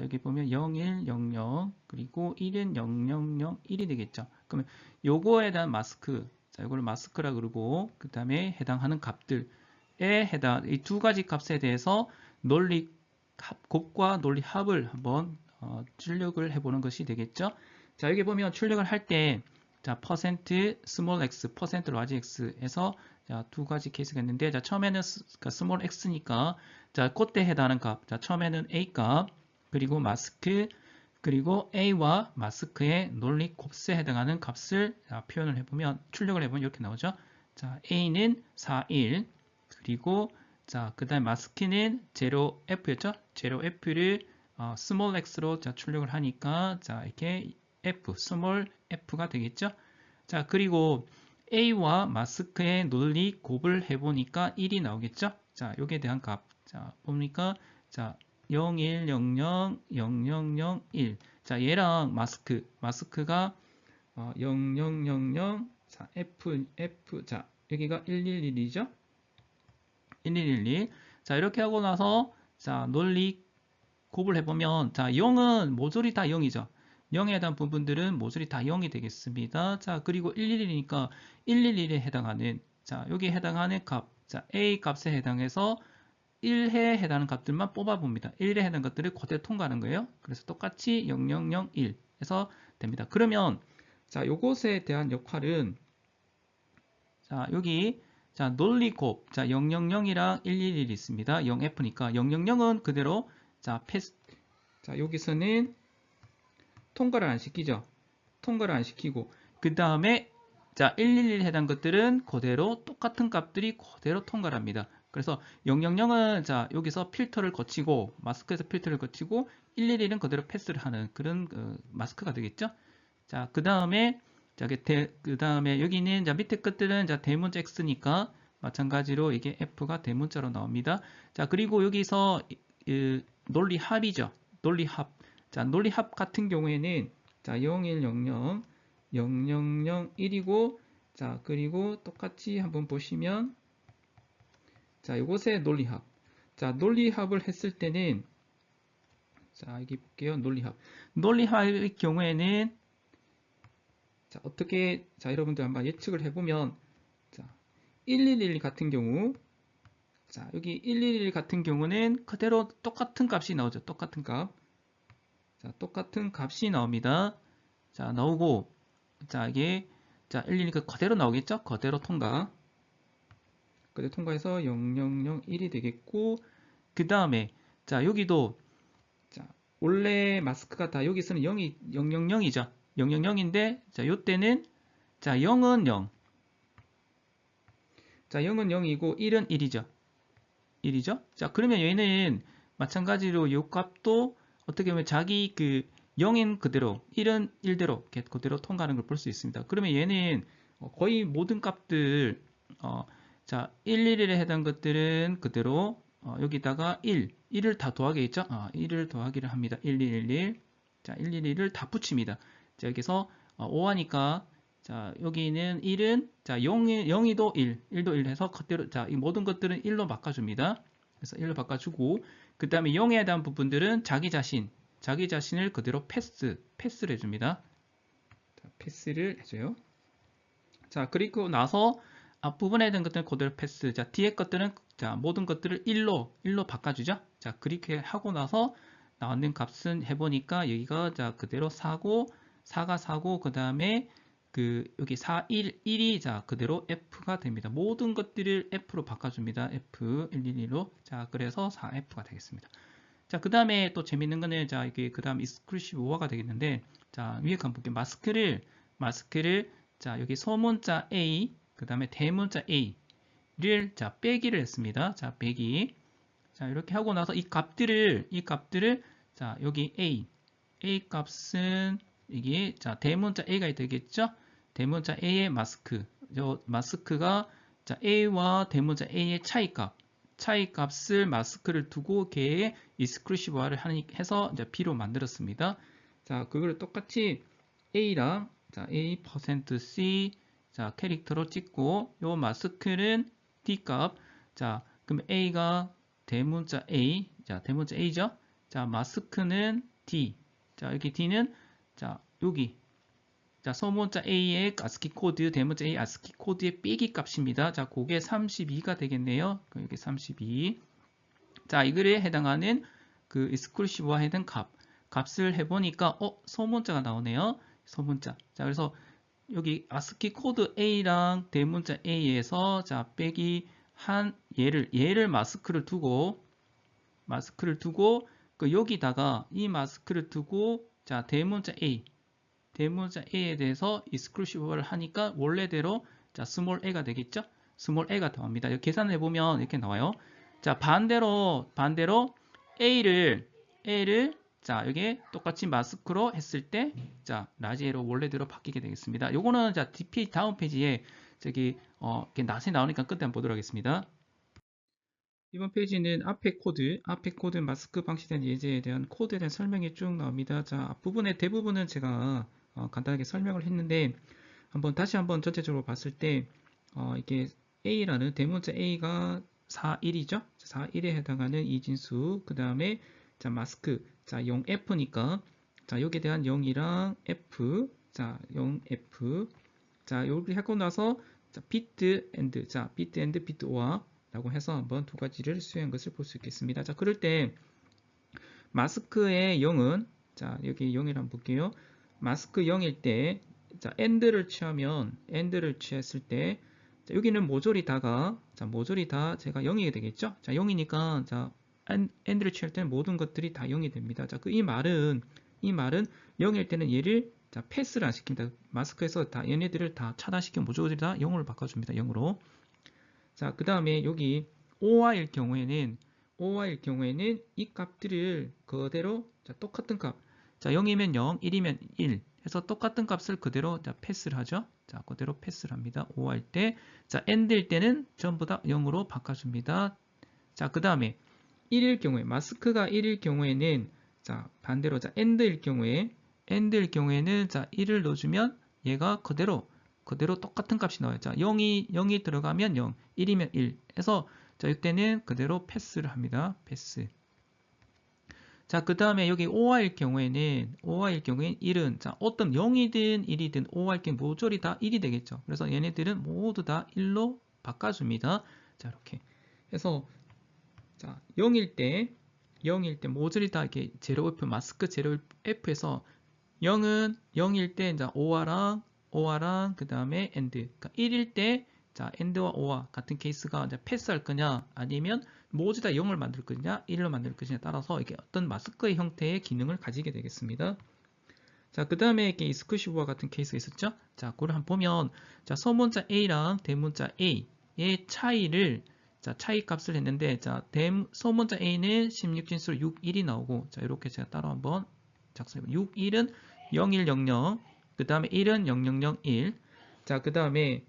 여기 보면 0100 그리고 1은 0001이 되겠죠. 그러면 요거에 대한 마스크. 이걸 마스크라 그러고 그 다음에 해당하는 값들 해당 이 두 가지 값에 대해서 논리 곱과 논리 합을 한번 출력을 해보는 것이 되겠죠. 여기 보면 출력을 할 때 퍼센트 스몰 x, 퍼센트 라지 x에서 두 가지 케이스가 있는데 처음에는 스몰 x니까 그때 해당하는 값, 처음에는 a 값 그리고 마스크 그리고 A와 마스크의 논리 곱수에 해당하는 값을 표현을 해보면 출력을 해보면 이렇게 나오죠. A는 41 그리고 그 다음 마스크는 0F였죠. 0F를 스몰 x로 출력을 하니까 이렇게 F, 스몰 F가 되겠죠. 그리고 A와 마스크의 논리 곱을 해보니까 1이 나오겠죠? 자, 여기에 대한 값. 자, 봅니까? 자, 0, 1, 0, 0, 0, 0, 0, 1. 자, 얘랑 마스크가 0, 0, 0, 0, 자, F, 자, 여기가 111이죠? 1111. 자, 이렇게 하고 나서, 자, 논리 곱을 해보면, 자, 0은 모조리 다 0이죠. 0에 해당하는 부분들은 모조리 다 0이 되겠습니다. 자, 그리고 111이니까 111에 해당하는, 자, 여기에 해당하는 값, 자, A 값에 해당해서 1에 해당하는 값들만 뽑아봅니다. 1에 해당하는 것들을 그대로 통과하는 거예요. 그래서 똑같이 0001 해서 됩니다. 그러면, 자, 요것에 대한 역할은, 자, 여기, 자, 논리곱, 자, 000이랑 111이 있습니다. 0F니까 000은 그대로, 자, 패스, 자, 여기서는 통과를 안 시키죠. 통과를 안 시키고, 그 다음에, 자, 111에 해당 것들은 그대로 똑같은 값들이 그대로 통과를 합니다. 그래서 000은, 자, 여기서 필터를 거치고, 마스크에서 필터를 거치고, 111은 그대로 패스를 하는 그런 마스크가 되겠죠. 자, 그 다음에, 자, 그 다음에 여기는, 자, 밑에 것들은, 자, 대문자 X니까, 마찬가지로 이게 F가 대문자로 나옵니다. 자, 그리고 여기서, 논리 합이죠. 논리 합. 자, 논리 합 같은 경우에는, 자, 0100, 0001이고, 자, 그리고 똑같이 한번 보시면, 자, 이곳에 논리 합. 자, 논리 합을 했을 때는, 자, 여기 볼게요. 논리 합. 논리 합의 경우에는, 자, 어떻게, 자, 여러분들 한번 예측을 해보면, 자, 111 같은 경우, 자, 여기 111 같은 경우는 그대로 똑같은 값이 나오죠. 똑같은 값. 자, 똑같은 값이 나옵니다. 자, 나오고, 자, 이게, 자, 111이 그대로 나오겠죠? 그대로 통과. 그대로 통과해서 0001이 되겠고, 그 다음에, 자, 여기도, 자, 원래 마스크가 다 여기서는 000이죠. 000인데, 자, 요때는, 자, 0은 0. 자, 0은 0이고, 1은 1이죠. 1이죠. 자, 그러면 얘는 마찬가지로 요 값도 어떻게 보면 자기 그 0인 그대로, 1은 1대로, 이렇게 그대로 통과하는 걸 볼 수 있습니다. 그러면 얘는 거의 모든 값들, 자, 111에 해당 것들은 그대로, 여기다가 1을 다 더하겠죠? 1을 더하기를 합니다. 1111. 자, 111을 다 붙입니다. 자, 여기서 5하니까, 자, 여기는 1은, 자, 0이도 1도 1 해서 그대로, 자, 이 모든 것들은 1로 바꿔줍니다. 그래서 1로 바꿔주고, 그 다음에 0에 대한 부분들은 자기 자신을 그대로 패스를 해줍니다. 자, 패스를 해줘요. 자, 그리고 나서 앞부분에 대한 것들은 그대로 패스. 자, 뒤에 것들은, 자, 모든 것들을 1로 바꿔주죠. 자, 그렇게 하고 나서 나오는 값은 해보니까 여기가, 자, 그대로 4고, 그 다음에 여기 4, 1이, 자, 그대로 F가 됩니다. 모든 것들을 F로 바꿔줍니다. F, 112로. 자, 그래서 4F가 되겠습니다. 자, 그 다음에 또 재밌는 거는, 자, 이게 그 다음 exclusive OR가 되겠는데, 자, 위에 한번 볼게요. 마스크를, 자, 여기 소문자 A, 그 다음에 대문자 A를, 자, 빼기를 했습니다. 자, 빼기. 자, 이렇게 하고 나서 이 값들을, 자, 여기 A 값은, 이게, 자, 대문자 A가 되겠죠? 대문자 A의 마스크가, 자, A와 대문자 A의 차이값을 마스크를 두고 걔의 exclusive화를 해서 이제 B로 만들었습니다. 자, 그걸 똑같이 A랑, 자, A%C, 자, 캐릭터로 찍고, 요 마스크는 D값, 자, 그럼 A가 대문자 A, 자, 대문자 A죠? 자, 마스크는 D, 자, 여기 D는, 자, 여기, 자, 소문자 A의 ASCII 코드, 대문자 A ASCII 코드의 빼기 값입니다. 자, 그게 32가 되겠네요. 여기 32. 자, 이거에 해당하는 그 exclusive와 해당 값을 해보니까, 소문자가 나오네요. 소문자. 자, 그래서 여기 ASCII 코드 A랑 대문자 A에서, 자, 빼기 한 얘를 마스크를 두고, 여기다가 이 마스크를 두고, 자, 대문자 A에 대해서 exclusive를 하니까 원래대로, 자, small a가 되겠죠? small a가 나옵니다. 여기 계산해 보면 이렇게 나와요. 자, 반대로 A를, 자, 여기 똑같이 마스크로 했을 때, 자, 라지 A로 원래대로 바뀌게 되겠습니다. 요거는, 자, 다음 페이지에, 저기 이렇게 낫에 나오니까 끝에 한번 보도록 하겠습니다. 이번 페이지는 앞에 코드 마스크 방치된 예제에 대한 코드에 대한 설명이 쭉 나옵니다. 자, 앞부분의 대부분은 제가 간단하게 설명을 했는데 다시 한번 전체적으로 봤을 때 이게 A라는 대문자 A가 41이죠. 41에 해당하는 이진수 그 다음에 자 마스크 자 0F니까 자 여기에 대한 0이랑 F 자 0F 자 이렇게 하고 나서 자 비트 앤드 비트 오아 라고 해서 한번 두 가지를 수행한 것을 볼 수 있겠습니다. 자 그럴 때 마스크의 0은 자 여기 0이라 한번 볼게요. 마스크 0일 때 자 AND를 취했을 때 자, 여기는 모조리 다가 자 모조리 다 제가 0이 되겠죠. 자 0이니까 자 AND를 취할 때는 모든 것들이 다 0이 됩니다. 자 이 말은 0일 때는 얘를 자 패스를 안 시킵니다. 마스크에서 다 얘네들을 다 차단시켜 모조리 다 0으로 바꿔줍니다. 0으로. 자, 그 다음에 여기 OR일 경우에는 이 값들을 그대로 자, 똑같은 값. 자, 0이면 0, 1이면 1 해서 똑같은 값을 그대로 자, 패스를 하죠. 자, 그대로 패스를 합니다. OR 때. 자, AND일 때는 전부 다 0으로 바꿔줍니다. 자, 그 다음에 1일 경우에 마스크가 1일 경우에는 자, 반대로 자, AND일 경우에는 자, 1을 넣어주면 얘가 그대로 똑같은 값이 나와요. 자, 0이 들어가면 0, 1이면 1 해서 자, 이때는 그대로 패스를 합니다. 패스. 자, 그 다음에 여기 OR일 경우에는 1은 자, 어떤 0이든 1이든 OR 경우 모조리 다 1이 되겠죠. 그래서 얘네들은 모두 다 1로 바꿔줍니다. 자, 이렇게 해서 자, 0일 때 모조리 다 이렇게 제로F 마스크 제로F에서 0일 때 이제 OR랑 그 다음에 AND. 그러니까 1일 때 자, AND와 OR 같은 케이스가 이제 패스할 거냐 아니면 모두 다 0을 만들 거냐 1로 만들 것이냐에 따라서 이게 어떤 마스크의 형태의 기능을 가지게 되겠습니다. 자, 그 다음에 이렇게 이스크시브와 같은 케이스가 있었죠. 자, 그걸 한번 보면 자, 소문자 A랑 대문자 A의 차이를 자, 차이 값을 했는데 자, 소문자 A는 16진수로 6, 1이 나오고 자, 이렇게 제가 따로 한번 작성해 볼게요. 6, 1은 0100 그 다음에 1은 0001 자, 그 다음에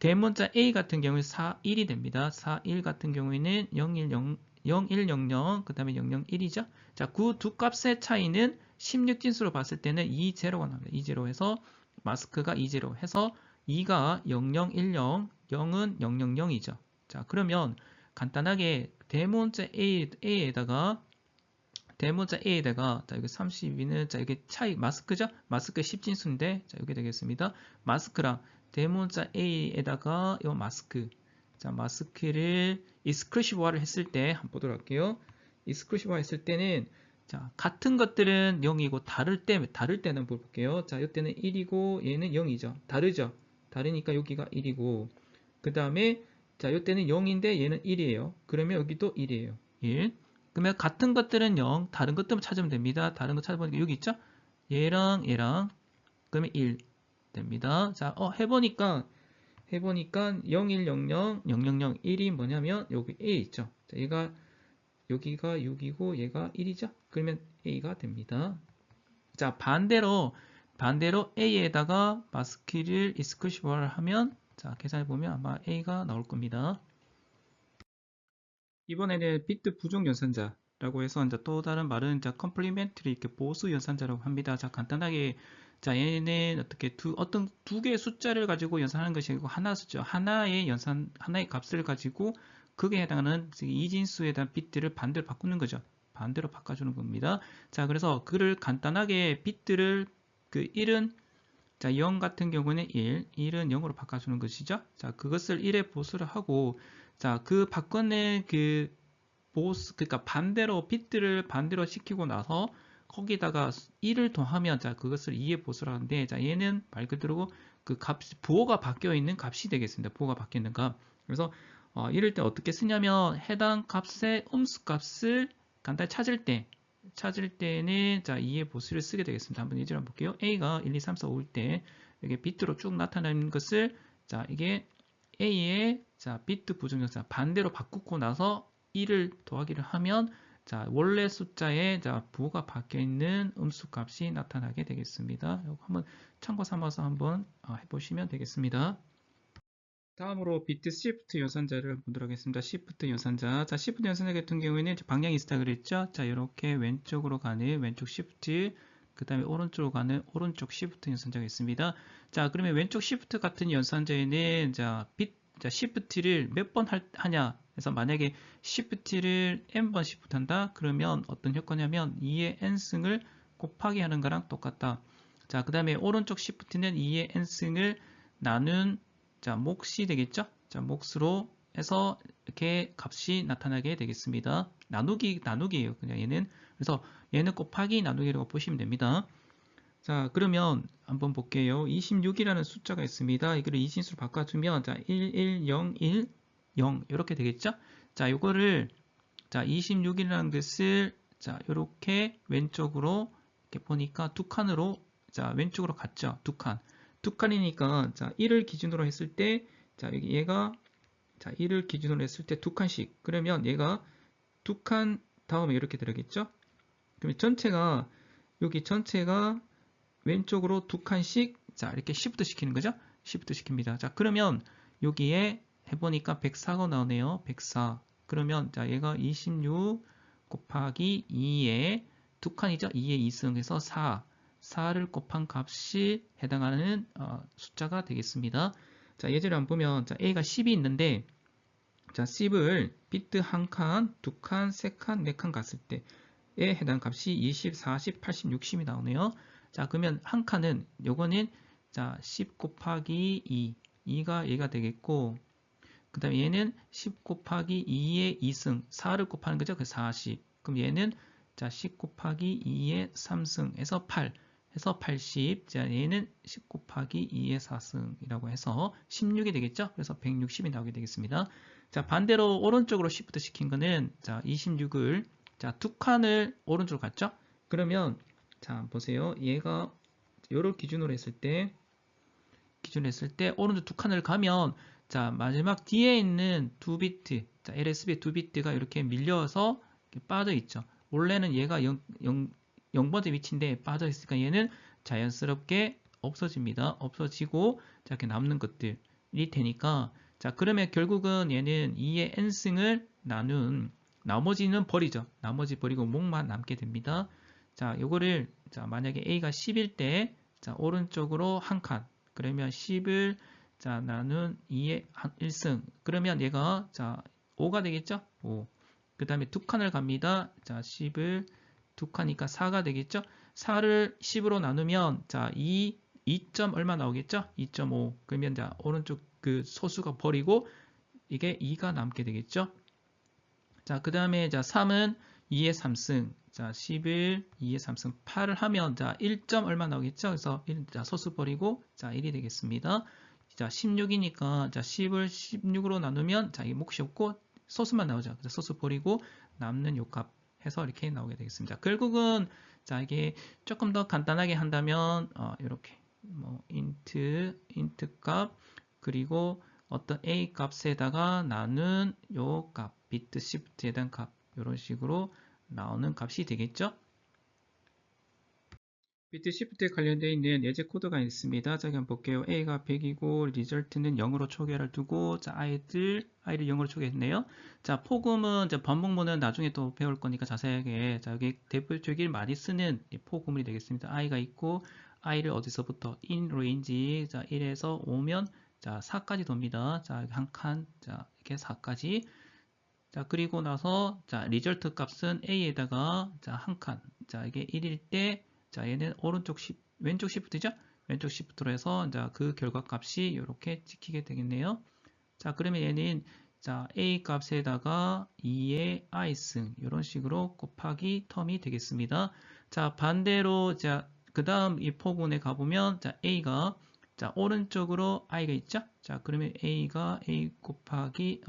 대문자 A 같은 경우에 41이 됩니다. 41 같은 경우에는 0100 그 다음에 001이죠. 자, 그 두 값의 차이는 16진수로 봤을 때는 20가 나옵니다. 20 해서 마스크가 20 해서 2가 0010 0은 000이죠. 자, 그러면 간단하게 대문자 A에다가 자, 여기 32는 자, 이게 차이 마스크죠? 마스크 10진수인데 자, 여기 되겠습니다. 마스크랑 대문자 A에다가 이 마스크. 자, 마스크를 익스클루시브화를 했을 때 한번 보도록 할게요. 익스클루시브화 했을 때는 자, 같은 것들은 0이고 다를 때는 볼게요. 자, 이때는 1이고 얘는 0이죠. 다르죠? 다르니까 여기가 1이고 그 다음에 자, 이때는 0인데 얘는 1이에요. 그러면 여기도 1이에요. 1. 그러면 같은 것들은 0, 다른 것들만 찾으면 됩니다. 다른 거 찾아보니까 여기 있죠? 얘랑 그러면 1 됩니다. 자, 해보니까 0100 1이 뭐냐면 여기 A 있죠? 자, 여기가 6이고 얘가 1이죠? 그러면 A가 됩니다. 자, 반대로 A에다가 마스키를 익스클루시브화를 하면 자, 계산해 보면 아마 A가 나올 겁니다. 이번에는 비트 부족 연산자라고 해서 이제 또 다른 말은 이제 컴플리멘트리 이렇게 보수 연산자라고 합니다. 자, 간단하게 자, 얘는 어떻게 어떤 두 개의 숫자를 가지고 연산하는 것이 아니고 하나 숫자, 하나의 값을 가지고 그게 해당하는 이진수에 대한 비트를 반대로 바꾸는 거죠. 반대로 바꿔주는 겁니다. 자, 그래서 그를 간단하게 비트를 그 1은 자, 0 같은 경우는 1은 0으로 바꿔주는 것이죠. 자, 그것을 1에 보수를 하고 자, 그 바꿔낸 그 그러니까 반대로 비트를 반대로 시키고 나서 거기다가 1을 더하면 자, 그것을 2에 보수를 하는데 자, 얘는 말 그대로 그 부호가 바뀌어 있는 값이 되겠습니다. 부호가 바뀌어 있는 값. 그래서 이럴 때 어떻게 쓰냐면 해당 값의 음수 값을 간단히 찾을 때는 자, 2의 보수를 쓰게 되겠습니다. 한번 예제를 한번 볼게요. A가 1, 2, 3, 4, 5일 때 이게 비트로 쭉 나타나는 것을 자, 이게 A의 자, 비트 부정연산 반대로 바꾸고 나서 1을 더하기를 하면 자, 원래 숫자에 자, 부호가 바뀌어 있는 음수 값이 나타나게 되겠습니다. 이거 한번 참고 삼아서 한번 해보시면 되겠습니다. 다음으로 비트 시프트 연산자를 보도록 하겠습니다. 시프트 연산자. 자, 시프트 연산자 같은 경우에는 방향이 있다 그랬죠? 자, 이렇게 왼쪽으로 가는 왼쪽 시프트, 그 다음에 오른쪽으로 가는 오른쪽 시프트 연산자가 있습니다. 자, 그러면 왼쪽 시프트 같은 연산자에는 자, 시프트를 몇 번 하냐? 그래서 만약에 시프트를 n번 시프트 한다? 그러면 어떤 효과냐면 2의 n승을 곱하기 하는 거랑 똑같다. 자, 그 다음에 오른쪽 시프트는 2의 n승을 나눈 자, 몫이 되겠죠? 자, 몫으로 해서 이렇게 값이 나타나게 되겠습니다. 나누기예요. 그냥 얘는. 그래서 얘는 곱하기 나누기라고 보시면 됩니다. 자, 그러면 한번 볼게요. 26이라는 숫자가 있습니다. 이거를 이진수로 바꿔주면, 자, 1, 1, 0, 1, 0. 이렇게 되겠죠? 자, 요거를, 자, 26이라는 것을, 자, 요렇게 왼쪽으로, 이렇게 보니까 두 칸으로, 자, 왼쪽으로 갔죠? 두 칸. 두 칸이니까, 자, 1을 기준으로 했을 때, 자, 여기 얘가, 자, 1을 기준으로 했을 때 두 칸씩. 그러면 얘가 두 칸 다음에 이렇게 들어겠죠? 그러면 전체가, 여기 전체가 왼쪽으로 두 칸씩, 자, 이렇게 시프트 시키는 거죠? 시프트 시킵니다. 자, 그러면 여기에 해보니까 104가 나오네요. 104. 그러면, 자, 얘가 26 곱하기 2에 두 칸이죠? 2에 2승해서 4. 4를 곱한 값이 해당하는 숫자가 되겠습니다. 자, 예제를 한번 보면 자, A가 10이 있는데 자, 10을 비트 한 칸, 두 칸, 세 칸, 네 칸 갔을 때에 해당 값이 20, 40, 80, 60이 나오네요. 자, 그러면 한 칸은 요거는 자, 10 곱하기 2, 2가 얘가 되겠고 그 다음에 얘는 10 곱하기 2의 2승, 4를 곱하는 거죠. 그 40. 그럼 얘는 자, 10 곱하기 2의 3승 해서 8. 해서 80. 자, 얘는 10 곱하기 2의 4승이라고 해서 16이 되겠죠? 그래서 160이 나오게 되겠습니다. 자, 반대로 오른쪽으로 시프트 시킨 거는 자, 26을 자, 두 칸을 오른쪽으로 갔죠? 그러면 자, 보세요. 얘가 요를 기준으로 했을 때 오른쪽 두 칸을 가면 자, 마지막 뒤에 있는 두 비트, 자, LSB 두 비트가 이렇게 밀려서 이렇게 빠져 있죠. 원래는 얘가 0번째 위치인데 빠져 있으니까 얘는 자연스럽게 없어집니다. 없어지고 자, 이렇게 남는 것들이 되니까 자, 그러면 결국은 얘는 2의 n승을 나눈 나머지는 버리죠. 나머지 버리고 몫만 남게 됩니다. 자, 요거를 자, 만약에 A가 10일 때 자, 오른쪽으로 한 칸. 그러면 10을 자, 나눈 2의 1승. 그러면 얘가 자, 5가 되겠죠? 5. 그 다음에 두 칸을 갑니다. 자, 10을 두 칸이니까 4가 되겠죠? 4를 10으로 나누면 자, 2점 얼마 나오겠죠? 2.5. 그러면 자, 오른쪽 그 소수가 버리고 이게 2가 남게 되겠죠? 자, 그 다음에 자, 3은 2의 3승. 자, 10을 2의 3승 8을 하면 자, 1점 얼마 나오겠죠? 그래서 1, 자, 소수 버리고 자, 1이 되겠습니다. 자, 16이니까 자, 10을 16으로 나누면 자, 이 몫이 없고 소수만 나오죠. 그래서 소수 버리고 남는 요 값 해서 이렇게 나오게 되겠습니다. 결국은 자, 이게 조금 더 간단하게 한다면 이렇게 뭐 int 값 그리고 어떤 a 값에다가 나눈 요 값 비트 시프트에 대한 값 이런 식으로 나오는 값이 되겠죠. 비트 시프트에 관련되어 있는 예제 코드가 있습니다. 자, 한번 볼게요. A가 100이고 리절트는 0으로 초기화를 두고 자, I를 0으로 초기화했네요. 자, 포금은 자, 반복문은 나중에 또 배울 거니까 자세하게 자, 여기 대표적인 많이 쓰는 포금이 되겠습니다. I가 있고 I를 어디서부터 in range 자, 1에서 오면 자, 4까지 돕니다. 자, 한 칸 자, 이렇게 4까지 자, 그리고 나서 자, 리절트 값은 A에다가 자, 한 칸 자, 이게 1일 때 자, 얘는 왼쪽 시프트죠? 왼쪽 시프트로 해서 자, 그 결과 값이 이렇게 찍히게 되겠네요. 자, 그러면 얘는 자, A 값에다가 2의 i승 이런 식으로 곱하기 텀이 되겠습니다. 자, 반대로 자, 그 다음 이 포군에 가보면 자, A가 자, 오른쪽으로 i가 있죠? 자, 그러면 A가 A 곱하기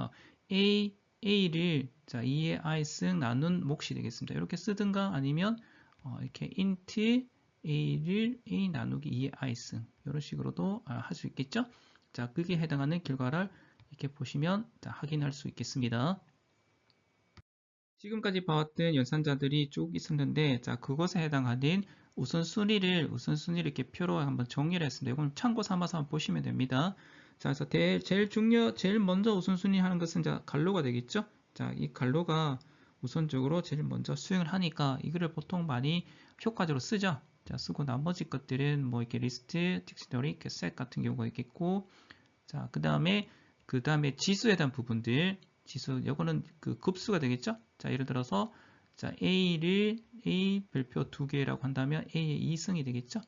A를 자, 2의 i승 나눈 몫이 되겠습니다. 이렇게 쓰든가 아니면 이렇게 int a를 a 나누기 2의 i승 이런 식으로도 할 수 있겠죠. 자, 그게 해당하는 결과를 이렇게 보시면 자, 확인할 수 있겠습니다. 지금까지 봐왔던 연산자들이 쭉 있었는데 자, 그것에 해당하는 우선순위를 이렇게 표로 한번 정리를 했습니다. 이건 참고 삼아서 한번 보시면 됩니다. 자, 그래서 제일 먼저 우선순위 하는 것은 자, 갈로가 되겠죠? 자, 이 갈로가 우선적으로 제일 먼저 수행을 하니까 이거를 보통 많이 효과적으로 쓰죠. 자, 쓰고 나머지 것들은 뭐 이렇게 리스트, 딕셔너리, 셋 같은 경우가 있겠고, 자, 그 다음에 지수에 대한 부분들, 지수, 요거는 그 급수가 되겠죠? 자, 예를 들어서 자, A 별표 2개라고 한다면 A의 2승이 되겠죠?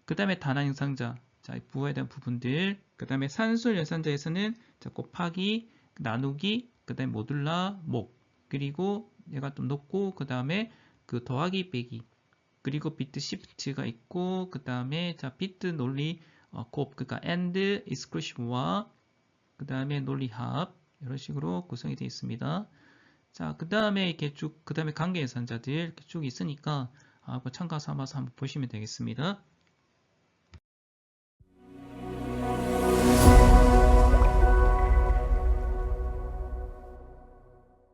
그 다음에 단화 형상자, 자, 부호에 대한 부분들, 그 다음에 산술 연산자에서는 자, 곱하기, 나누기, 그 다음에 모듈라, 그리고 얘가 좀 높고, 그 다음에 그 더하기, 빼기, 그리고 비트 시프트가 있고, 그 다음에 자, 비트 논리, 그러니까 AND, exclusive와 그 다음에 논리 합, 이런 식으로 구성이 되어 있습니다. 자, 그 다음에 이렇게 쭉, 그 다음에 관계 예산자들 이렇게 쭉 있으니까, 참가 삼아서 한번 보시면 되겠습니다.